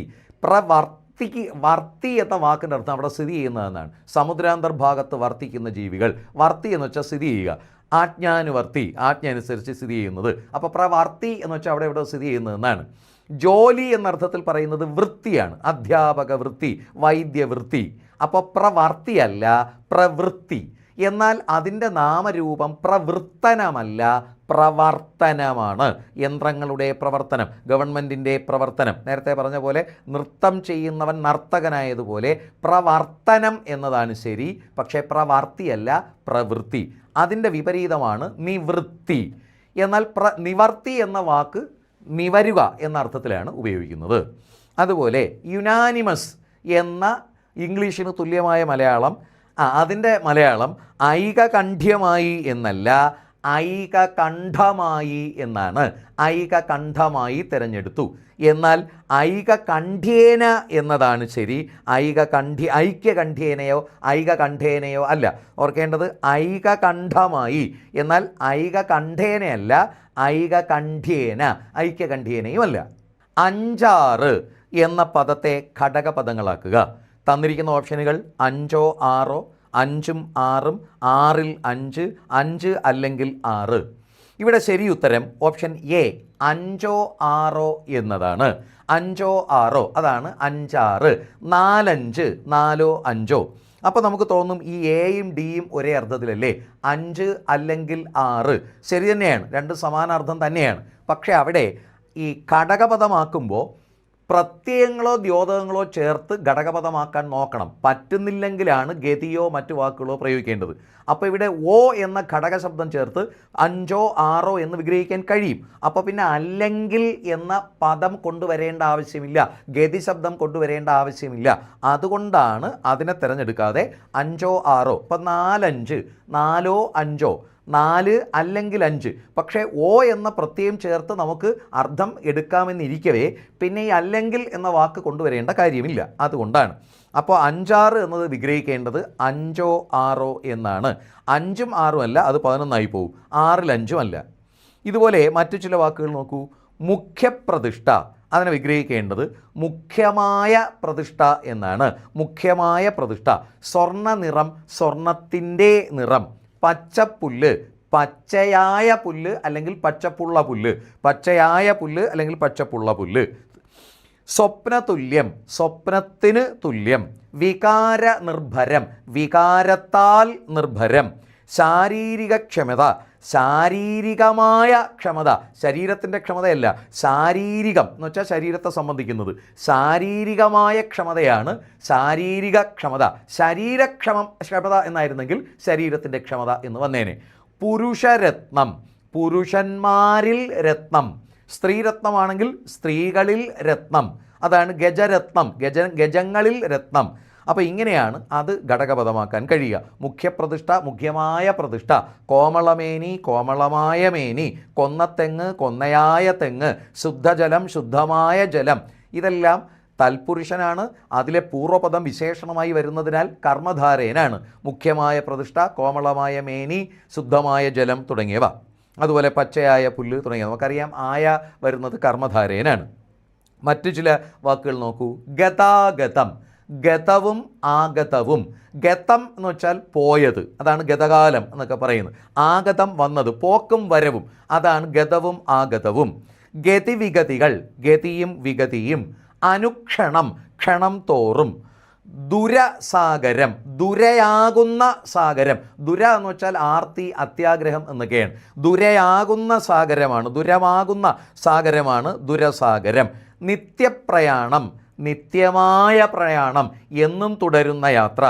വർത്തി എന്ന വാക്കിൻ്റെ അർത്ഥം അവിടെ സ്ഥിതി ചെയ്യുന്നതെന്നാണ്. സമുദ്രാന്തർഭാഗത്ത് വർത്തിക്കുന്ന ജീവികൾ. വർത്തി എന്ന് വെച്ചാൽ സ്ഥിതി ചെയ്യുക. ആജ്ഞാനുവർത്തി, ആജ്ഞ അനുസരിച്ച് സ്ഥിതി ചെയ്യുന്നത്. അപ്പോൾ പ്രവർത്തി എന്ന് വെച്ചാൽ അവിടെ ഇവിടെ സ്ഥിതി ചെയ്യുന്നതെന്നാണ്. ജോലി എന്നർത്ഥത്തിൽ പറയുന്നത് വൃത്തിയാണ്, അധ്യാപക വൃത്തി, വൈദ്യവൃത്തി. അപ്പോൾ പ്രവർത്തിയല്ല, പ്രവൃത്തി. എന്നാൽ അതിൻ്റെ നാമരൂപം പ്രവൃത്തനമല്ല, പ്രവർത്തനമാണ്. യന്ത്രങ്ങളുടെ പ്രവർത്തനം, ഗവൺമെൻറ്റിൻ്റെ പ്രവർത്തനം. നേരത്തെ പറഞ്ഞ പോലെ നൃത്തം ചെയ്യുന്നവൻ നർത്തകനായതുപോലെ പ്രവർത്തനം എന്നതാണ് ശരി. പക്ഷേ പ്രവർത്തിയല്ല, പ്രവൃത്തി. അതിൻ്റെ വിപരീതമാണ് നിവൃത്തി. എന്നാൽ നിവർത്തി എന്ന വാക്ക് നിവരുക എന്ന അർത്ഥത്തിലാണ് ഉപയോഗിക്കുന്നത്. അതുപോലെ യുനാനിമസ് എന്ന ഇംഗ്ലീഷിന് തുല്യമായ മലയാളം, അതിൻ്റെ മലയാളം ഐകകണ്ഠ്യമായി എന്നല്ല, ഐകകണ്ഠമായി എന്നാണ്. ഐകകണ്ഠമായി തിരഞ്ഞെടുത്തു. എന്നാൽ ഐകകണ്ഠ്യേന എന്നതാണ് ശരി. ഐക്യകണ്ഠ്യേനയോ ഐകകണ്ഠേനയോ അല്ല. ഓർക്കേണ്ടത് ഐകകണ്ഠമായി. എന്നാൽ ഐകകണ്ഠേനയല്ല, ഐകകണ്ഠ്യേന, ഐക്യകണ്ഠ്യേനയും അല്ല. 5 6 എന്ന പദത്തെ ഘടകപദങ്ങളാക്കുക. തന്നിരിക്കുന്ന ഓപ്ഷനുകൾ 5 6, 5 6, 6 5, 5 അല്ലെങ്കിൽ 6. ഇവിടെ ശരി ഉത്തരം ഓപ്ഷൻ എ 5 6 എന്നതാണ്. 5 6 അതാണ് 5 6, 4 5, 4 5. അപ്പോൾ നമുക്ക് തോന്നും ഈ എയും ഡിയും ഒരേ അർത്ഥത്തിലല്ലേ, 5 അല്ലെങ്കിൽ 6. ശരി തന്നെയാണ്, രണ്ട് സമാനാർത്ഥം തന്നെയാണ്. പക്ഷേ അവിടെ ഈ ഘടകപദമാക്കുമ്പോൾ പ്രത്യയങ്ങളോ ദ്യോതകങ്ങളോ ചേർത്ത് ഘടകപദമാക്കാൻ നോക്കണം. പറ്റുന്നില്ലെങ്കിലാണ് ഗതിയോ മറ്റു വാക്കുകളോ പ്രയോഗിക്കേണ്ടത്. അപ്പോൾ ഇവിടെ ഓ എന്ന ഘടകശബ്ദം ചേർത്ത് 5 6 എന്ന് വിഗ്രഹിക്കാൻ കഴിയും. അപ്പോൾ പിന്നെ അല്ലെങ്കിൽ എന്ന പദം കൊണ്ടുവരേണ്ട ആവശ്യമില്ല, ഗതി ശബ്ദം കൊണ്ടുവരേണ്ട ആവശ്യമില്ല. അതുകൊണ്ടാണ് അതിനെ തിരഞ്ഞെടുക്കാതെ 5 6. ഇപ്പം 4 5, 4 5, 4 അല്ലെങ്കിൽ 5. പക്ഷേ ഓ എന്ന പ്രത്യയം ചേർത്ത് നമുക്ക് അർത്ഥം എടുക്കാമെന്നിരിക്കവേ പിന്നെ ഈ അല്ലെങ്കിൽ എന്ന വാക്ക് കൊണ്ടുവരേണ്ട കാര്യമില്ല. അതുകൊണ്ടാണ്. അപ്പോൾ 5 6 എന്നത് വിഗ്രഹിക്കേണ്ടത് 5 6 എന്നാണ്. 5 6 അല്ല, അത് 11 പോകും. 6 5 അല്ല. ഇതുപോലെ മറ്റു ചില വാക്കുകൾ നോക്കൂ. മുഖ്യപ്രതിഷ്ഠ, അതിനെ വിഗ്രഹിക്കേണ്ടത് മുഖ്യമായ പ്രതിഷ്ഠ എന്നാണ്. മുഖ്യമായ പ്രതിഷ്ഠ. സ്വർണ്ണ നിറം, സ്വർണത്തിൻ്റെ നിറം. പച്ചപ്പുല്ല്, പച്ചയായ പുല്ല് അല്ലെങ്കിൽ പച്ചപ്പുള്ള പുല്ല്. പച്ചയായ പുല്ല് അല്ലെങ്കിൽ പച്ചപ്പുള്ള പുല്ല്. സ്വപ്നതുല്യം, സ്വപ്നത്തിന് തുല്യം. വികാര നിർഭരം, വികാരത്താൽ നിർഭരം. ശാരീരിക ക്ഷമത, ശാരീരികമായ ക്ഷമത. ശരീരത്തിൻ്റെ ക്ഷമതയല്ല, ശാരീരികം എന്ന് വെച്ചാൽ ശരീരത്തെ സംബന്ധിക്കുന്നത്. ശാരീരികമായ ക്ഷമതയാണ് ശാരീരിക ക്ഷമത. ക്ഷമത എന്നായിരുന്നെങ്കിൽ ശരീരത്തിൻ്റെ ക്ഷമത എന്ന് വന്നേനെ. പുരുഷരത്നം, പുരുഷന്മാരിൽ രത്നം. സ്ത്രീരത്നമാണെങ്കിൽ സ്ത്രീകളിൽ രത്നം. അതാണ് ഗജരത്നം, ഗജങ്ങളിൽ രത്നം. അപ്പോൾ ഇങ്ങനെയാണ് അത് ഘടകപദമാക്കാൻ കഴിയുക. മുഖ്യപ്രതിഷ്ഠ, മുഖ്യമായ പ്രതിഷ്ഠ. കോമളമേനി, കോമളമായ മേനി. കൊന്നത്തെങ്ങ്, കൊന്നയായ തെങ്ങ്. ശുദ്ധജലം, ശുദ്ധമായ ജലം. ഇതെല്ലാം തൽപുരുഷനാണ്. അതിലെ പൂർവ്വപദം വിശേഷണമായി വരുന്നതിനാൽ കർമ്മധാരേനാണ്. മുഖ്യമായ പ്രതിഷ്ഠ, കോമളമായ മേനി, ശുദ്ധമായ ജലം തുടങ്ങിയവ. അതുപോലെ പച്ചയായ പുല്ല് തുടങ്ങിയവ. നമുക്കറിയാം ആയ വരുന്നത് കർമ്മധാരേനാണ്. മറ്റു ചില വാക്കുകൾ നോക്കൂ. ഗതാഗതം, ഗതവും ആഗതവും. ഗതം എന്ന് വെച്ചാൽ പോയത്, അതാണ് ഗതകാലം എന്നൊക്കെ പറയുന്നത്. ആഗതം വന്നത്, പോക്കും വരവും, അതാണ് ഗതവും ആഗതവും. ഗതിവിഗതികൾ, ഗതിയും വിഗതിയും. അനുക്ഷണം, ക്ഷണം തോറും. ദുരസാഗരം, ദുരയാകുന്ന സാഗരം. ദുര എന്ന് വെച്ചാൽ ആർത്തി, അത്യാഗ്രഹം എന്നൊക്കെയാണ്. ദുരയാകുന്ന സാഗരമാണ്, ദുരമാകുന്ന സാഗരമാണ് ദുരസാഗരം. നിത്യപ്രയാണം, നിത്യമായ പ്രയാണം, എന്നും തുടരുന്ന യാത്ര.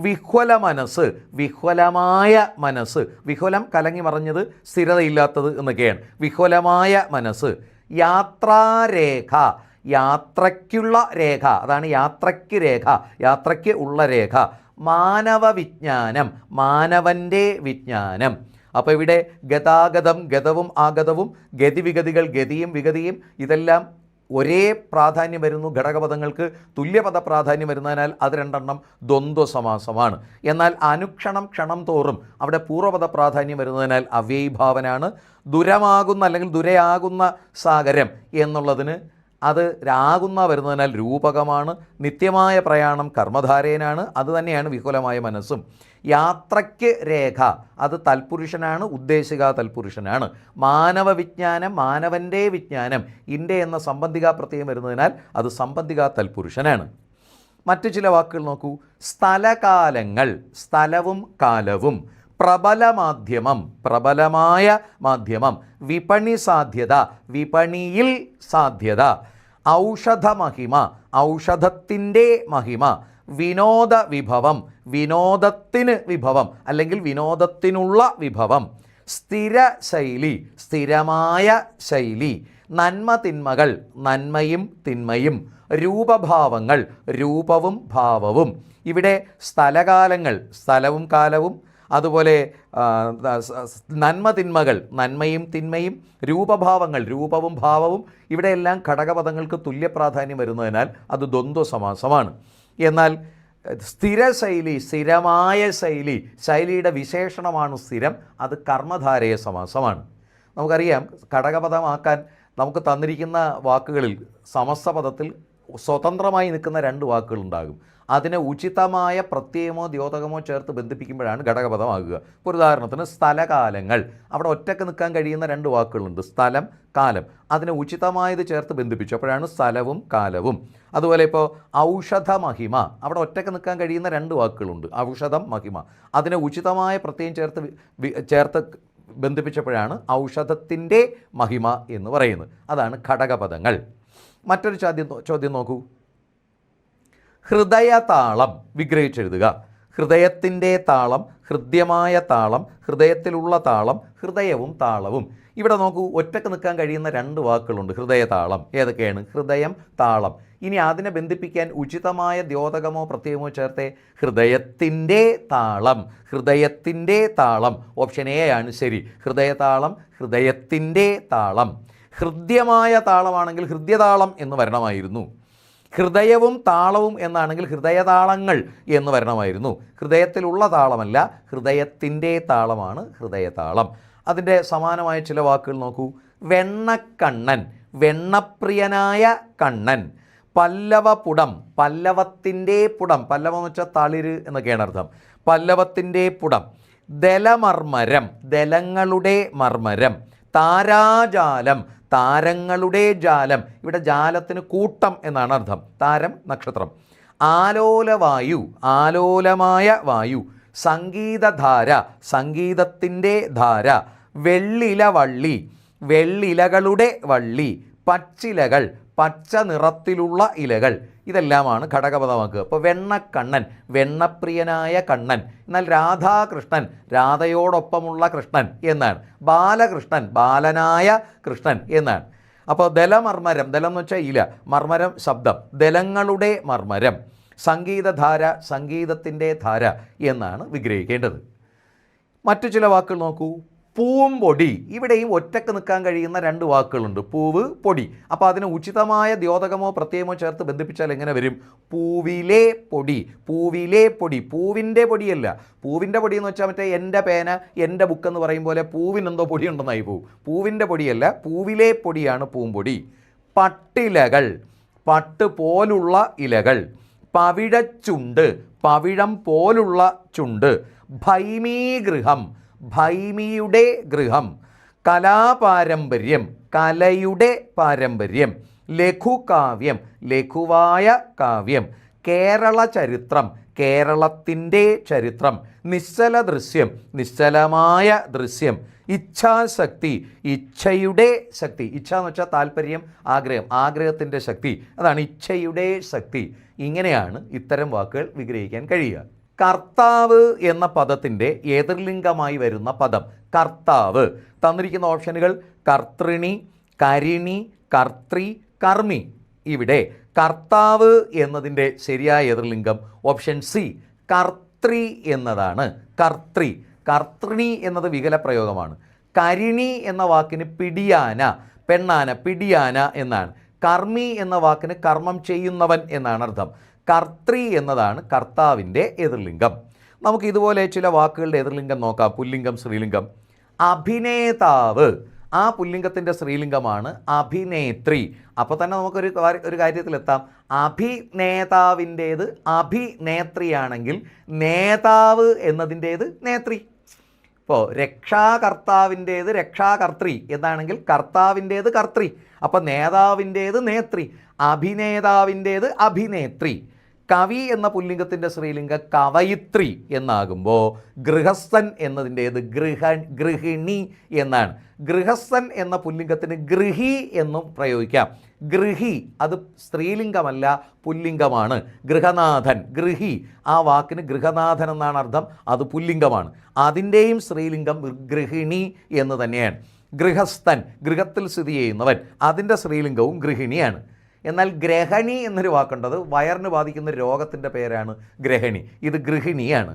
വിഹ്വല മനസ്സ്, വിഹ്വലമായ മനസ്സ്. വിഹ്വലം കലങ്ങി മറിഞ്ഞത്, സ്ഥിരതയില്ലാത്തത് എന്നൊക്കെയാണ്. വിഹ്വലമായ മനസ്സ്. യാത്രാരേഖ, യാത്രയ്ക്കുള്ള രേഖ, അതാണ് യാത്രയ്ക്ക് രേഖ, യാത്രയ്ക്ക് ഉള്ള രേഖ. മാനവ വിജ്ഞാനം, മാനവൻ്റെ വിജ്ഞാനം. അപ്പോൾ ഇവിടെ ഗതാഗതം, ഗതവും ആഗതവും, ഗതിവിഗതികൾ, ഗതിയും വിഗതിയും, ഇതെല്ലാം ഒരേ പ്രാധാന്യം വരുന്നു. ഘടകപദങ്ങൾക്ക് തുല്യപദ പ്രാധാന്യം വരുന്നതിനാൽ അത് രണ്ടെണ്ണം ദ്വന്ദ്വ സമാസമാണ്. എന്നാൽ അനുക്ഷണം, ക്ഷണം തോറും, അവിടെ പൂർവ്വപദ പ്രാധാന്യം വരുന്നതിനാൽ അവ്യയീഭാവനാണ്. ദുരമാകുന്ന അല്ലെങ്കിൽ ദുരയാകുന്ന സാഗരം എന്നുള്ളതിന് അത് രാകുന്ന വരുന്നതിനാൽ രൂപകമാണ്. നിത്യമായ പ്രയാണം കർമ്മധാരേനാണ്. അതുതന്നെയാണ് വിഹുലമായ മനസ്സും. യാത്രയ്ക്ക് രേഖ, അത് തൽപുരുഷനാണ്, ഉദ്ദേശിക തൽപുരുഷനാണ്. മാനവ വിജ്ഞാനം, മാനവൻ്റെ വിജ്ഞാനം, ഇൻ്റെ എന്ന സംബന്ധിക പ്രത്യയം വരുന്നതിനാൽ അത് സംബന്ധിക തൽപുരുഷനാണ്. മറ്റു ചില വാക്കുകൾ നോക്കൂ. സ്ഥലകാലങ്ങൾ, സ്ഥലവും കാലവും. പ്രബല മാധ്യമം, പ്രബലമായ മാധ്യമം. വിപണി സാധ്യത, വിപണിയിൽ സാധ്യത. ഔഷധ മഹിമ, ഔഷധത്തിൻ്റെ മഹിമ. വിനോദ വിഭവം, വിനോദത്തിന് വിഭവം അല്ലെങ്കിൽ വിനോദത്തിനുള്ള വിഭവം. സ്ഥിര ശൈലി, സ്ഥിരമായ ശൈലി. നന്മ തിന്മകൾ, നന്മയും തിന്മയും. രൂപഭാവങ്ങൾ, രൂപവും ഭാവവും. ഇവിടെ സ്ഥലകാലങ്ങൾ, സ്ഥലവും കാലവും, അതുപോലെ നന്മ തിന്മകൾ, നന്മയും തിന്മയും. രൂപഭാവങ്ങൾ, രൂപവും ഭാവവും. ഇവിടെയെല്ലാം ഘടകപദങ്ങൾക്ക് തുല്യ പ്രാധാന്യം വരുന്നതിനാൽ അത് ദ്വന്ദ്വ സമാസമാണ്. എന്നാൽ സ്ഥിരശൈലി, സ്ഥിരമായ ശൈലി, ശൈലിയുടെ വിശേഷണമാണ് സ്ഥിരം, അത് കർമ്മധാരയ സമാസമാണ്. നമുക്കറിയാം ഘടകപദമാക്കാൻ നമുക്ക് തന്നിരിക്കുന്ന വാക്കുകളിൽ സമസ്ത പദത്തിൽ സ്വതന്ത്രമായി നിൽക്കുന്ന രണ്ട് വാക്കുകളുണ്ടാകും. അതിനെ ഉചിതമായ പ്രത്യയമോ ദ്യോതകമോ ചേർത്ത് ബന്ധിപ്പിക്കുമ്പോഴാണ് ഘടകപദമാകുക. ഇപ്പോൾ ഉദാഹരണത്തിന് സ്ഥലകാലങ്ങൾ, അവിടെ ഒറ്റക്ക് നിൽക്കാൻ കഴിയുന്ന രണ്ട് വാക്കുകളുണ്ട്, സ്ഥലം കാലം. അതിനെ ഉചിതമായത് ചേർത്ത് ബന്ധിപ്പിച്ചു, അപ്പോഴാണ് സ്ഥലവും കാലവും. അതുപോലെ ഇപ്പോൾ ഔഷധ മഹിമ, അവിടെ ഒറ്റക്ക് നിൽക്കാൻ കഴിയുന്ന രണ്ട് വാക്കുകളുണ്ട്, ഔഷധം മഹിമ. അതിനെ ഉചിതമായ പ്രത്യയം ചേർത്ത് ബന്ധിപ്പിച്ചപ്പോഴാണ് ഔഷധത്തിൻ്റെ മഹിമ എന്ന് പറയുന്നത്. അതാണ് ഘടകപദങ്ങൾ. മറ്റൊരു ചോദ്യം നോക്കൂ. ഹൃദയതാളം വിഗ്രഹിച്ചെഴുതുക. ഹൃദയത്തിൻ്റെ താളം, ഹൃദ്യമായ താളം, ഹൃദയത്തിലുള്ള താളം, ഹൃദയവും താളവും. ഇവിടെ നോക്കൂ, ഒറ്റക്ക് നിൽക്കാൻ കഴിയുന്ന രണ്ട് വാക്കുകളുണ്ട്, ഹൃദയതാളം. ഏതൊക്കെയാണ്? ഹൃദയം, താളം. ഇനി അതിനെ ബന്ധിപ്പിക്കാൻ ഉചിതമായ ദ്യോതകമോ പ്രത്യയമോ ചേർത്തേ. ഹൃദയത്തിൻ്റെ താളം, ഹൃദയത്തിൻ്റെ താളം. ഓപ്ഷൻ എ ആണ് ശരി. ഹൃദയതാളം, ഹൃദയത്തിൻ്റെ താളം. ഹൃദ്യമായ താളമാണെങ്കിൽ ഹൃദ്യതാളം എന്ന് വരണമായിരുന്നു. ഹൃദയവും താളവും എന്നാണെങ്കിൽ ഹൃദയതാളങ്ങൾ എന്ന് വരണമായിരുന്നു. ഹൃദയത്തിലുള്ള താളമല്ല, ഹൃദയത്തിൻ്റെ താളമാണ് ഹൃദയതാളം. അതിൻ്റെ സമാനമായ ചില വാക്കുകൾ നോക്കൂ. വെണ്ണക്കണ്ണൻ, വെണ്ണപ്രിയനായ കണ്ണൻ. പല്ലവപുടം, പല്ലവത്തിൻ്റെ പുടം. പല്ലവം എന്ന് വെച്ചാൽ തളിര് എന്നൊക്കെയാണ് അർത്ഥം. പല്ലവത്തിൻ്റെ പുടം. ദലമർമരം, ദലങ്ങളുടെ മർമരം. താരാജാലം, താരങ്ങളുടെ ജാലം. ഇവിടെ ജാലത്തിന് കൂട്ടം എന്നാണ് അർത്ഥം. താരം നക്ഷത്രം. ആലോലവായു, ആലോലമായ വായു. സംഗീതധാര, സംഗീതത്തിൻ്റെ ധാര. വെള്ളില വള്ളി, വെള്ളിലകളുടെ വള്ളി. പച്ചിലകൾ, പച്ച നിറത്തിലുള്ള ഇലകൾ. ഇതെല്ലാമാണ് ഘടകപദമാക്കുക. അപ്പോൾ വെണ്ണക്കണ്ണൻ, വെണ്ണപ്രിയനായ കണ്ണൻ. എന്നാൽ രാധാകൃഷ്ണൻ, രാധയോടൊപ്പമുള്ള കൃഷ്ണൻ എന്നാണ്. ബാലകൃഷ്ണൻ, ബാലനായ കൃഷ്ണൻ എന്നാണ്. അപ്പോൾ ദലമർമരം, ദലം എന്ന് വെച്ചാൽ ഇല, മർമരം ശബ്ദം. ദലങ്ങളുടെ മർമരം. സംഗീതധാര, സംഗീതത്തിൻ്റെ ധാര എന്നാണ് വിഗ്രഹിക്കേണ്ടത്. മറ്റു ചില വാക്കുകൾ നോക്കൂ. പൂമ്പൊടി. ഇവിടെയും ഒറ്റക്ക് നിൽക്കാൻ കഴിയുന്ന രണ്ട് വാക്കുകളുണ്ട്, പൂവ്, പൊടി. അപ്പോൾ അതിന് ഉചിതമായ ദ്യോതകമോ പ്രത്യയമോ ചേർത്ത് ബന്ധിപ്പിച്ചാൽ എങ്ങനെ വരും? പൂവിലെ പൊടി, പൂവിലെ പൊടി. പൂവിൻ്റെ പൊടിയല്ല. പൂവിൻ്റെ പൊടി എന്ന് വെച്ചാൽ മറ്റേ എൻ്റെ പേന, എൻ്റെ ബുക്ക് എന്ന് പറയും പോലെ പൂവിനെന്തോ പൊടി ഉണ്ടെന്നായി പോവും. പൂവിൻ്റെ പൊടിയല്ല, പൂവിലെ പൊടിയാണ് പൂമ്പൊടി. പട്ടിലകൾ, പട്ട് പോലുള്ള ഇലകൾ. പവിഴച്ചുണ്ട്, പവിഴം പോലുള്ള ചുണ്ട്. ഭൈമീഗൃഹം, ഭൈമിയുടെ ഗൃഹം. കലാപാരമ്പര്യം, കലയുടെ പാരമ്പര്യം. ലഘുകാവ്യം, ലഘുവായ കാവ്യം. കേരള ചരിത്രം, കേരളത്തിൻ്റെ ചരിത്രം. നിശ്ചല ദൃശ്യം, നിശ്ചലമായ ദൃശ്യം. ഇച്ഛാശക്തി, ഇച്ഛയുടെ ശക്തി. ഇച്ഛ എന്ന് വെച്ചാൽ താല്പര്യം, ആഗ്രഹം, ആഗ്രഹത്തിൻ്റെ ശക്തി. അതാണ് ഇച്ഛയുടെ ശക്തി. ഇങ്ങനെയാണ് ഇത്തരം വാക്കുകൾ വിഗ്രഹിക്കാൻ കഴിയുക. കർത്താവ് എന്ന പദത്തിൻ്റെ എതിർലിംഗമായി വരുന്ന പദം കർത്താവ്. തന്നിരിക്കുന്ന ഓപ്ഷനുകൾ കർത്തൃണി, കരിണി, കർത്തൃ, കർമ്മി. ഇവിടെ കർത്താവ് എന്നതിൻ്റെ ശരിയായ എതിർലിംഗം ഓപ്ഷൻ സി, കർത്തൃ എന്നതാണ്. കർത്തൃ. കർത്തൃണി എന്നത് വികലപ്രയോഗമാണ്. കരിണി എന്ന വാക്കിന് പിടിയാന, പെണ്ണാന, പിടിയാന എന്നാണ്. കർമ്മി എന്ന വാക്കിന് കർമ്മം ചെയ്യുന്നവൻ എന്നാണ് അർത്ഥം. കർത്തൃ എന്നതാണ് കർത്താവിൻ്റെ എതിർലിംഗം. നമുക്ക് ഇതുപോലെ ചില വാക്കുകളുടെ എതിർലിംഗം നോക്കാം. പുല്ലിംഗം, സ്ത്രീലിംഗം. അഭിനേതാവ്, ആ പുല്ലിംഗത്തിൻ്റെ സ്ത്രീലിംഗമാണ് അഭിനേത്രി. അപ്പോൾ തന്നെ നമുക്കൊരു കാര്യത്തിലെത്താം. അഭിനേതാവിൻ്റേത് അഭിനേത്രിയാണെങ്കിൽ നേതാവ് എന്നതിൻ്റേത് നേത്രി. ഇപ്പോൾ രക്ഷാകർത്താവിൻ്റേത് രക്ഷാകർത്തൃ എന്നാണെങ്കിൽ കർത്താവിൻ്റേത് കർത്തൃ. അപ്പോൾ നേതാവിൻ്റേത് നേത്രി, അഭിനേതാവിൻ്റേത് അഭിനേത്രി. കവി എന്ന പുല്ലിംഗത്തിൻ്റെ സ്ത്രീലിംഗം കവയിത്രി എന്നാകുമ്പോൾ ഗൃഹസ്ഥൻ എന്നതിൻ്റേത് ഗൃഹിണി എന്നാണ്. ഗൃഹസ്ഥൻ എന്ന പുല്ലിംഗത്തിന് ഗൃഹി എന്നും പ്രയോഗിക്കാം. ഗൃഹി അത് സ്ത്രീലിംഗമല്ല, പുല്ലിംഗമാണ്. ഗൃഹനാഥൻ, ഗൃഹി, ആ വാക്കിന് ഗൃഹനാഥൻ എന്നാണ് അർത്ഥം, അത് പുല്ലിംഗമാണ്. അതിൻ്റെയും സ്ത്രീലിംഗം ഗൃഹിണി എന്ന് തന്നെയാണ്. ഗൃഹസ്ഥൻ, ഗൃഹത്തിൽ സ്ഥിതി ചെയ്യുന്നവൻ, അതിൻ്റെ സ്ത്രീലിംഗവും ഗൃഹിണിയാണ്. എന്നാൽ ഗ്രഹണി എന്നൊരു വാക്കുണ്ടത് വയറിന് ബാധിക്കുന്ന രോഗത്തിൻ്റെ പേരാണ് ഗ്രഹണി, ഇത് ഗൃഹിണിയാണ്.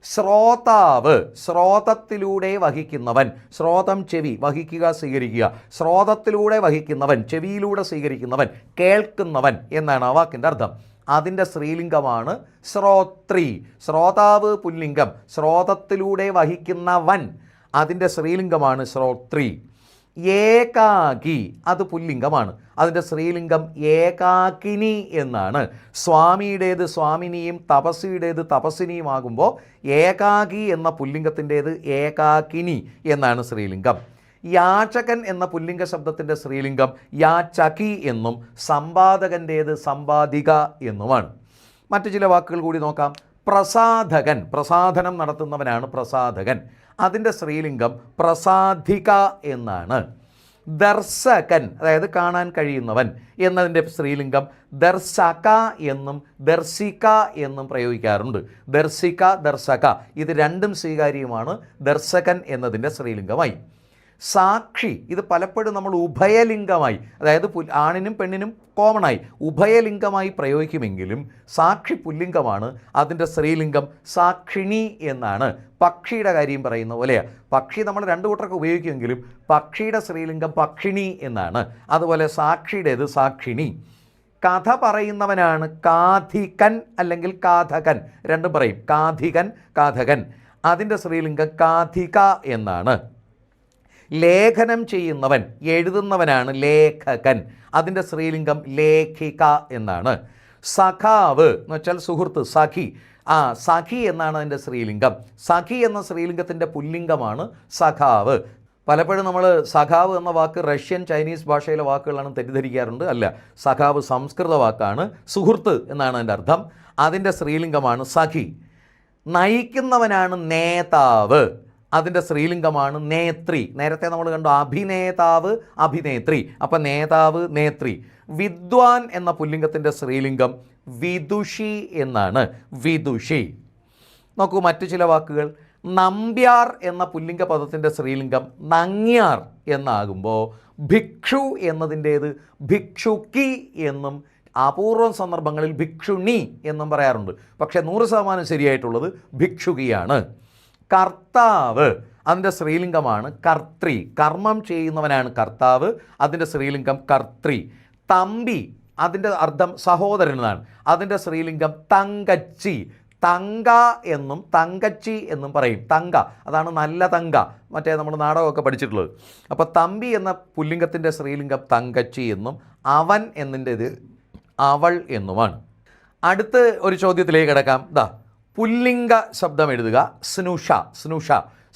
ശ്രോതാവ്, ശ്രോതത്തിലൂടെ വഹിക്കുന്നവൻ, ശ്രോതം ചെവി, വഹിക്കുക സ്വീകരിക്കുക, ശ്രോതത്തിലൂടെ വഹിക്കുന്നവൻ, ചെവിയിലൂടെ സ്വീകരിക്കുന്നവൻ, കേൾക്കുന്നവൻ എന്നാണ് ആ വാക്കിൻ്റെ അർത്ഥം. അതിൻ്റെ സ്ത്രീലിംഗമാണ് ശ്രോത്രി. ശ്രോതാവ് പുല്ലിംഗം, ശ്രോതത്തിലൂടെ വഹിക്കുന്നവൻ, അതിൻ്റെ സ്ത്രീലിംഗമാണ് ശ്രോത്രി. ഏകാകി അത് പുല്ലിംഗമാണ്, അതിൻ്റെ സ്ത്രീലിംഗം ഏകാകിനി എന്നാണ്. സ്വാമിയുടേത് സ്വാമിനിയും തപസ്വിയുടേത് തപസ്വിനിയുമാകുമ്പോൾ ഏകാകി എന്ന പുല്ലിംഗത്തിൻ്റേത് ഏകാകിനി എന്നാണ് സ്ത്രീലിംഗം. യാചകൻ എന്ന പുല്ലിംഗ ശബ്ദത്തിൻ്റെ സ്ത്രീലിംഗം യാചകി എന്നും സമ്പാദകൻ്റേത് സമ്പാദിക എന്നുമാണ്. മറ്റു ചില വാക്കുകൾ കൂടി നോക്കാം. പ്രസാധകൻ, പ്രസാധനം നടത്തുന്നവനാണ് പ്രസാധകൻ, അതിൻ്റെ സ്ത്രീലിംഗം പ്രസാധിക എന്നാണ്. ദർശകൻ അതായത് കാണാൻ കഴിയുന്നവൻ എന്നതിൻ്റെ സ്ത്രീലിംഗം ദർശക എന്നും ദർശിക എന്നും പ്രയോഗിക്കാറുണ്ട്. ദർശിക, ദർശക ഇത് രണ്ടും സ്വീകാര്യമാണ് ദർശകൻ എന്നതിൻ്റെ സ്ത്രീലിംഗമായി. സാക്ഷി ഇത് പലപ്പോഴും നമ്മൾ ഉഭയലിംഗമായി, അതായത് ആണിനും പെണ്ണിനും കോമണായി ഉഭയലിംഗമായി പ്രയോഗിക്കുമെങ്കിലും സാക്ഷി പുല്ലിംഗമാണ്, അതിൻ്റെ സ്ത്രീലിംഗം സാക്ഷിണി എന്നാണ്. പക്ഷിയുടെ കാര്യം പറയുന്ന പോലെയാണ്. പക്ഷി നമ്മൾ രണ്ടു കൂട്ടർക്ക് ഉപയോഗിക്കുമെങ്കിലും പക്ഷിയുടെ സ്ത്രീലിംഗം പക്ഷിണി എന്നാണ്. അതുപോലെ സാക്ഷിയുടേത് സാക്ഷിണി. കഥ പറയുന്നവനാണ് കാഥികൻ അല്ലെങ്കിൽ കാഥകൻ, രണ്ടും പറയും. കാഥികൻ, കാഥകൻ, അതിൻ്റെ സ്ത്രീലിംഗം കാഥിക എന്നാണ്. ലേഖനം ചെയ്യുന്നവൻ, എഴുതുന്നവനാണ് ലേഖകൻ, അതിൻ്റെ സ്ത്രീലിംഗം ലേഖിക എന്നാണ്. സഖാവ് എന്ന് വെച്ചാൽ സുഹൃത്ത്, സഖി, സഖി എന്നാണ് അതിൻ്റെ സ്ത്രീലിംഗം. സഖി എന്ന സ്ത്രീലിംഗത്തിൻ്റെ പുല്ലിംഗമാണ് സഖാവ്. പലപ്പോഴും നമ്മൾ സഖാവ് എന്ന വാക്ക് റഷ്യൻ, ചൈനീസ് ഭാഷയിലെ വാക്കുകളാണ് തെറ്റിദ്ധരിക്കാറുണ്ട്. അല്ല, സഖാവ് സംസ്കൃത വാക്കാണ്, സുഹൃത്ത് എന്നാണ് അതിൻ്റെ അർത്ഥം. അതിൻ്റെ സ്ത്രീലിംഗമാണ് സഖി. നയിക്കുന്നവനാണ് നേതാവ്, അതിൻ്റെ സ്ത്രീലിംഗമാണ് നേത്രി. നേരത്തെ നമ്മൾ കണ്ടു അഭിനേതാവ്, അഭിനേത്രി, അപ്പം നേതാവ്, നേത്രി. വിദ്വാൻ എന്ന പുല്ലിംഗത്തിൻ്റെ സ്ത്രീലിംഗം വിദുഷി എന്നാണ്, വിദുഷി. നോക്കൂ മറ്റു ചില വാക്കുകൾ. നമ്പ്യാർ എന്ന പുല്ലിംഗ പദത്തിൻ്റെ സ്ത്രീലിംഗം നങ്ങ്യാർ എന്നാകുമ്പോൾ ഭിക്ഷു എന്നതിൻ്റേത് ഭിക്ഷുക്കി എന്നും അപൂർവം സന്ദർഭങ്ങളിൽ ഭിക്ഷുണി എന്നും പറയാറുണ്ട്. പക്ഷേ 100% ശരിയായിട്ടുള്ളത് ഭിക്ഷുകിയാണ്. കർത്താവ് അതിൻ്റെ സ്ത്രീലിംഗമാണ് കർത്തൃ, കർമ്മം ചെയ്യുന്നവനാണ് കർത്താവ്, അതിൻ്റെ സ്ത്രീലിംഗം കർത്തൃ. തമ്പി അതിൻ്റെ അർത്ഥം സഹോദരൻ എന്നാണ്, അതിൻ്റെ സ്ത്രീലിംഗം തങ്കച്ചി. തങ്ക എന്നും തങ്കച്ചി എന്നും പറയും. തങ്ക അതാണ് നല്ല തങ്ക, മറ്റേ നമ്മൾ നാടകമൊക്കെ പഠിച്ചിട്ടുള്ളത്. അപ്പോൾ തമ്പി എന്ന പുല്ലിംഗത്തിൻ്റെ സ്ത്രീലിംഗം തങ്കച്ചി എന്നും അവൻ എന്നതിൻ്റേത് അവൾ എന്നുമാണ്. അടുത്ത് ഒരു ചോദ്യത്തിലേക്ക് കിടക്കാം. പുല്ലിംഗ ശബ്ദം എഴുതുക. സ്നുഷ. സ്നുഷ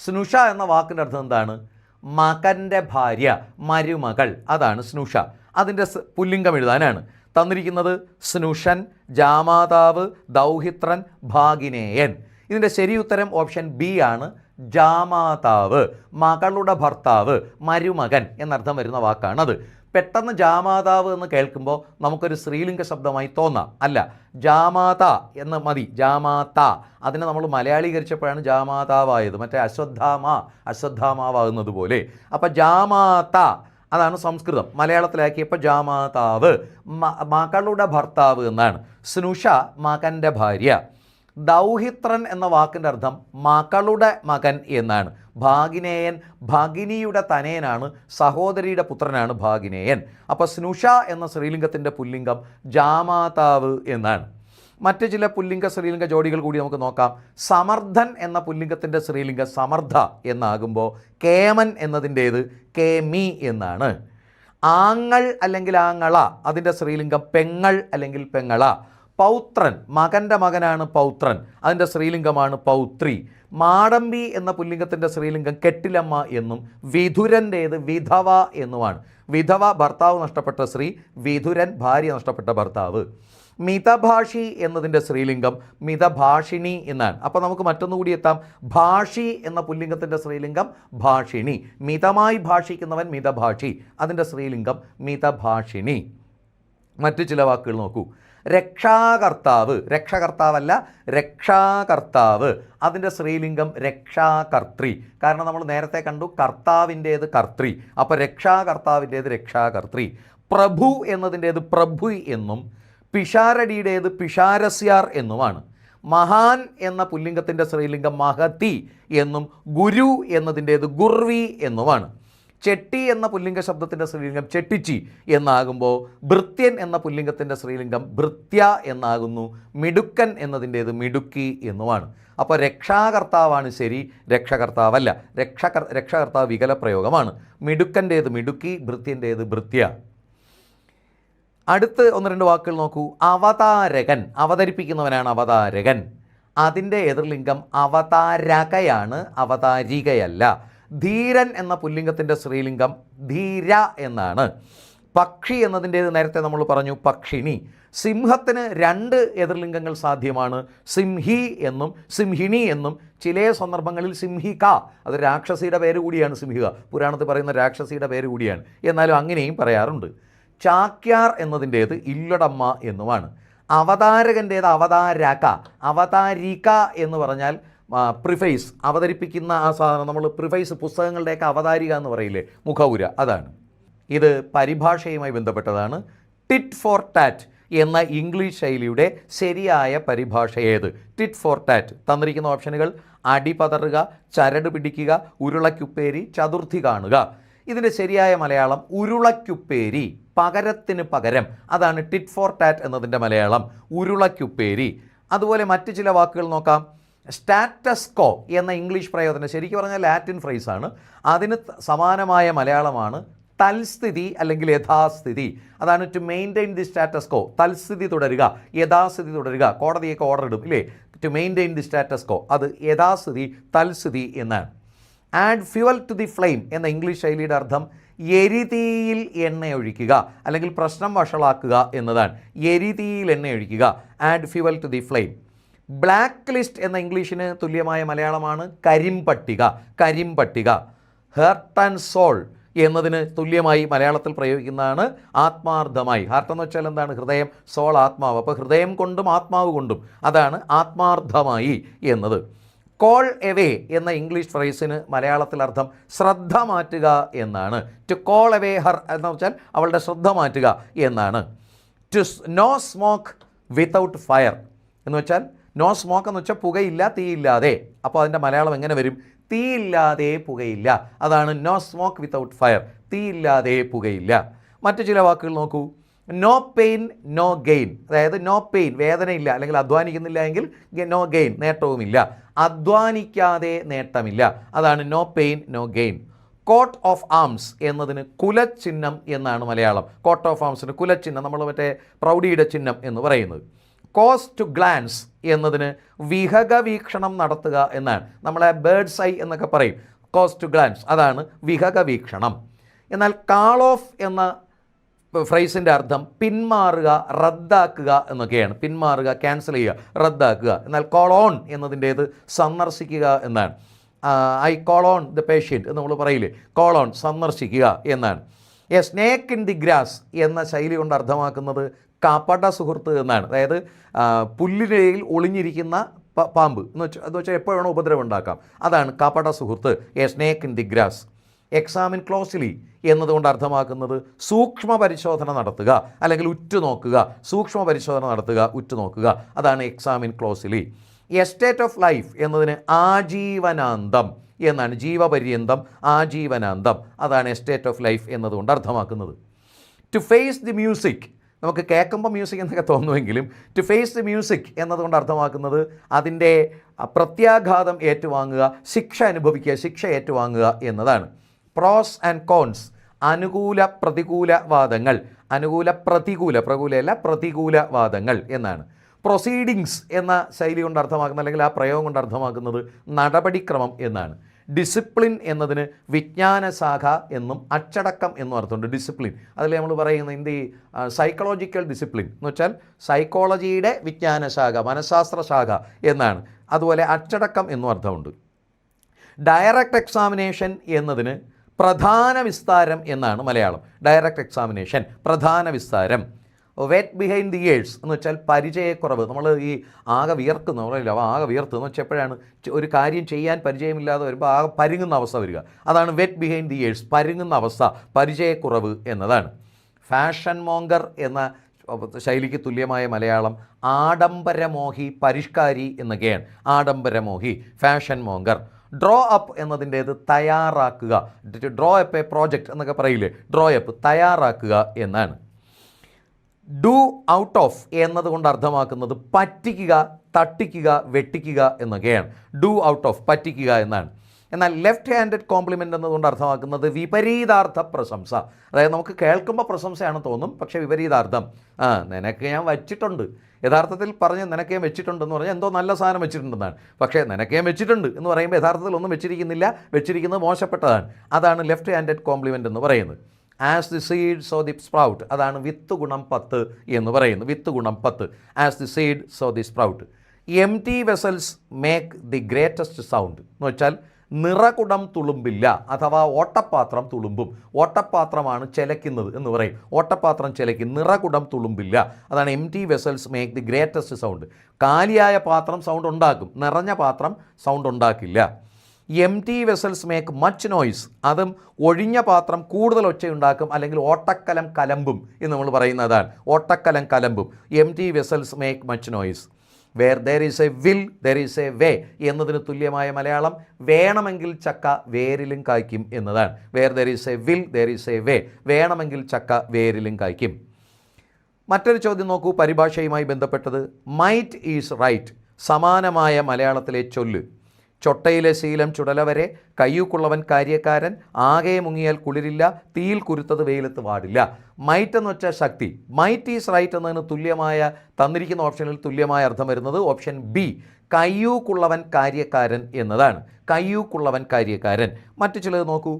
സ്നുഷ എന്ന വാക്കിൻ്റെ അർത്ഥം എന്താണ്? മകൻ്റെ ഭാര്യ, മരുമകൾ, അതാണ് സ്നുഷ. അതിൻ്റെ പുല്ലിംഗം എഴുതാനാണ് തന്നിരിക്കുന്നത്. സ്നുഷൻ, ജാമാതാവ്, ദൗഹിത്രൻ, ഭാഗിനേയൻ. ഇതിൻ്റെ ശരി ഉത്തരം ഓപ്ഷൻ ബി ആണ്, ജാമാതാവ്. മകളുടെ ഭർത്താവ്, മരുമകൻ എന്നർത്ഥം വരുന്ന വാക്കാണത്. പെട്ടെന്ന് ജാമാതാവ് എന്ന് കേൾക്കുമ്പോൾ നമുക്കൊരു സ്ത്രീലിംഗ ശബ്ദമായി തോന്നാം. അല്ല, ജാമാത എന്ന് മതി. ജാമാത അതിനെ നമ്മൾ മലയാളീകരിച്ചപ്പോഴാണ് ജാമാതാവായത്, മറ്റേ അശ്വത്ഥാമാവാകുന്നത് പോലെ. അപ്പം ജാമാത അതാണ് സംസ്കൃതം, മലയാളത്തിലാക്കിയപ്പോൾ ജാമാതാവ്, മകളുടെ ഭർത്താവ് എന്നാണ്. സ്നുഷ മകൻ്റെ ഭാര്യ. ദൗഹിത്രൻ എന്ന വാക്കിൻ്റെ അർത്ഥം മകളുടെ മകൻ എന്നാണ്. ഭാഗിനേയൻ ഭഗിനിയുടെ തനയനാണ്, സഹോദരിയുടെ പുത്രനാണ് ഭാഗിനേയൻ. അപ്പോൾ സ്നുഷ എന്ന സ്ത്രീലിംഗത്തിൻ്റെ പുല്ലിംഗം ജാമാതാവ് എന്നാണ്. മറ്റ് ചില പുല്ലിംഗ സ്ത്രീലിംഗ ജോഡികൾ കൂടി നമുക്ക് നോക്കാം. സമർത്ഥൻ എന്ന പുല്ലിംഗത്തിൻ്റെ സ്ത്രീലിംഗം സമർത്ഥ എന്നാകുമ്പോൾ കേമൻ എന്നതിൻ്റേത് കേമി എന്നാണ്. ആങ്ങൾ അല്ലെങ്കിൽ ആങ്ങള അതിൻ്റെ സ്ത്രീലിംഗം പെങ്ങൾ അല്ലെങ്കിൽ പെങ്ങള. പൗത്രൻ മകൻ്റെ മകനാണ് പൗത്രൻ, അതിൻ്റെ സ്ത്രീലിംഗമാണ് പൗത്രി. മാടമ്പി എന്ന പുല്ലിംഗത്തിൻ്റെ സ്ത്രീലിംഗം കെട്ടിലമ്മ എന്നും വിധുരൻ്റേത് വിധവ എന്നുമാണ്. വിധവ ഭർത്താവ് നഷ്ടപ്പെട്ട സ്ത്രീ, വിധുരൻ ഭാര്യ നഷ്ടപ്പെട്ട ഭർത്താവ്. മിതഭാഷി എന്നതിൻ്റെ സ്ത്രീലിംഗം മിതഭാഷിണി എന്നാണ്. അപ്പോൾ നമുക്ക് മറ്റൊന്നുകൂടി എത്താം. ഭാഷി എന്ന പുല്ലിംഗത്തിൻ്റെ സ്ത്രീലിംഗം ഭാഷിണി. മിതമായി ഭാഷിക്കുന്നവൻ മിതഭാഷി, അതിൻ്റെ സ്ത്രീലിംഗം മിതഭാഷിണി. മറ്റു ചില വാക്കുകൾ നോക്കൂ. രക്ഷാകർത്താവ്, രക്ഷകർത്താവല്ല രക്ഷാകർത്താവ്, അതിൻ്റെ സ്ത്രീലിംഗം രക്ഷാകർത്തൃ. കാരണം നമ്മൾ നേരത്തെ കണ്ടു കർത്താവിൻ്റേത് കർത്തൃ, അപ്പോൾ രക്ഷാകർത്താവിൻ്റേത് രക്ഷാകർത്തൃ. പ്രഭു എന്നതിൻ്റേത് പ്രഭു എന്നും പിഷാരടിയുടേത് പിഷാരസ്യാർ എന്നുമാണ്. മഹാൻ എന്ന പുല്ലിംഗത്തിൻ്റെ സ്ത്രീലിംഗം മഹതി എന്നും ഗുരു എന്നതിൻ്റേത് ഗുർവി എന്നുമാണ്. ചെട്ടി എന്ന പുല്ലിംഗ ശബ്ദത്തിൻ്റെ സ്ത്രീലിംഗം ചെട്ടിച്ചി എന്നാകുമ്പോൾ ഭൃത്യൻ എന്ന പുല്ലിംഗത്തിൻ്റെ സ്ത്രീലിംഗം ഭൃത്യ എന്നാകുന്നു. മിടുക്കൻ എന്നതിൻ്റേത് മിടുക്കി എന്നുമാണ്. അപ്പോൾ രക്ഷാകർത്താവാണ് ശരി, രക്ഷകർത്താവല്ല. രക്ഷകർത്താവ് വികലപ്രയോഗമാണ്. മിടുക്കൻ്റേത് മിടുക്കി, ഭൃത്യൻ്റേത് ഭൃത്യ. അടുത്ത് ഒന്ന് രണ്ട് വാക്കുകൾ നോക്കൂ. അവതാരകൻ, അവതരിപ്പിക്കുന്നവനാണ് അവതാരകൻ. അതിൻ്റെ എതിർലിംഗം അവതാരകയാണ്, അവതാരികയല്ല. ധീരൻ എന്ന പുല്ലിംഗത്തിൻ്റെ സ്ത്രീലിംഗം ധീര എന്നാണ്. പക്ഷി എന്നതിൻ്റേത് നേരത്തെ നമ്മൾ പറഞ്ഞു പക്ഷിണി. സിംഹത്തിന് രണ്ട് എതിർലിംഗങ്ങൾ സാധ്യമാണ്, സിംഹി എന്നും സിംഹിണി എന്നും. ചില സന്ദർഭങ്ങളിൽ സിംഹിക, അത് രാക്ഷസിയുടെ പേര് കൂടിയാണ്. സിംഹിക പുരാണത്തിൽ പറയുന്ന രാക്ഷസിയുടെ പേര് കൂടിയാണ്, എന്നാലും അങ്ങനെയും പറയാറുണ്ട്. ചാക്യാർ എന്നതിൻ്റേത് ഇല്ലടമ്മ എന്നുമാണ്. അവതാരകൻ്റേത് അവതാരക, അവതാരിക എന്ന് പറഞ്ഞാൽ പ്രിഫൈസ്, അവതരിപ്പിക്കുന്ന ആ സാധനം. നമ്മൾ പ്രിഫൈസ് പുസ്തകങ്ങളുടെയൊക്കെ അവതാരിക എന്ന് പറയില്ലേ, മുഖവുര, അതാണ്. ഇത് പരിഭാഷയുമായി ബന്ധപ്പെട്ടതാണ്. ടിറ്റ് ഫോർ ടാറ്റ് എന്ന ഇംഗ്ലീഷ് ശൈലിയുടെ ശരിയായ പരിഭാഷ ഏത്? Tit four tat. തന്നിരിക്കുന്ന ഓപ്ഷനുകൾ: അടിപതറുക, ചരട് പിടിക്കുക, ഉരുളക്കുപ്പേരി, ചതുർത്ഥി കാണുക. ഇതിൻ്റെ ശരിയായ മലയാളം ഉരുളക്കുപ്പേരി, പകരത്തിന് പകരം. അതാണ് ടിറ്റ് ഫോർ ടാറ്റ് എന്നതിൻ്റെ മലയാളം, ഉരുളക്കുപ്പേരി. അതുപോലെ മറ്റ് ചില വാക്കുകൾ നോക്കാം. സ്റ്റാറ്റസ് കോ എന്ന ഇംഗ്ലീഷ് പ്രയോഗത്തിന് ശരിക്കും പറഞ്ഞാൽ ലാറ്റിൻ ഫ്രേസാണ്. അതിന് സമാനമായ മലയാളമാണ് തൽസ്ഥിതി അല്ലെങ്കിൽ യഥാസ്ഥിതി. അതാണ് to maintain the status quo. തൽസ്ഥിതി തുടരുക, യഥാസ്ഥിതി തുടരുക. കോടതിയൊക്കെ ഓർഡർ ഇടും ഇല്ലേ, to maintain the status quo. അത് യഥാസ്ഥിതി, തൽസ്ഥിതി എന്നാണ്. Add fuel to the flame എന്ന ഇംഗ്ലീഷ് ശൈലിയുടെ അർത്ഥം എരിതീയിൽ എണ്ണയൊഴിക്കുക അല്ലെങ്കിൽ പ്രശ്നം വഷളാക്കുക എന്നതാണ്. എരിതീയിൽ എണ്ണയൊഴിക്കുക, add fuel to the flame. Blacklist എന്ന ഇംഗ്ലീഷിന് തുല്യമായ മലയാളമാണ് കരിമ്പട്ടിക, കരിമ്പട്ടിക. ഹെർട്ട് ആൻഡ് സോൾ എന്നതിന് തുല്യമായി മലയാളത്തിൽ പ്രയോഗിക്കുന്നതാണ് ആത്മാർത്ഥമായി. ഹാർട്ട് എന്ന് വെച്ചാൽ എന്താണ്? ഹൃദയം, സോൾ ആത്മാവ്. അപ്പോൾ ഹൃദയം കൊണ്ടും ആത്മാവ് കൊണ്ടും, അതാണ് ആത്മാർത്ഥമായി എന്നത്. കോൾ എവേ എന്ന ഇംഗ്ലീഷ് ഫ്രേസിന് മലയാളത്തിൽ അർത്ഥം ശ്രദ്ധ മാറ്റുക എന്നാണ്. ടു കോൾ എവേ ഹർ എന്ന് വെച്ചാൽ അവളുടെ ശ്രദ്ധ മാറ്റുക എന്നാണ്. To no smoke without fire എന്ന് വെച്ചാൽ, നോ സ്മോക്ക് എന്ന് വെച്ചാൽ പുകയില്ല, തീയില്ലാതെ. അപ്പോൾ അതിൻ്റെ മലയാളം എങ്ങനെ വരും? തീയില്ലാതെ പുകയില്ല. അതാണ് നോ സ്മോക്ക് വിത്തൗട്ട് ഫയർ, തീയില്ലാതെ പുകയില്ല. മറ്റു ചില വാക്കുകൾ നോക്കൂ. നോ പെയിൻ നോ ഗെയിൻ, അതായത് നോ പെയിൻ വേദനയില്ല അല്ലെങ്കിൽ അധ്വാനിക്കുന്നില്ല എങ്കിൽ നോ ഗെയിൻ നേട്ടവുമില്ല. അധ്വാനിക്കാതെ നേട്ടമില്ല, അതാണ് no pain no gain. Coat of arms എന്നതിന് കുലച്ചിഹ്നം എന്നാണ് മലയാളം. കോട്ട് ഓഫ് ആംസിന് കുലച്ചിഹ്നം, നമ്മൾ മറ്റേ പ്രൗഢിയുടെ ചിഹ്നം എന്ന് പറയുന്നത്. കോസ് ടു ഗ്ലാൻസ് എന്നതിന് വിഹക വീക്ഷണം നടത്തുക എന്നാണ്. നമ്മളെ ബേർഡ്സ് ഐ എന്നൊക്കെ പറയും. കോസ് ടു ഗ്ലാൻസ്, അതാണ് വിഹക വീക്ഷണം. എന്നാൽ കാൾ ഓഫ് എന്ന ഫ്രേസിൻ്റെ അർത്ഥം പിന്മാറുക, റദ്ദാക്കുക എന്നൊക്കെയാണ്. പിന്മാറുക, ക്യാൻസൽ ചെയ്യുക, റദ്ദാക്കുക. എന്നാൽ കോൾ ഓൺ എന്നതിൻ്റേത് സന്ദർശിക്കുക എന്നാണ്. I call on the patient എന്ന് നമ്മൾ പറയില്ലേ, കോൾ ഓൺ സന്ദർശിക്കുക എന്നാണ്. A snake in the grass എന്ന ശൈലി കൊണ്ട് അർത്ഥമാക്കുന്നത് കപട സുഹൃത്ത് എന്നാണ്. അതായത് പുല്ലിനയിൽ ഒളിഞ്ഞിരിക്കുന്ന പാമ്പ് എന്ന് വെച്ചാൽ എപ്പോഴാണോ ഉപദ്രവം ഉണ്ടാക്കാം, അതാണ് കപട സുഹൃത്ത്. A snake in the grass. Examine closely എന്നതുകൊണ്ട് അർത്ഥമാക്കുന്നത് സൂക്ഷ്മ പരിശോധന നടത്തുക അല്ലെങ്കിൽ ഉറ്റുനോക്കുക. സൂക്ഷ്മ പരിശോധന നടത്തുക, ഉറ്റുനോക്കുക, അതാണ് examine closely. Estate of life എന്നതിന് ആജീവനാന്തം എന്നാണ്. ജീവപര്യന്തം, ആജീവനാന്തം, അതാണ് എസ്റ്റേറ്റ് ഓഫ് ലൈഫ് എന്നതുകൊണ്ട് അർത്ഥമാക്കുന്നത്. ടു ഫേസ് ദി മ്യൂസിക്, നമുക്ക് കേൾക്കുമ്പോൾ മ്യൂസിക് എന്നൊക്കെ തോന്നുമെങ്കിലും ടു ഫേസ് ദി മ്യൂസിക് എന്നതുകൊണ്ട് അർത്ഥമാക്കുന്നത് അതിൻ്റെ പ്രത്യാഘാതം ഏറ്റുവാങ്ങുക, ശിക്ഷ അനുഭവിക്കുക, ശിക്ഷ ഏറ്റുവാങ്ങുക എന്നതാണ്. പ്രോസ് ആൻഡ് കോൺസ്, അനുകൂല പ്രതികൂല വാദങ്ങൾ, അനുകൂല പ്രതികൂല, പ്രകൂലയല്ല പ്രതികൂല വാദങ്ങൾ എന്നാണ്. പ്രൊസീഡിങ്സ് എന്ന ശൈലി കൊണ്ട് അർത്ഥമാക്കുന്നത് അല്ലെങ്കിൽ ആ പ്രയോഗം കൊണ്ട് അർത്ഥമാക്കുന്നത് നടപടിക്രമം എന്നാണ്. ഡിസിപ്ലിൻ എന്നതിന് വിജ്ഞാന ശാഖ എന്നും അച്ചടക്കം എന്നും അർത്ഥമുണ്ട്. ഡിസിപ്ലിൻ അതിൽ നമ്മൾ പറയുന്ന ഇന്ത്യ സൈക്കോളജിക്കൽ ഡിസിപ്ലിൻ എന്ന് വെച്ചാൽ സൈക്കോളജിയുടെ വിജ്ഞാന ശാഖ, മനഃശാസ്ത്ര ശാഖ എന്നാണ്. അതുപോലെ അച്ചടക്കം എന്നും അർത്ഥമുണ്ട്. ഡയറക്റ്റ് എക്സാമിനേഷൻ എന്നതിന് പ്രധാന വിസ്താരം എന്നാണ് മലയാളം. ഡയറക്റ്റ് എക്സാമിനേഷൻ പ്രധാന വിസ്താരം. വെറ്റ് ബിഹൈൻഡ് ദി ഇയേഴ്സ് എന്ന് വെച്ചാൽ പരിചയക്കുറവ്. നമ്മൾ ഈ ആകെ വിയർക്കുന്നു, നമ്മളില്ല ആകെ വിയർത്ത് എന്ന് വെച്ചാൽ എപ്പോഴാണ് ഒരു കാര്യം ചെയ്യാൻ പരിചയമില്ലാതെ വരുമ്പോൾ ആകെ പരുങ്ങുന്ന അവസ്ഥ വരിക. അതാണ് വെറ്റ് ബിഹൈൻഡ് ദി ഇയേഴ്സ്, പരുങ്ങുന്ന അവസ്ഥ, പരിചയക്കുറവ് എന്നതാണ്. ഫാഷൻ മോങ്കർ എന്ന ശൈലിക്ക് തുല്യമായ മലയാളം ആഡംബരമോഹി, പരിഷ്കാരി എന്നൊക്കെയാണ്. ആഡംബരമോഹി, ഫാഷൻ മോങ്കർ. ഡ്രോ അപ്പ് എന്നതിൻ്റേത് തയ്യാറാക്കുക. ഡ്രോ അപ്പ് എ പ്രോജക്റ്റ് എന്നൊക്കെ പറയില്ലേ, ഡ്രോ അപ്പ് തയ്യാറാക്കുക എന്നാണ്. ഡു ഔട്ട് ഓഫ് എന്നതുകൊണ്ട് അർത്ഥമാക്കുന്നത് പറ്റിക്കുക, തട്ടിക്കുക, വെട്ടിക്കുക എന്നൊക്കെയാണ്. ഡു ഔട്ട് ഓഫ് പറ്റിക്കുക എന്നാണ്. എന്നാൽ ലെഫ്റ്റ് ഹാൻഡഡ് കോംപ്ലിമെൻ്റ് എന്നതുകൊണ്ട് അർത്ഥമാക്കുന്നത് വിപരീതാർത്ഥ പ്രശംസ. അതായത് നമുക്ക് കേൾക്കുമ്പോൾ പ്രശംസയാണ് തോന്നും, പക്ഷേ വിപരീതാർത്ഥം. നിനക്ക് ഞാൻ വച്ചിട്ടുണ്ട്, യഥാർത്ഥത്തിൽ പറഞ്ഞ് നിനക്ക് ഞാൻ വെച്ചിട്ടുണ്ടെന്ന് പറഞ്ഞാൽ എന്തോ നല്ല സാധനം വെച്ചിട്ടുണ്ടെന്നാണ്. പക്ഷേ നിനക്ക് ഞാൻ വെച്ചിട്ടുണ്ട് എന്ന് പറയുമ്പോൾ യഥാർത്ഥത്തിൽ ഒന്നും വെച്ചിരിക്കുന്നില്ല, വെച്ചിരിക്കുന്നത് മോശപ്പെട്ടതാണ്. അതാണ് ലെഫ്റ്റ് ഹാൻഡഡ് കോംപ്ലിമെൻ്റ് എന്ന് പറയുന്നത്. As the seed so the sprout, അതാണ് വിത്ത് ഗുണം 10 എന്ന് പറയുന്നത്. വിത്ത് ഗുണം 10, as the seed so the sprout. Empty vessels make the greatest sound എന്ന് വെച്ചാൽ നിറകുടം തുളുമ്പില്ല, അഥവാ ഓട്ടപ്പാത്രം തുളുമ്പും. ഓട്ടപ്പാത്രമാണ് ചിലയ്ക്കുന്നത് എന്ന് പറയും. ഓട്ടപ്പാത്രം ചിലയ്ക്കും, നിറകുടം തുളുമ്പില്ല. അതാണ് empty vessels make the greatest sound. കാലിയായ പാത്രം സൗണ്ട് ഉണ്ടാക്കും, നിറഞ്ഞ പാത്രം സൗണ്ട് ഉണ്ടാക്കില്ല. Empty vessels make much noise, അതും ഒഴിഞ്ഞ പാത്രം കൂടുതൽ ഒച്ചയുണ്ടാക്കും, അല്ലെങ്കിൽ ഓട്ടക്കലം കലമ്പും എന്ന് നമ്മൾ പറയുന്നതാണ്. ഓട്ടക്കലം കലമ്പും. Empty vessels make much noise. Where there is a will there is a way എന്നതിന് തുല്യമായ മലയാളം വേണമെങ്കിൽ ചക്ക വേരിലും കായ്ക്കും എന്നതാണ്. Where there is a will there is a way, വേണമെങ്കിൽ ചക്ക വേരിലും കായ്ക്കും. മറ്റൊരു ചോദ്യം നോക്കൂ, പരിഭാഷയുമായി ബന്ധപ്പെട്ടത്. മൈറ്റ് ഈസ് റൈറ്റ്, സമാനമായ മലയാളത്തിലെ ചൊല്ല്. ചൊട്ടയിലെ ശീലം ചുടല വരെ, കയ്യൂക്കുള്ളവൻ കാര്യക്കാരൻ, ആകെ മുങ്ങിയാൽ കുളിരില്ല, തീയിൽ കുരുത്തത് വെയിലത്ത് വാടില്ല. മൈറ്റ് എന്ന് വെച്ചാൽ ശക്തി. മൈറ്റ് ഈസ് റൈറ്റ് എന്നതിന് തുല്യമായ തന്നിരിക്കുന്ന ഓപ്ഷനിൽ തുല്യമായ അർത്ഥം വരുന്നത് ഓപ്ഷൻ ബി, കയ്യൂക്കുള്ളവൻ കാര്യക്കാരൻ എന്നതാണ്. കയ്യൂക്കുള്ളവൻ കാര്യക്കാരൻ. മറ്റു ചിലത് നോക്കൂ.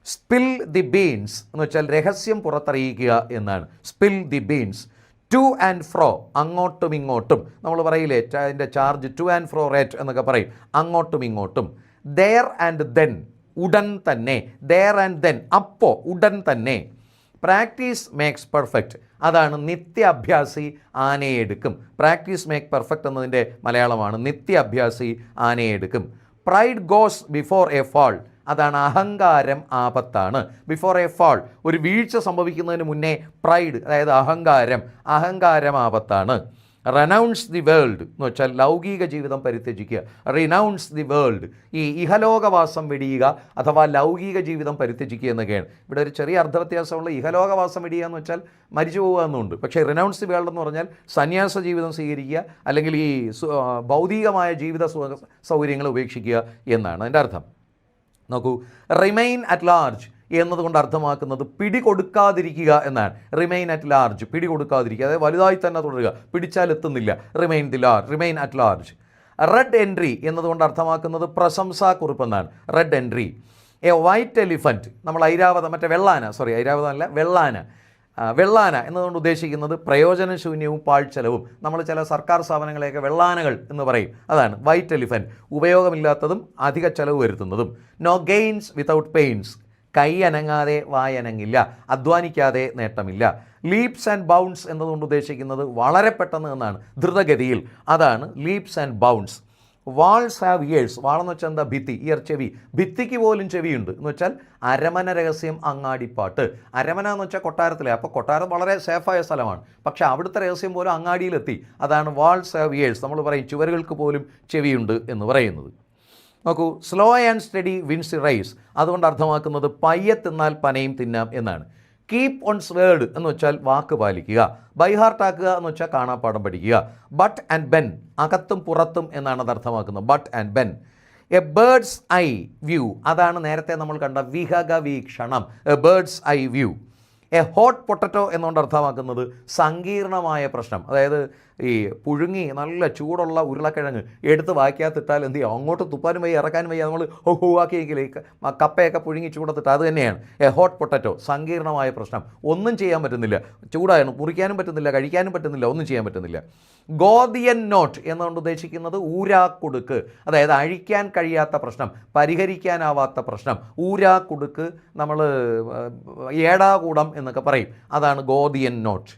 സ്പിൽ ദി ബീൻസ് എന്ന് വെച്ചാൽ രഹസ്യം പുറത്തറിയിക്കുക എന്നാണ്. Spill the beans. Two and fro, അങ്ങോട്ടും ഇങ്ങോട്ടും. നമ്മൾ പറയില്ലേ അതിൻ്റെ charge two and fro rate എന്നൊക്കെ പറയും. അങ്ങോട്ടും ഇങ്ങോട്ടും. ദെയർ ആൻഡ് ദെൻ, ഉടൻ തന്നെ. ദെയർ ആൻഡ് ദെൻ, അപ്പോൾ, ഉടൻ തന്നെ. പ്രാക്ടീസ് മേക്സ് പെർഫെക്റ്റ്, അതാണ് നിത്യാഭ്യാസി ആനയെടുക്കും. പ്രാക്ടീസ് മേക്ക് പെർഫെക്റ്റ് എന്നതിൻ്റെ മലയാളമാണ് നിത്യാഭ്യാസി ആനയെടുക്കും. Pride goes before a fall, അതാണ് അഹങ്കാരം ആപത്താണ്. ബിഫോർ എ ഫാൾ, ഒരു വീഴ്ച സംഭവിക്കുന്നതിന് മുന്നേ പ്രൈഡ്, അതായത് അഹങ്കാരം ആപത്താണ്. റെനൗൺസ് ദി വേൾഡ് എന്ന് വെച്ചാൽ ലൗകിക ജീവിതം പരിത്യജിക്കുക. റിനൗൺസ് ദി വേൾഡ്, ഈ ഇഹലോകവാസം വെടിയുക അഥവാ ലൗകിക ജീവിതം പരിത്യജിക്കുക എന്നൊക്കെയാണ്. ഇവിടെ ഒരു ചെറിയ അർത്ഥവ്യത്യാസമുള്ള ഇഹലോകവാസം വെടിയുക എന്ന് വെച്ചാൽ മരിച്ചു പോകുക എന്നുണ്ട്. പക്ഷേ റിനൗൺസ് ദി വേൾഡ് എന്ന് പറഞ്ഞാൽ സന്യാസ ജീവിതം സ്വീകരിക്കുക, അല്ലെങ്കിൽ ഈ ഭൗതികമായ ജീവിത സൗകര്യങ്ങൾ ഉപേക്ഷിക്കുക എന്നാണ് അതിൻ്റെ അർത്ഥം. നോക്കൂ, റിമെയിൻ അറ്റ് ലാർജ് എന്നതുകൊണ്ട് അർത്ഥമാക്കുന്നത് പിടികൊടുക്കാതിരിക്കുക എന്നാണ്. റിമെയിൻ അറ്റ് ലാർജ്, പിടികൊടുക്കാതിരിക്കുക, അതായത് വലുതായി തന്നെ തുടരുക, പിടിച്ചാൽ എത്തുന്നില്ല. Remain at large. Red entry എന്നതുകൊണ്ട് അർത്ഥമാക്കുന്നത് പ്രശംസാക്കുറിപ്പ് എന്നാണ്. Red entry. A white elephant, നമ്മൾ വെള്ളാന എന്നതുകൊണ്ട് ഉദ്ദേശിക്കുന്നത് പ്രയോജനശൂന്യവും പാഴ്ചെലവും. നമ്മൾ ചില സർക്കാർ സ്ഥാപനങ്ങളെയൊക്കെ വെള്ളാനകൾ എന്ന് പറയും. അതാണ് വൈറ്റ് എലിഫൻറ്റ്, ഉപയോഗമില്ലാത്തതും അധിക ചെലവ് വരുത്തുന്നതും. നോ ഗെയിൻസ് വിത്തൗട്ട് പെയിൻസ്, കൈ അനങ്ങാതെ വായനങ്ങില്ല, അധ്വാനിക്കാതെ നേട്ടമില്ല. ലീപ്സ് ആൻഡ് ബൗൺസ് എന്നതുകൊണ്ട് ഉദ്ദേശിക്കുന്നത് വളരെ പെട്ടെന്ന് എന്നാണ്, ധൃതഗതിയിൽ. അതാണ് leaps and bounds. Walls have ears, വാളെന്ന് വെച്ചാൽ എന്താ, ഭിത്തി, ഇയർ ചെവി. ഭിത്തിക്ക് പോലും ചെവിയുണ്ട് എന്ന് വെച്ചാൽ അരമന രഹസ്യം അങ്ങാടിപ്പാട്ട്. അരമന എന്ന് വെച്ചാൽ കൊട്ടാരത്തിലെ, അപ്പോൾ കൊട്ടാരം വളരെ സേഫായ സ്ഥലമാണ്, പക്ഷേ അവിടുത്തെ രഹസ്യം പോലും അങ്ങാടിയിലെത്തി. അതാണ് വാൾസ് ഹാവ് ഇയേഴ്സ്. നമ്മൾ പറയും ചുവരുകൾക്ക് പോലും ചെവിയുണ്ട് എന്ന് പറയുന്നത്. നോക്കൂ, slow and steady wins race, അതുകൊണ്ട് അർത്ഥമാക്കുന്നത് പയ്യെ തിന്നാൽ പനയും തിന്നാം എന്നാണ്. കീപ്പ് ഓൺസ് വേർഡ് എന്ന് വെച്ചാൽ വാക്ക് പാലിക്കുക. ബൈഹാർട്ടാക്കുക എന്ന് വെച്ചാൽ കാണാപ്പാഠം പഠിക്കുക. ബട്ട് ആൻഡ് ബെൻ, അകത്തും പുറത്തും എന്നാണ് അത് അർത്ഥമാക്കുന്നത്. But and Ben. A birds eye view, അതാണ് നേരത്തെ നമ്മൾ കണ്ട വിഹഗ വീക്ഷണം. A birds eye view. A hot potato എന്നുകൊണ്ട് അർത്ഥമാക്കുന്നത് സങ്കീർണമായ പ്രശ്നം. അതായത് ഈ പുഴുങ്ങി നല്ല ചൂടുള്ള ഉരുളക്കിഴങ്ങ് എടുത്ത് വായിക്കാത്തിട്ടാൽ എന്ത് ചെയ്യും, അങ്ങോട്ട് തുപ്പാനും വയ്യ ഇറക്കാനും വയ്യ, നമ്മൾ ആക്കിയെങ്കിൽ കപ്പയൊക്കെ പുഴുങ്ങി ചൂടത്തിട്ട് അത് തന്നെയാണ് എ ഹോട്ട് പൊട്ടറ്റോ, സങ്കീർണമായ പ്രശ്നം. ഒന്നും ചെയ്യാൻ പറ്റുന്നില്ല, ചൂടായാണ്, മുറിക്കാനും പറ്റുന്നില്ല, കഴിക്കാനും പറ്റുന്നില്ല, ഒന്നും ചെയ്യാൻ പറ്റുന്നില്ല. ഗോദിയൻ നോട്ട് എന്നുകൊണ്ട് ഉദ്ദേശിക്കുന്നത് ഊരാക്കുടുക്ക്, അതായത് അഴിക്കാൻ കഴിയാത്ത പ്രശ്നം, പരിഹരിക്കാനാവാത്ത പ്രശ്നം. ഊരാക്കുടുക്ക് നമ്മൾ ഏടാകൂടം എന്നൊക്കെ പറയും, അതാണ് ഗോദിയൻ നോട്ട്.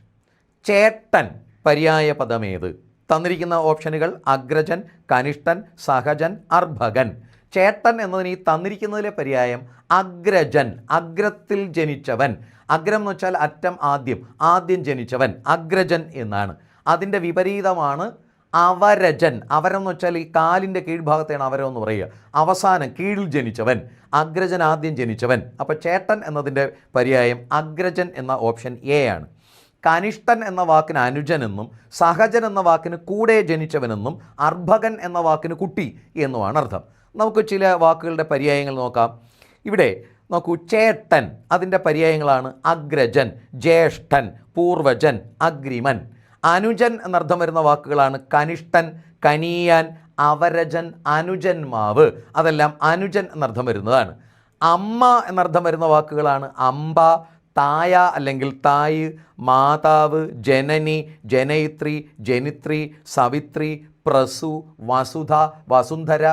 ചേട്ടൻ പര്യായ പദമേത്? തന്നിരിക്കുന്ന ഓപ്ഷനുകൾ അഗ്രജൻ, കനിഷ്ഠൻ, സഹജൻ, അർഭകൻ. ചേട്ടൻ എന്നതിന് ഈ തന്നിരിക്കുന്നതിലെ പര്യായം അഗ്രജൻ, അഗ്രത്തിൽ ജനിച്ചവൻ. അഗ്രം എന്ന് വെച്ചാൽ അറ്റം, ആദ്യം ജനിച്ചവൻ, അഗ്രജൻ എന്നാണ്. അതിൻ്റെ വിപരീതമാണ് അവരജൻ. അവരെന്ന് വെച്ചാൽ ഈ കാലിൻ്റെ കീഴ്ഭാഗത്തെയാണ് അവരം എന്ന് പറയുക, അവസാനം കീഴിൽ ജനിച്ചവൻ. അഗ്രജൻ ആദ്യം ജനിച്ചവൻ. അപ്പോൾ ചേട്ടൻ എന്നതിൻ്റെ പര്യായം അഗ്രജൻ എന്ന ഓപ്ഷൻ എ ആണ്. കനിഷ്ഠൻ എന്ന വാക്കിന് അനുജൻ എന്നും സഹജൻ എന്ന വാക്കിന് കൂടെ ജനിച്ചവനെന്നും അർഭകൻ എന്ന വാക്കിന് കുട്ടി എന്നുമാണ് അർത്ഥം. നമുക്ക് ചില വാക്കുകളുടെ പര്യായങ്ങൾ നോക്കാം. ഇവിടെ നോക്കൂ, ചേട്ടൻ അതിൻ്റെ പര്യായങ്ങളാണ് അഗ്രജൻ, ജ്യേഷ്ഠൻ, പൂർവജൻ, അഗ്രിമൻ. അനുജൻ എന്നർത്ഥം വരുന്ന വാക്കുകളാണ് കനിഷ്ഠൻ, കനീയാൻ, അവരജൻ, അനുജന്മാവ്. അതെല്ലാം അനുജൻ എന്നർത്ഥം വരുന്നതാണ്. അമ്മ എന്നർത്ഥം വരുന്ന വാക്കുകളാണ് അമ്പ, തായ അല്ലെങ്കിൽ തായ്, മാതാവ്, ജനനി, ജനയിത്രി, ജനിത്രി, സവിത്രി, പ്രസു, വസുധ, വസുന്ധര.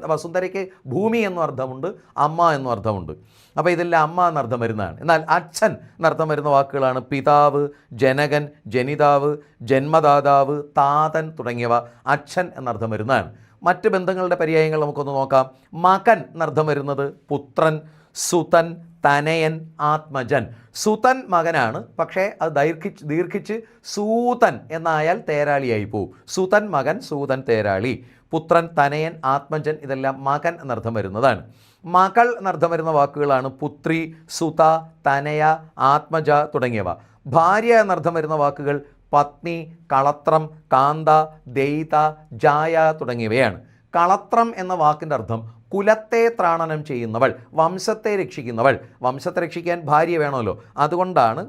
വസുന്ധരയ്ക്ക് ഭൂമി എന്നും അർത്ഥമുണ്ട്, അമ്മ എന്നും അർത്ഥമുണ്ട്. അപ്പോൾ ഇതെല്ലാം അമ്മ എന്നർത്ഥം വരുന്നതാണ്. എന്നാൽ അച്ഛൻ എന്നർത്ഥം വരുന്ന വാക്കുകളാണ് പിതാവ്, ജനകൻ, ജനിതാവ്, ജന്മദാതാവ്, താതൻ തുടങ്ങിയവ അച്ഛൻ എന്നർത്ഥം വരുന്നതാണ്. മറ്റ് ബന്ധങ്ങളുടെ പര്യായങ്ങൾ നമുക്കൊന്ന് നോക്കാം. മകൻ എന്നർത്ഥം വരുന്നത് പുത്രൻ, സുതൻ, തനയൻ, ആത്മജൻ. സുതൻ മകനാണ്, പക്ഷേ അത് ദീർഘിച്ച് സൂതൻ എന്നായാൽ തേരാളിയായി പോവും. സുതൻ മകൻ, സൂതൻ തേരാളി. പുത്രൻ, തനയൻ, ആത്മജൻ ഇതെല്ലാം മകൻ എന്നർത്ഥം വരുന്നതാണ്. മകൾ എന്നർത്ഥം വരുന്ന വാക്കുകളാണ് പുത്രി, സുത, തനയ, ആത്മജ തുടങ്ങിയവ. ഭാര്യ എന്നർത്ഥം വരുന്ന വാക്കുകൾ പത്നി, കളത്രം, കാന്ത, ദൈത, ജായ തുടങ്ങിയവയാണ്. കളത്രം എന്ന വാക്കിൻ്റെ അർത്ഥം കുലത്തെ ത്രാണനം ചെയ്യുന്നവൾ, വംശത്തെ രക്ഷിക്കുന്നവൾ. വംശത്തെ രക്ഷിക്കാൻ ഭാര്യ വേണമല്ലോ, അതുകൊണ്ടാണ്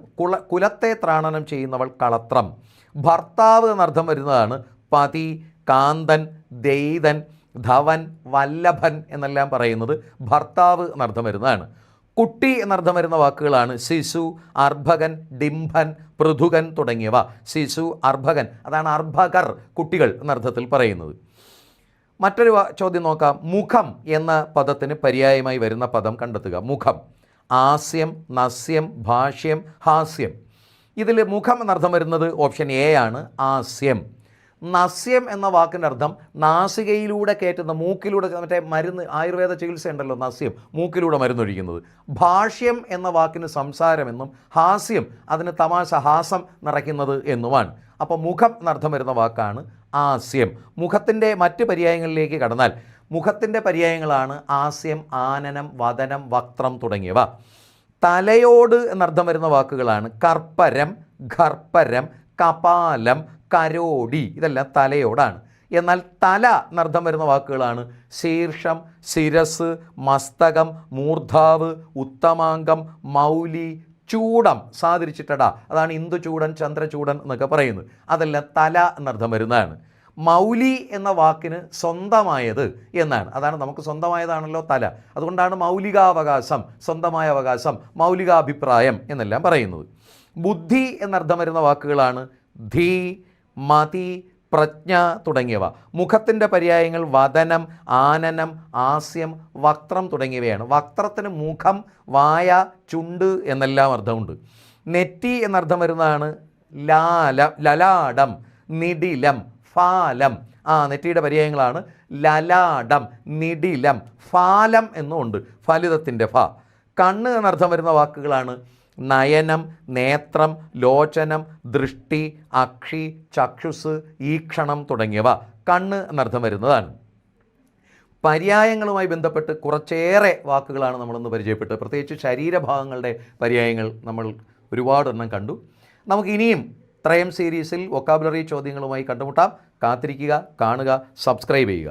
കുലത്തെ ത്രാണനം ചെയ്യുന്നവൾ കളത്രം. ഭർത്താവ് എന്നർത്ഥം വരുന്നതാണ് പതി, കാന്തൻ, ദൈതൻ, ധവൻ, വല്ലഭൻ എന്നെല്ലാം പറയുന്നത് ഭർത്താവ് എന്നർത്ഥം വരുന്നതാണ്. കുട്ടി എന്നർത്ഥം വരുന്ന വാക്കുകളാണ് ശിശു, അർഭകൻ, ഡിംഭൻ, പൃഥുകൻ തുടങ്ങിയവ. ശിശു, അർഭകൻ, അതാണ് അർഭകർ, കുട്ടികൾ എന്നർത്ഥത്തിൽ പറയുന്നത്. മറ്റൊരു ചോദ്യം നോക്കാം. മുഖം എന്ന പദത്തിന് പര്യായമായി വരുന്ന പദം കണ്ടെത്തുക. മുഖം. ആസ്യം, നസ്യം, ഭാഷ്യം, ഹാസ്യം. ഇതിൽ മുഖം എന്നർത്ഥം വരുന്നത് ഓപ്ഷൻ എ ആണ്, ആസ്യം. നസ്യം എന്ന വാക്കിൻ്റെ അർത്ഥം നാസികയിലൂടെ കയറ്റുന്ന, മൂക്കിലൂടെ, മറ്റേ മരുന്ന് ആയുർവേദ ചികിത്സ ഉണ്ടല്ലോ നസ്യം, മൂക്കിലൂടെ മരുന്നൊഴിക്കുന്നത്. ഭാഷ്യം എന്ന വാക്കിന് സംസാരമെന്നും ഹാസ്യം അതിന് തമാശ, ഹാസം നിറയ്ക്കുന്നത് എന്നുമാണ്. അപ്പോൾ മുഖം എന്നർത്ഥം വരുന്ന വാക്കാണ് ആസ്യം. മുഖത്തിൻ്റെ മറ്റ് പര്യായങ്ങളിലേക്ക് കടന്നാൽ മുഖത്തിൻ്റെ പര്യായങ്ങളാണ് ആസ്യം, ആനനം, വദനം, വക്ത്രം തുടങ്ങിയവ. തലയോട് എന്നർത്ഥം വരുന്ന വാക്കുകളാണ് കർപ്പരം, ഘർപ്പരം, കപാലം, കരോടി. ഇതെല്ലാം തലയോടാണ്. എന്നാൽ തല എന്നർത്ഥം വരുന്ന വാക്കുകളാണ് ശീർഷം, ശിരസ്, മസ്തകം, മൂർധാവ്, ഉത്തമാംഗം, മൗലി, ചൂടം, സാധിച്ചിട്ടടാ, അതാണ് ഇന്ദുചൂടൻ, ചന്ദ്രചൂടൻ എന്നൊക്കെ പറയുന്നത്. അതെല്ലാം തല എന്നർത്ഥം വരുന്നതാണ്. മൗലി എന്ന വാക്കിന് സ്വന്തമായത് എന്നാണ്. അതാണ് നമുക്ക് സ്വന്തമായതാണല്ലോ തല, അതുകൊണ്ടാണ് മൗലികാവകാശം, സ്വന്തമായ അവകാശം, മൗലികാഭിപ്രായം എന്നെല്ലാം പറയുന്നത്. ബുദ്ധി എന്നർത്ഥം വരുന്ന വാക്കുകളാണ് ധീ, മതി, പ്രജ്ഞ തുടങ്ങിയവ. മുഖത്തിൻ്റെ പര്യായങ്ങൾ വദനം, ആനനം, ആസ്യം, വക്ത്രം തുടങ്ങിയവയാണ്. വക്ത്രത്തിന് മുഖം, വായ, ചുണ്ട് എന്നെല്ലാം അർത്ഥമുണ്ട്. നെറ്റി എന്നർത്ഥം വരുന്നതാണ് ലലാടം, നിടിലം, ഫാലം. നെറ്റിയുടെ പര്യായങ്ങളാണ് ലലാടം, നിടിലം, ഫാലം എന്നുമുണ്ട്, ഫലിതത്തിൻ്റെ ഫ. കണ്ണ് എന്നർത്ഥം വരുന്ന വാക്കുകളാണ് നയനം, നേത്രം, ലോചനം, ദൃഷ്ടി, അക്ഷി, ചക്ഷുസ്, ഈക്ഷണം തുടങ്ങിയവ കണ്ണ് എന്നർത്ഥം വരുന്നതാണ്. പര്യായങ്ങളുമായി ബന്ധപ്പെട്ട് കുറച്ചേറെ വാക്കുകളാണ് നമ്മളൊന്ന് പരിചയപ്പെട്ടത്. പ്രത്യേകിച്ച് ശരീരഭാഗങ്ങളുടെ പര്യായങ്ങൾ നമ്മൾ ഒരുപാടെണ്ണം കണ്ടു. നമുക്കിനിയും ത്രയം സീരീസിൽ വൊക്കാബുലറി ചോദ്യങ്ങളുമായി കണ്ടുമുട്ടാം. കാത്തിരിക്കുക, കാണുക, സബ്സ്ക്രൈബ് ചെയ്യുക.